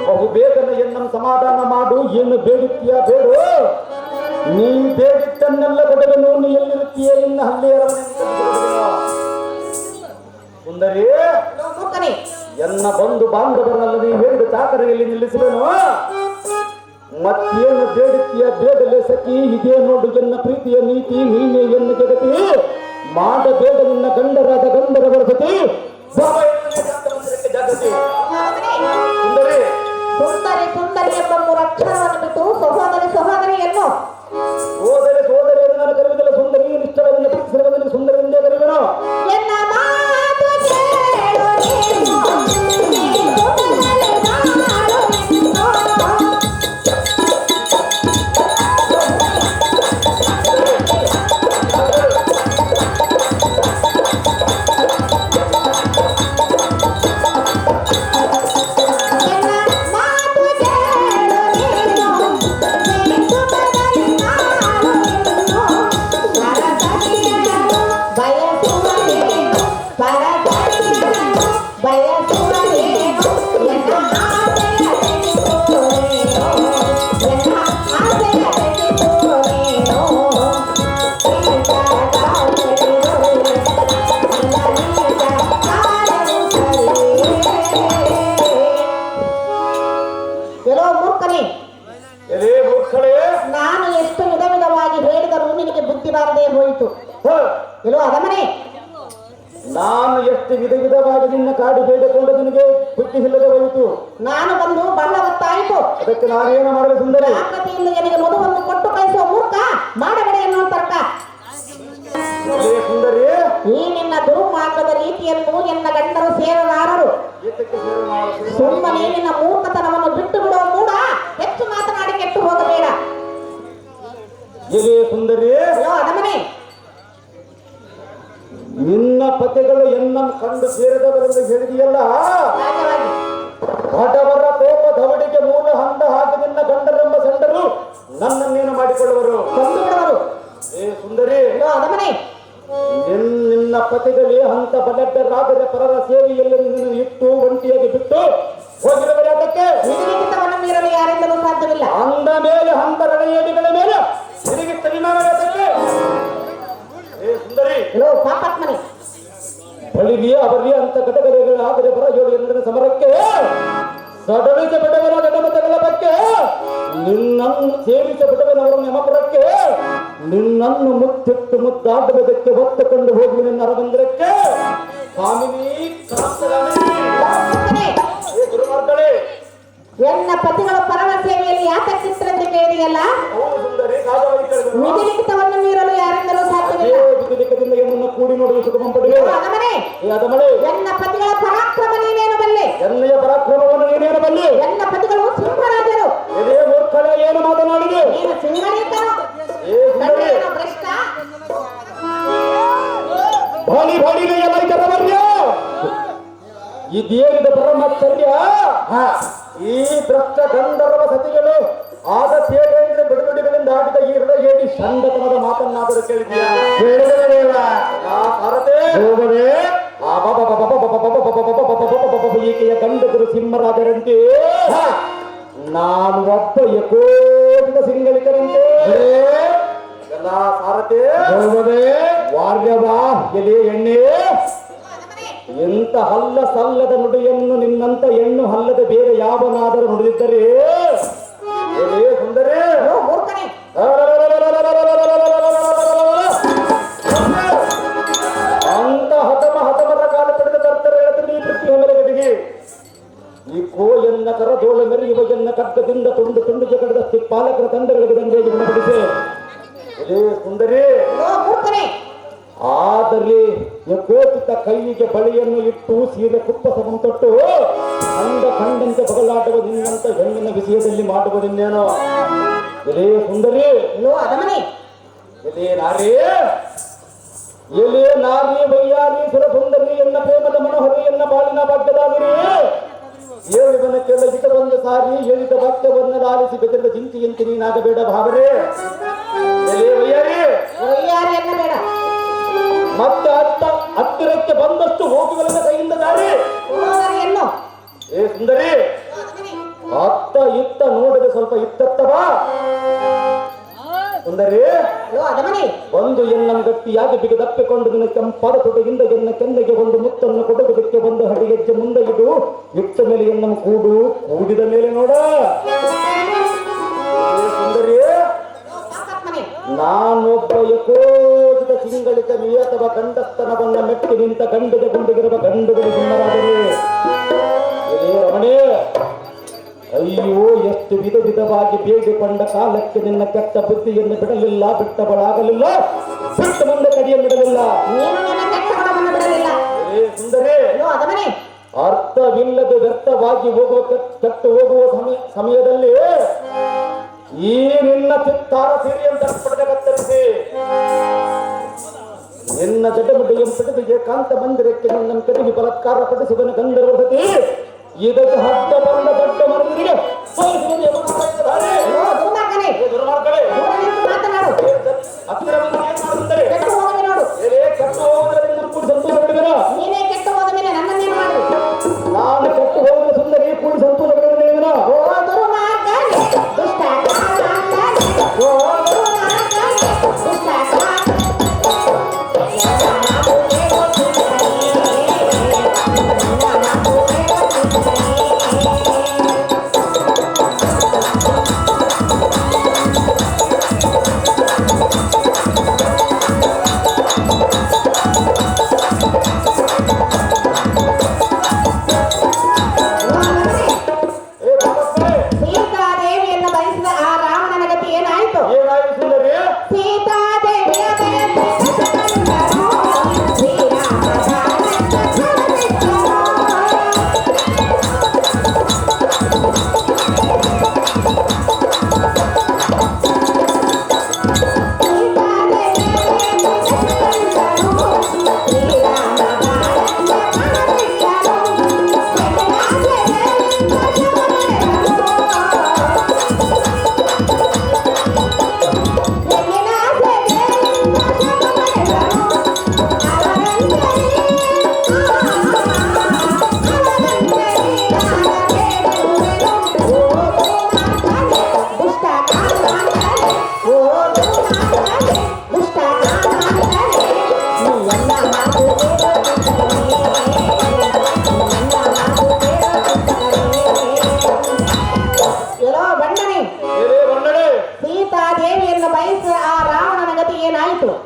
ಬಹುಬೇಗನ ಎನ್ನನ್ನು ಸಮಾಧಾನ ಮಾಡು. ಏನು ಬೇಡುತ್ತೀಯ ಬೇಡು. ನೀ ಬೇಡಿದ್ದನ್ನೆಲ್ಲ ಕೊಡಬೇಕು. ನೀ ಎಲ್ಲಿರುತ್ತೀಯ ಇನ್ನ ಹಳ್ಳಿಯ ಸುಂದರಿ ಎನ್ನ ಬಂಧು ಬಾಂಧವರನ್ನೆಲ್ಲ ನೀ ಹೇಳಿದ ಚಾಕರಿಯಲ್ಲಿ ನಿಲ್ಲಿಸುವೆನು. ಮತ್ತೇನು ಬೇಡುತ್ತೀಯ ಬೇಡಲೆ ಸಖಿ. ಇದೇ ನೋಡು ಎನ್ನ ಪ್ರೀತಿಯ ನೀತಿ. ನೀನೇ ಎನ್ನ ಜಗತಿ ಮಾಡಬೇಡ ನಿನ್ನ ಗಂಡರಾದ ಗಂಧರ್ವರ ಸತಿ ಜಾಗೃತಿ. ಸುಂದರಿ ಸುಂದರಿ ಸುಂದರಿ ಎಂಬ 3 ಅಕ್ಷರವನ್ನು ಬಿಟ್ಟು ಸಹೋದರಿ ಸಹೋದರಿ ಎನ್ನು ಸೋದರಿ ಸೋದರಿ ಎಂದು ನಾನು ಕರೆಯುವುದಿಲ್ಲ. ಸುಂದರಿ ನಿಷ್ಠರವನ್ನು ಪ್ರೀತಿಸಿರುವುದನ್ನು ಸುಂದರಿ ಎಂದೇ ಕರೆಯುವೆನು. ಎನ್ನ ಮಾತು ಕೇಳು ನೀನು, ನಾನು ಎಷ್ಟು ವಿಧ ವಿಧವಾಗಿ ಹೇಳಿದರೂ ನಿನಗೆ ಬುದ್ಧಿ ಬಾರದೆ ಹೋಯಿತು. ಎಲ್ಲೋ ಅದಮನೆ ನಾನು ಎಷ್ಟು ವಿಧ ವಿಧವಾಗಿ ನಿನ್ನ ಕಾಡಿ ಬೇಡಿಕೊಂಡು ನಿನಗೆ ಬುದ್ಧಿ ಇಲ್ಲದೆ ಹೋಯಿತು. ನಾನು ಬಂದು ಬಹಳ ಹೊತ್ತಾಯಿತು. ಅದಕ್ಕೆ ನಾನೇನು ಮಾಡಲು ಸುಂದರಿ. ಆಕೃತಿಯಿಂದ ನನಗೆ ಮಧುವನ್ನು ಕೊಟ್ಟು ಕಳಿಸುವ ಮೂರ್ಖ ಮಾಡಬೇಡ ಎನ್ನುವ ತರ್ಕ. ಸುಂದರಿ ಈ ನಿನ್ನ ದುರ್ಮಾರ್ಗದ ರೀತಿಯನ್ನು ಎನ್ನ ಗಂಡರು ಸೇರಲಾರರು. ಸುಮ್ಮನೆ ನಿನ್ನ ಮೂರ್ಖತನವನ್ನು ಬಿಟ್ಟು ಬಿಡುವ ಮೂಡ. ಹೆಚ್ಚು ಮಾತನಾಡಿ ಕೆಟ್ಟು ಹೋಗಬೇಡ. ಸುಂದರಿ ಅದಮನೆ ನಿನ್ನ ಪತಿಗಳು ಎನ್ನ ಕಂಡು ಸೇರಿದವರೆಂದು ಹೇಳಿದೆಯಲ್ಲ. ಬಡವರ ಕೋಪ ದವಡಿಗೆ ಮೂಲ ಹಂದ ಹಾಕಿ ನಿನ್ನ ಗಂಡರೆಂಬ ಸಂಡರು ನನ್ನನ್ನೇನು ಮಾಡಿಕೊಳ್ಳುವರು. ಸುಂದರಿ ಅದಮನೆ ನಿನ್ನ ಪತಿಗಳೇ ಹಂತ ಬಲಬ್ಬರಾದರೆ ಪರರ ಸೇವೆಯಲ್ಲಿ ನಿನ್ನನ್ನು ಇಟ್ಟು ಒಂಟಿಯಾಗಿ ಬಿಟ್ಟು ಹೋಗಿರುವರೆ. ಅದಕ್ಕೆ ನಿಜಲಿಖಿತವನ್ನು ಮೀರಲು ಯಾರಿಂದಲೂ ಸಾಧ್ಯವಿಲ್ಲ. ಅಂದ ಮೇಲೆ ಹಂತರಣಿಯಡಿಗಳ ಮೇಲೆ ತಿರುಗಿತ್ತ ವಿಮಾನಕ್ಕೆ. ಸುಂದರಿ ಪಾಪಾತ್ಮನೆ ಬಳಿಗೆ ಅವರಿಗೆ ಅಂತ ಘಟಕಗಳಾದರೆ ಬರ 7 ಎಂದಿನ ಸಮರಕ್ಕೆ ಸಡಲಿಸಬಿಡವರ ಗಣಮತಗಳ ಬಗ್ಗೆ ನಿನ್ನನ್ನು ಸೇವಿಸಬಿಡವನವರ ನೆಮಪುರಕ್ಕೆ ನಿನ್ನನ್ನು ಮುತ್ತಿಟ್ಟು ಮುದ್ದಾಡುವುದಕ್ಕೆ ಹೊತ್ತುಕೊಂಡು ಹೋಗಿ ನಿನ್ನ ಅರಮಂದಿರಕ್ಕೆ. ಕಾಮಿನಿ ಗುರುಮಾರ್ಗಳೇ ಎನ್ನ ಪತಿಗಳ ಪರಮ ಸೇವೆಯಲ್ಲಿ ಯಾತಕ್ಕಿತ್ತರೆಂದು ಕೇಳಿದೆಯಲ್ಲ. ವಿಧಿಲಿಖಿತವನ್ನು ಮೀರಲು ಯಾರಿಂದಲೂ ಸಾಧ್ಯವಿಲ್ಲ. ವಿಧಿಲಿಖಿತದಿಂದ ಏನನ್ನು ಕೂಡಿ ನೋಡುವ ಸುಖಮಂಪಡಿಗೆ ಎನ್ನ ಪತಿಗಳ ಪರಾಕ್ರಮ ನೀನೇನು ಬಲ್ಲೆ. ಎನ್ನೆಯ ಪರಾಕ್ರಮವನ್ನು ನೀನೇನು ಬಲ್ಲೆ. ಎನ್ನ ಪತಿಗಳು ಸಿಂಹರಾಜರು. ಇದೇ ಮೂರ್ಖಳೆ ಏನು ಮಾತನಾಡಿದೆ. ನೀನು ಸಿಂಹಳೀಕನು ಭ್ರಷ್ಟ. ಭಾಳಿ ಭಾಳಿಗೆ ಎಲ್ಲ ಕರವರ್ಯ ಇದೇನಿದ ಪರಮಾಚಾರ್ಯ. ಈ ಭ್ರಷ್ಟ ಗಂಧರ್ವ ಸತಿಗಳು ಆದ ಸೇವೆಯಿಂದ ಬಿಡುಗಡೆಗಳಿಂದ ಆಡಿದ ಈ ಹೃದಯ ಹೇಳಿ ಚಂದತನದ ಮಾತನ್ನಾದರೂ ಕೇಳಿದೆಯಾ. ಈಕೆಯ ಗಂಡದರು ಸಿಂಹರಾಜರಂತೆ ನಾನು ಒಬ್ಬ ಕೋಟಿದ ಸಿಂಗಳಿಕರಂತೆ. ಎಲ್ಲ ಸಾರತೆ ವಾರ್ಯವಾ ಎಲೆ ಎಣ್ಣೆ. ಎಂತ ಹಲ್ಲ ಸಲ್ಲದ ನುಡಿಯನ್ನು ನಿನ್ನಂತ ಹೆಣ್ಣು ಹಲ್ಲದ ಬೇರೆ ಯಾವನಾದರೂ ನುಡಿದಿದ್ದರೆ ಸುಂದರೇ ಮೆರೆಯುವ ಎನ್ನ ಕಗ್ಗದಿಂದ ತುಂಡಿಗೆ ಕಡದಷ್ಟು ಪಾಲಕರ ತಂಡಗಳಿಗೆ ದಂಡೆಗೆ ಗುಣಪಡಿಸಿ ಇದೇ ಸುಂದರಿ ಮೂರ್ಖನೇ, ಆದರೆ ಯಕೋಚಿತ ಕೈಗೆ ಬಳಿಯನ್ನು ಇಟ್ಟು ಸೀರೆ ಕುಪ್ಪಸವನ್ನು ತೊಟ್ಟು ಕಂಡಂತೆ ಬಗಲಾಟುವ ನಿನ್ನಂತ ಹೆಣ್ಣಿನ ವಿಷಯದಲ್ಲಿ ಮಾಡುವುದಿನ್ನೇನೋ. ಎಲೇ ಸುಂದರಿ, ಅದಮನೆ, ಎಲೇ ನಾರಿ, ಎಲೇ ನಾರಿ ವೈಯಾರಿ ಸುರ ಸುಂದರಿ ಎನ್ನ ಪ್ರೇಮದ ಮನೋಹರಿ ಎನ್ನ ಬಾಳಿನ ಭಾಗ್ಯದಾಗಿರಿ. ಏಳಿವನ ಕೆಳಗಿದ ಒಂದು ಸಾರಿ ಹೇಳಿದ ವಾಕ್ಯವನ್ನು ಲಾಲಿಸಿ ಬೆದರಿದ ಚಿಂತೆಯಂತೆ ನೀನಾಗಬೇಡ ಭಾವರೇ. ಎಲೇ ವೈಯಾರಿ, ವೈಯಾರಿ ಎನ್ನ ಬೇಡ, ಮತ್ತೆ ಹತ್ತಿರಕ್ಕೆ ಬಂದಷ್ಟು ಹೋಗುಗಳ ಕೈಯಿಂದ ದಾರಿ. ಎನ್ನು ಏ ಸುಂದರಿ, ಅತ್ತ ಇತ್ತ ನೋಡದೆ ಸ್ವಲ್ಪ ಇತ್ತತ್ತವಾ. ಸುಂದರಿ, ಅದಮನೆ, ಒಂದು ಎನ್ನ ಗಟ್ಟಿಯಾಗಿ ಬಿಗದಪ್ಪಿಕೊಂಡು ನಿನ್ನ ಕೆಂಪಾದ ತೊಡೆಯಿಂದ ಎನ್ನ ಕೆನ್ನೆಗೆ ಒಂದು ಮುತ್ತನ್ನು ಕೊಡುವುದಕ್ಕೆ ಒಂದು ಹಡಿಗೆಜ್ಜೆ ಮುಂದೆ ಇಡು. ಇಟ್ಟ ಮೇಲೆ ಎನ್ನ ಕೂಡಿದ ಮೇಲೆ ನೋಡ. ಏ ಸುಂದರಿ, ನಾನೊಬ್ಬ ಯಕೋಚಿತ ಸಿಂಗಳಿತ ನಿಯತವ ಗಂಡಸ್ತನವನ್ನ ಮೆಟ್ಟಿ ನಿಂತ ಗಂಡದ ಗುಂಡಿಗಿರುವ ಗಂಡುಗಳು ಸುಂದರಾದರೆ. ರಮಣೆ, ಅಯ್ಯೋ ಎಷ್ಟು ವಿಧವಾಗಿ ಬೇಡಿಕೊಂಡ ಕಾಲಕ್ಕೆ ನಿನ್ನ ಕೆಟ್ಟ ಬುದ್ಧಿಯನ್ನು ಬಿಡಲಿಲ್ಲ, ಬಿಟ್ಟವಳಾಗಲಿಲ್ಲ, ಬಿಟ್ಟ ಮುಂದೆ ಕಡಿಯನ್ನಿಡಲಿಲ್ಲ. ಸುಂದರಿ, ಅರ್ಥವಿಲ್ಲದೆ ವ್ಯರ್ಥವಾಗಿ ಹೋಗುವ ಕೆಟ್ಟು ಹೋಗುವ ಸಮಯದಲ್ಲಿ ಈ ನಿನ್ನ ಚಿತ್ತಾರ ಸೀರೆಯನ್ನು ಪಡೆದ ಕತ್ತರಿಸಿ ನಿನ್ನ ಜಟಮುಡಿಯನ್ನು ಪಡೆದು ಏಕಾಂತ ಮಂದಿರಕ್ಕೆ ನಿನ್ನ ಕಡಿಮೆ ಬಲಾತ್ಕಾರ ಪಡಿಸುವನ ಗಂಧರ್ವಸತಿ. ಇದಕ್ಕೆ ಹದ್ದ ಬಂದ ದೊಡ್ಡ ಮರದಿಗೆ ಹತ್ತಿರ ಬಂದು ಏನ್ ಮಾಡುತ್ತಾರೆ? ಕೆಟ್ಟು ಹೋಗುವುದರಿಂದ ಕೂಡಿ ಸಂತೋಷ ಪಡೆದನ. ನಾನು ಕೆಟ್ಟು ಹೋಗುವ ಸುಂದರಿ ಕೂಡಿ ಸಂತೋಷ ಪಡೆದನ.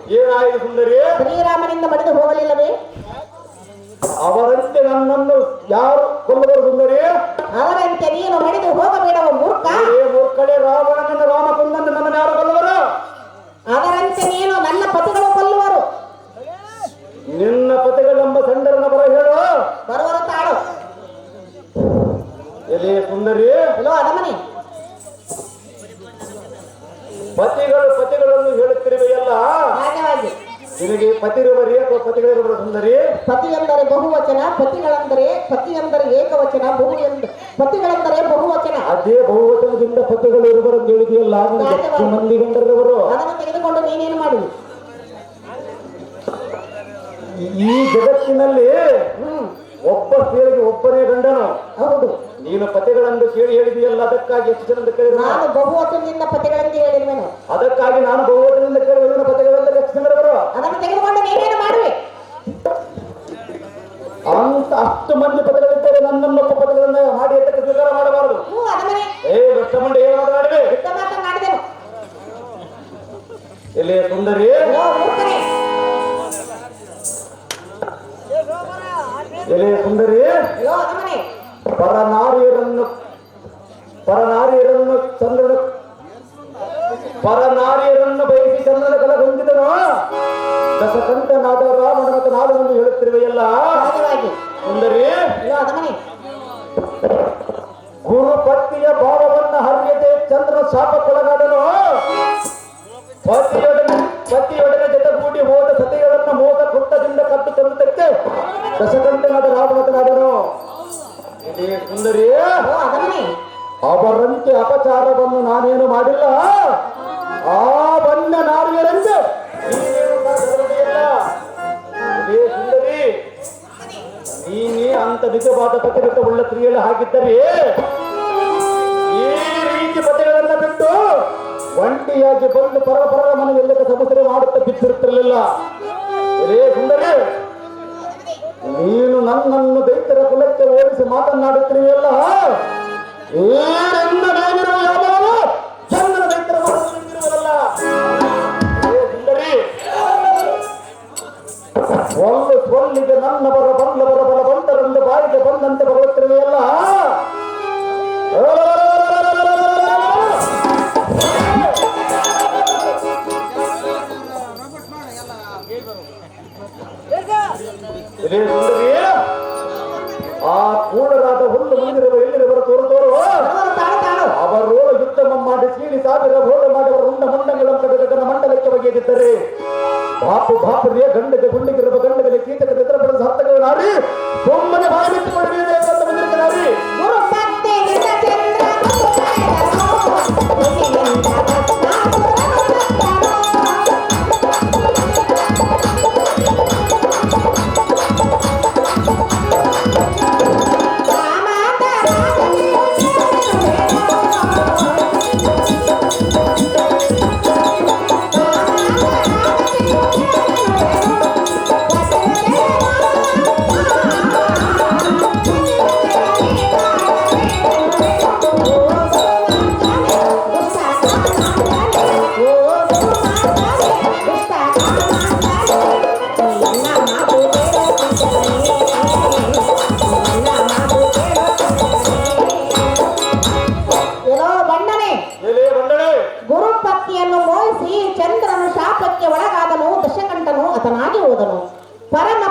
ಏನಾಯಿತು ಸುಂದರಿ? ಶ್ರೀರಾಮನಿಂದ ಮಡಿದು ಹೋಗಲಿಲ್ಲವೇ? ಅವರಂತೆ ನನ್ನನ್ನು ಯಾರು ಕೊಲ್ಲುವರು ಸುಂದರಿ? ಅವರಂತೆ ನೀನು ಮಡಿದು ಹೋಗಬೇಡವ ಮೂರ್ಖ. ಮೂರ್ಖಳೇ, ರಾವಣನನ್ನು ರಾಮ ಕೊಂದನ್ನು ನನ್ನನ್ನು ಯಾರು ಕೊಲ್ಲುವರು? ಅವರಂತೆ ನೀನು ನನ್ನ ಪತಿಗಳು ಕೊಲ್ಲುವರು. ನಿನ್ನ ಪತಿಗಳೆಂಬ ಸಂಡರನ ಬರ ಹೇಳು. ಬರುವರು ತಾಳು. ಎಲೆ ಸುಂದರಿ, ಅದಮನೆ, ಪತಿಗಳನ್ನು ಹೇಳುತ್ತಿರುವೆಯಲ್ಲ, ಹಾಗಾಗಿ ನಿನಗೆ ಪತಿರುವರಿ ಅಥವಾ ಪತಿಗಳಿರುವ ಸುಂದರಿ? ಪತಿ ಎಂದರೆ ಬಹುವಚನ, ಪತಿ ಎಂದರೆ ಏಕವಚನ, ಪತಿಗಳೆಂದರೆ ಬಹುವಚನ. ಅದೇ ಬಹುವಚನದಿಂದ ಪತಿಗಳು ಇರುವರು ಹೇಳಿದೆಯಲ್ಲ, ಎಷ್ಟು ಮಂದಿ ಗಂಡರವರು. ಅದನ್ನು ತೆಗೆದುಕೊಂಡು ನೀನೇನು ಮಾಡುವುದು? ಈ ಜಗತ್ತಿನಲ್ಲಿ ಒಬ್ಬ ಸ್ತ್ರೀಗೆ ಒಬ್ಬನೇ ಗಂಡನು. ಹೌದು, ನೀನು ಪತಿಗಳನ್ನು ಕೇಳಿ ಹೇಳಿದೆಯಲ್ಲ, ಅದಕ್ಕಾಗಿ ಎಷ್ಟು ಜನ ಕೇಳಿದ? ನಾನು ಬಹುವಚನದಿಂದ ಪತಿಗಳೆಂದು ಹೇಳಿರುವೆನು. ಅದಕ್ಕಾಗಿ ನಾನು ಬಹುವಚನದಿಂದ ಕೇಳಿದ ಪತಿಗಳೆಂದರೆ ಎಷ್ಟು ಜನರವರು? ಅದನ್ನು ತೆಗೆದುಕೊಂಡು ನೀನೇನು ಮಾಡುವೆ? ಅಂತ ಅಷ್ಟು ಮಂದಿ ಪದಗಳಿದ್ದರೆ ನನ್ನನ್ನೊಬ್ಬ ಪದಗಳನ್ನ ಮಾಡಿ ಎತ್ತಕ್ಕೆ ಸ್ವೀಕಾರ ಮಾಡಬಾರದು. ಅದಮನೆ, ಕಷ್ಟಮಂಡ ಏನು ಮಾತನಾಡಿದೆ? ಮಾತನಾಡಿದೆನು. ಇಲ್ಲಿ ಸುಂದರಿ, ಎಲೆ ಸುಂದರಿ, ಅದಮನೆ, ಪರನಾರಿಯರನ್ನು ಪರನಾರಿಯರನ್ನು ಬಯಸಿ ಚಂದ್ರನ ಕಲಗೊಂಡಿದನು. ದಶಕಂಠನಾದ ರಾವಣನ ನಾದವನ್ನು ಹೇಳುತ್ತಿರುವೆಯಲ್ಲ ಸಹಜವಾಗಿ ಸುಂದರಿ. ಅಯ್ಯೋ ಅದಮನೆ ಗುರುಪತ್ನಿಯ ಭಾವವನ್ನ ಹರಿಯದೆ ಚಂದ್ರನ ಶಾಪಕ್ಕೊಳಗಾದನು. ಪತಿಯೊಡನೆ ಜೊತೆಗೂಡಿ ಹೋದ ಸತಿಗಳನ್ನ ಮೋದ ಕುಟ್ಟದಿಂದ ಕದ್ದು ತಂದಕ್ಕೆ ದಶಕಂಠನಾದ ರಾವಣನಾದನು. ಇದೇ ಸುಂದರಿ, ಅಯ್ಯೋ ಅದಮನೆ ಅವರಂತೆ ಅಪಚಾರವನ್ನು ನಾನೇನು ಮಾಡಿಲ್ಲ. ಆ ಬಣ್ಣ ನಾರಿಯರಂತೆ ನೀನೇನು ಮಾಡಿಲ್ಲ. ಇದೇ ಸುಂದರಿ, ನೀನೇ ಅಂತ ನಿಜವಾದ ಪತಿರತ ಉಳ್ಳ ಸ್ತ್ರೀಯಲ್ಲಿ ಹಾಕಿದ್ದರೆ ಈ ರೀತಿ ಪತಿಗಳನ್ನ ಬಿಟ್ಟು ಒಂಟಿಯಾಗಿ ಬಂದು ಪರಪರ ಮನೆಯೆಲ್ಲದ ಸಮಸ್ಯೆ ಮಾಡುತ್ತಾ ಬಿದ್ದಿರುತ್ತಿರಲಿಲ್ಲ. ಇದೇ ಸುಂದರಿ, ನೀನು ನನ್ನನ್ನು ದೈತ್ಯರ ಕುಲಕ್ಕೆ ಹೋಲಿಸಿ ಮಾತನಾಡುತ್ತಿರುವೆಯಲ್ಲ. ಏನೆಂದ ಮೇಲಿರುವ ಯಾವಾಗ ಚಂದ್ರನ ದೈತ್ಯರ ಮಾತನಾಡುತ್ತಿರುವುದಲ್ಲ. ಸುಂದರಿ, ಸೊಲ್ಲಿಗೆ ನನ್ನ ಬಲ್ಲವರ ಬಲವಂತರೆಂದು ಬಾಯಿಗೆ ಬಂದಂತೆ ಬರುತ್ತಿರುವೆಯಲ್ಲ. ಇದೇ ಸುಂದರಿ, ಆ ಕೂಡರಾದ ಹುಲ್ಲು ಮುಂದಿರುವ ಎಲ್ಲಿರುವರು ತೋರು ಅವರು ಯುದ್ಧ ಮಾಡಿ ಸೀಳಿ ಸಾವಿರ ಹೋಳ ಮಾಡಿ ಅವರ ಉಂಡ ಮಂಡಗಳನ್ನು ಕಡೆಗನ ಮಂಡಲಕ್ಕೆ ಬಗೆದಿದ್ದರೆ ಬಾಪುರಿಯ ಗಂಡಗೆ ಗುಂಡಿಗಿರುವ ಗಂಡಗಳಿಗೆ ಕೀಟಕ ಎದುರಪಡಿದ ಹತ್ತಗಳು ನಾರಿ ಒಮ್ಮನೆ ಬಾಯಿ ಬಿಟ್ಟುಕೊಳ್ಳಬೇಕು ಅಂತ ಬಂದಿರುತ್ತಾರೆ. ಗುರುಪತ್ನಿಯನ್ನು ಮೋಹಿಸಿ ಚಂದ್ರನ ಶಾಪಕ್ಕೆ ಒಳಗಾದನು. ದಶಕಂಠನು ಹತನಾಗಿ ಹೋದನು. ಪರಮ